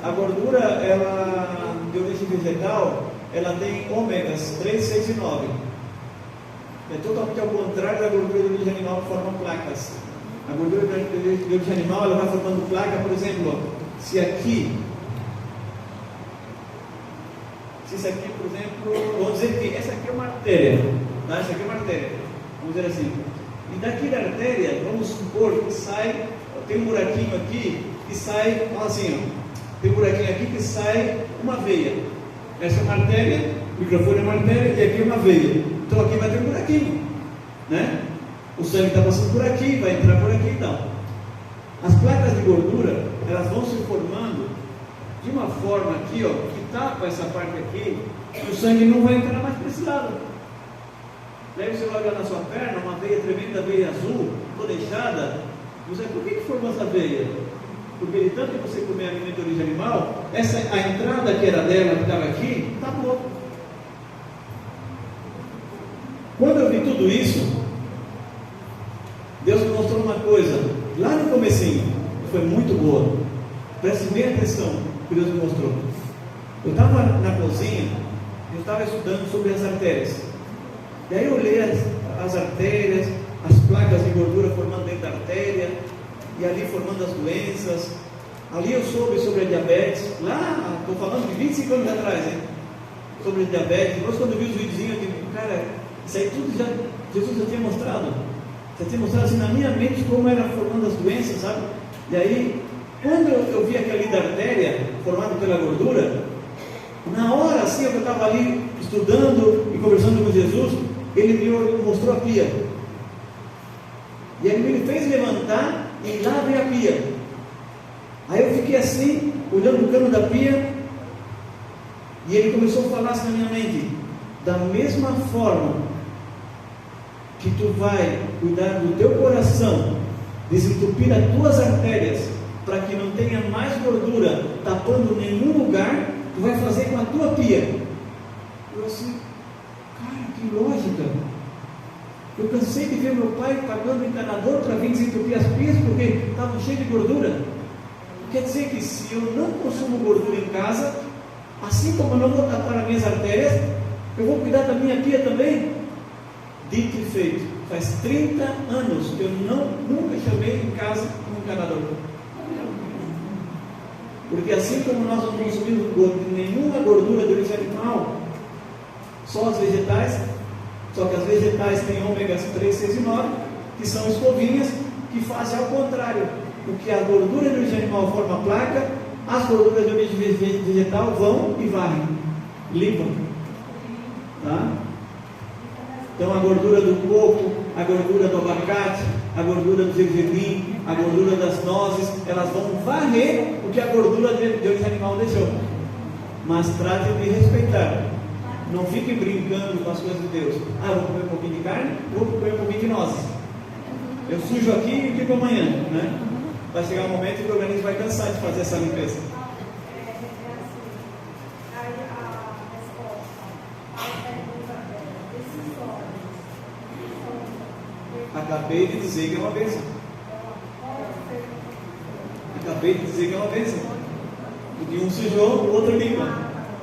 F: a gordura, ela de origem vegetal, ela tem ômegas 3, 6 e 9. É totalmente ao contrário da gordura de origem animal, que formam placas. A gordura de origem animal, ela vai formando placa. Por exemplo, se isso aqui, por exemplo, vamos dizer que essa aqui é uma artéria, tá? Essa aqui é uma artéria, vamos dizer assim. E daqui da artéria, vamos supor que sai, tem um buraquinho aqui que sai, assim, ó, tem um buraquinho aqui que sai uma veia. Essa é uma artéria, o microfone é uma artéria e aqui é uma veia. Então aqui vai ter um buraquinho, né? O sangue está passando por aqui, vai entrar por aqui e tal. As placas de gordura, elas vão se formando de uma forma aqui, ó, que tapa essa parte aqui, e o sangue não vai entrar mais para esse lado. Daí você olha na sua perna, uma veia tremenda, veia azul, toda inchada. Você, por que formou essa veia? Porque de tanto que você comer alimento de origem animal, a entrada que era dela, que estava aqui, tapou. Quando eu vi tudo isso, Deus me mostrou uma coisa, lá no comecinho, foi muito boa. Preste bem atenção que Deus me mostrou. Eu estava na cozinha, eu estava estudando sobre as artérias. Daí eu olhei as artérias, as placas de gordura formando dentro da artéria, e ali formando as doenças. Ali eu soube sobre a diabetes, lá, estou falando de 25 anos atrás, hein? Sobre a diabetes. Depois quando eu vi os videozinhos, eu digo, cara, isso aí tudo Jesus já tinha mostrado. Já tinha mostrado assim na minha mente como era formando as doenças, sabe? E aí, quando eu vi aquele ali da artéria, formado pela gordura, na hora assim, eu estava ali estudando e conversando com Jesus, ele me mostrou a pia. E ele me fez levantar e lá veio a pia. Aí eu fiquei assim, olhando o cano da pia, e ele começou a falar assim na minha mente: da mesma forma que tu vai cuidar do teu coração, desentupir as tuas artérias, para que não tenha mais gordura tapando nenhum lugar, tu vai fazer com a tua pia. Eu assim, cara, que lógica. Eu cansei de ver meu pai pagando encanador para vir desentupir as pias porque estavam cheias de gordura. Quer dizer que se eu não consumo gordura em casa, assim como eu não vou tapar as minhas artérias, eu vou cuidar da minha pia também. Dito e feito, faz 30 anos que eu nunca chamei em casa um encanador. Porque assim como nós não consumimos nenhuma gordura de origem animal, só as vegetais, só que as vegetais têm ômegas 3, 6 e 9, que são escovinhas, que fazem ao contrário. Porque a gordura de origem animal forma placa, as gorduras de origem vegetal vão e varrem, limpam. Tá? Então a gordura do coco, a gordura do abacate, a gordura do gergelim, a gordura das nozes, elas vão varrer o que a gordura de origem animal deixou. Mas trate de respeitar. Não fique brincando com as coisas de Deus. Ah, vou comer um pouquinho de carne, vou comer um pouquinho de nozes. Eu sujo aqui e fico amanhã, né? Vai chegar um momento que o organismo vai cansar de fazer essa limpeza.
D: A
A: Acabei de dizer que é uma bênção. Acabei de dizer que é uma bênção. Porque um sujou, o outro limpa.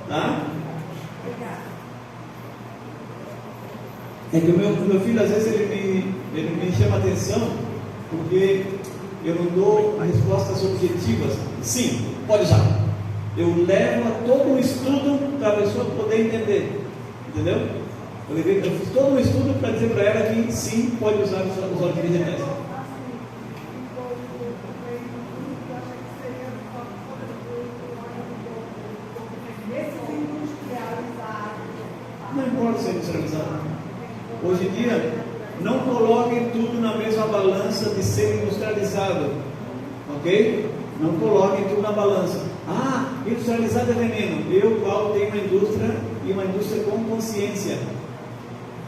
A: Tá? É que o meu filho, às vezes, ele me chama a atenção, porque eu não dou respostas objetivas. Sim, pode usar. Eu levo a todo um estudo para a pessoa poder entender. Entendeu? Eu fiz todo um estudo para dizer para ela que sim, pode usar os óleos vegetais. Não importa ser industrializado. Hoje em dia, não coloquem tudo na mesma balança de ser industrializado. Ok? Não coloquem tudo na balança. Ah, industrializado é veneno. Eu, Paulo, tenho uma indústria e uma indústria com consciência.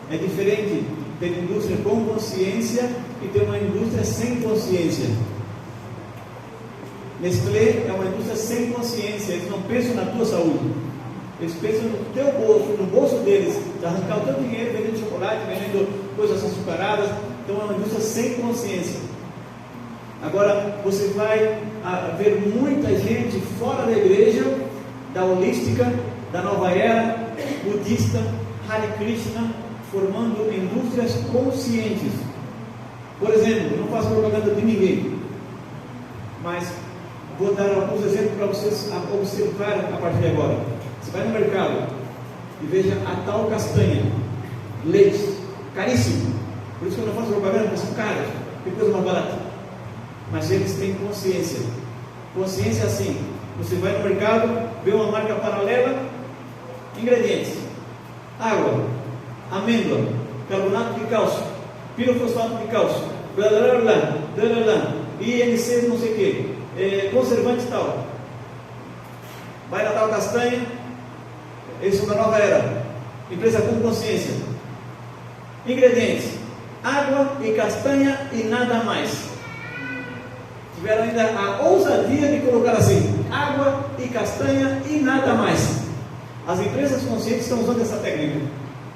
A: É diferente ter indústria com consciência e ter uma indústria sem consciência. Nestlé é uma indústria sem consciência. Eles não pensam na tua saúde. Eles pensam no teu bolso, no bolso deles, de arrancar o teu dinheiro vendendo chocolate, vendendo coisas açucaradas. Então é uma indústria sem consciência. Agora você vai ver muita gente fora da igreja, da holística, da nova era, budista, Hare Krishna, formando indústrias conscientes. Por exemplo, não faço propaganda de ninguém, mas vou dar alguns exemplos para vocês observar a partir de agora. Você vai no mercado e veja a tal castanha, leite, caríssimo. Por isso que eu não faço propaganda, porque são caras, tem coisa mais barata. Mas eles têm consciência. Consciência é assim: você vai no mercado, vê uma marca paralela, ingredientes: água, amêndoa, carbonato de cálcio, pirofosfato de cálcio, blá blá blá blá, blá, blá, blá, INC não sei o que, conservante tal. Vai na tal castanha, eles são da nova era, empresa com consciência. Ingredientes: água e castanha e nada mais. Tiveram ainda a ousadia de colocar assim: água e castanha e nada mais. As empresas conscientes estão usando essa técnica,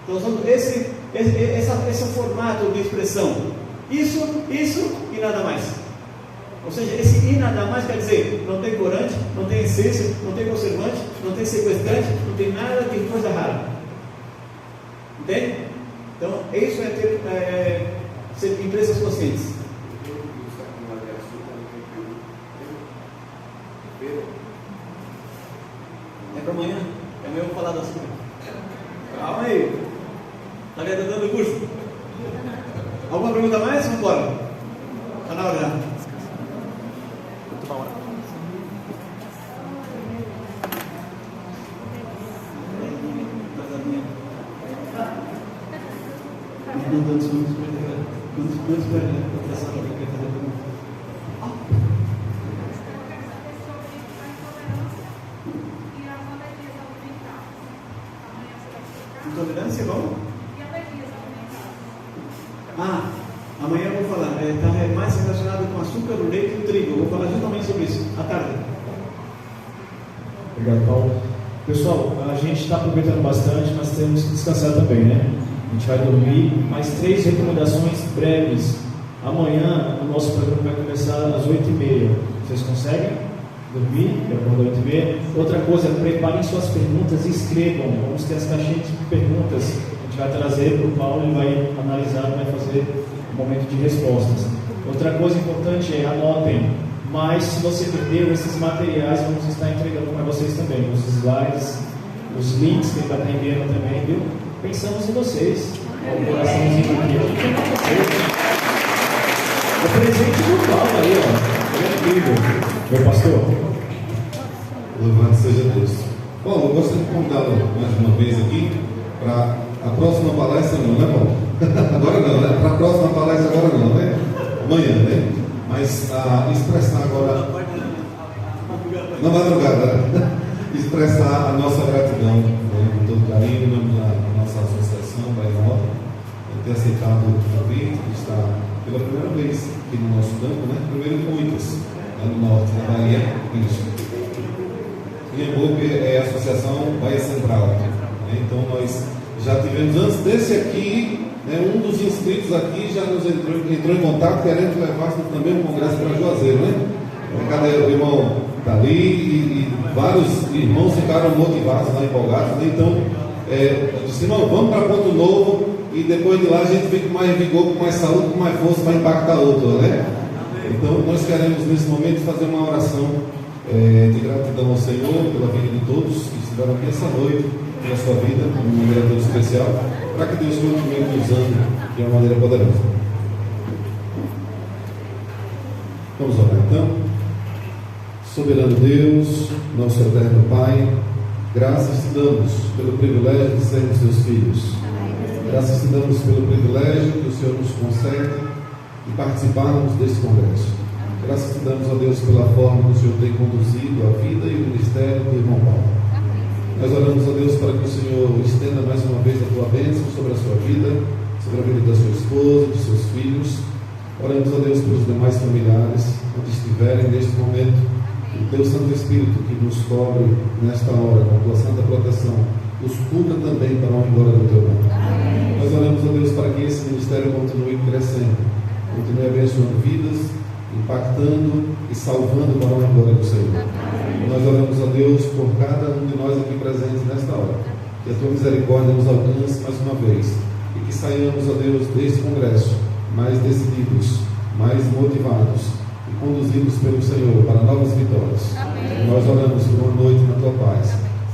A: estão usando esse formato de expressão: isso e nada mais. Ou seja, esse e nada mais quer dizer: não tem corante, não tem essência, não tem conservante, não tem sequestrante, não tem nada de coisa rara. Entende? Então, isso é ser empresas conscientes. É para amanhã? Amanhã eu vou falar da açúcar. Calma aí. Está me dando o curso? Alguma pergunta mais? Vamos embora. Está na hora já. Intolerância, vamos? Amanhã eu vou falar. Está mais relacionado com açúcar, o leite e o trigo. Eu vou falar justamente sobre isso, à tarde.
H: Obrigado, Paulo. Pessoal, a gente está aproveitando bastante, mas temos que descansar também, né? A gente vai dormir. Mais 3 recomendações breves. Amanhã o nosso programa vai começar às 8h30. Vocês conseguem dormir? Às 8h30. Outra coisa, preparem suas perguntas e escrevam. Vamos ter as caixinhas de perguntas. A gente vai trazer para o Paulo, ele vai analisar, vai fazer um momento de respostas. Outra coisa importante é anotem. Mas se você perdeu esses materiais, vamos estar entregando para vocês também. Os slides, os links que ele está atendendo também, viu? Pensamos em vocês. O coraçãozinho aqui, ó. O presente do Paulo aí, ó. É incrível. Meu pastor.
I: Louvado seja Deus. Paulo, eu gostaria de convidá-lo mais uma vez aqui para a próxima palestra, não, né, Paulo? Agora não, né? Para a próxima palestra, agora não, né? Amanhã, né? Mas expressar agora, na madrugada, expressar a nossa gratidão, né, com todo carinho, em nome da nossa associação, da Inova, ter aceitado o convite, de estar pela primeira vez aqui no nosso campo, né? Primeiro em Muitas, lá no norte da Bahia, isso. E é bom que é a Associação Bahia Central, né? Então nós Já tivemos antes desse aqui, né, um dos inscritos aqui já nos entrou em contato querendo que levasse também um congresso para Juazeiro, né? Cadê o irmão? Está ali e vários irmãos ficaram motivados, lá empolgados, né? Então, eu disse, irmão, vamos para Ponto Novo e depois de lá a gente vem com mais vigor, com mais saúde, com mais força para impactar outro, né? Então, nós queremos nesse momento fazer uma oração de gratidão ao Senhor pela vida de todos que estiveram aqui essa noite, pela sua vida, de uma maneira tão especial, para que Deus continue nos usando de uma maneira poderosa. Vamos orar então. Soberano Deus, nosso eterno Pai, graças te damos pelo privilégio de sermos teus filhos. Graças te damos pelo privilégio que o Senhor nos concede de participarmos deste congresso. Graças te damos, ó Deus, pela forma que o Senhor tem conduzido a vida e o ministério do irmão Paulo. Nós oramos, ó Deus, para que o Senhor estenda mais uma vez a tua bênção sobre a sua vida, sobre a vida da sua esposa, dos seus filhos. Oramos, ó Deus, pelos demais familiares, onde estiverem neste momento. O teu Santo Espírito que nos cobre nesta hora com a tua santa proteção, os cubra também para a honra e glória do teu nome. Nós oramos, ó Deus, para que esse ministério continue crescendo, continue abençoando vidas, impactando e salvando para a honra e glória do Senhor. Nós oramos, ó Deus, por cada um de nós aqui presentes nesta hora, que a tua misericórdia nos alcance mais uma vez e que saiamos, ó Deus, deste congresso mais decididos, mais motivados, conduzidos pelo Senhor para novas vitórias. Amém. Nós oramos por uma noite na tua paz.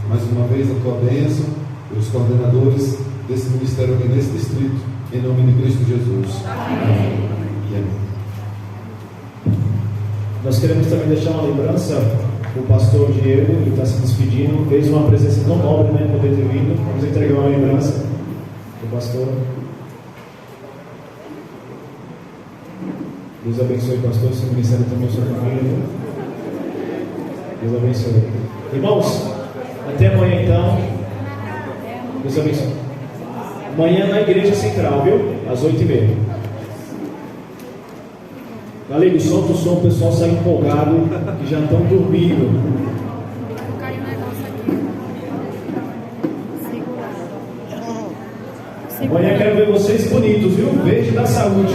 I: Mais uma vez a tua bênção, pelos coordenadores desse ministério aqui nesse distrito, em nome de Cristo Jesus. Amém. E amém.
H: Nós queremos também deixar uma lembrança. O pastor Diego, que está se despedindo, fez uma presença tão nobre, né, poder ter vindo. Vamos entregar uma lembrança do pastor. Deus abençoe, pastor, seu ministério também, sua família. Deus abençoe. Irmãos, até amanhã então. Deus abençoe. Amanhã na igreja central, viu? Às 8h30. Galera, solta o som, o pessoal sai empolgado, que já estão dormindo.
C: Caiu um negócio aqui.
H: Amanhã quero ver vocês bonitos, viu? Beijo da saúde.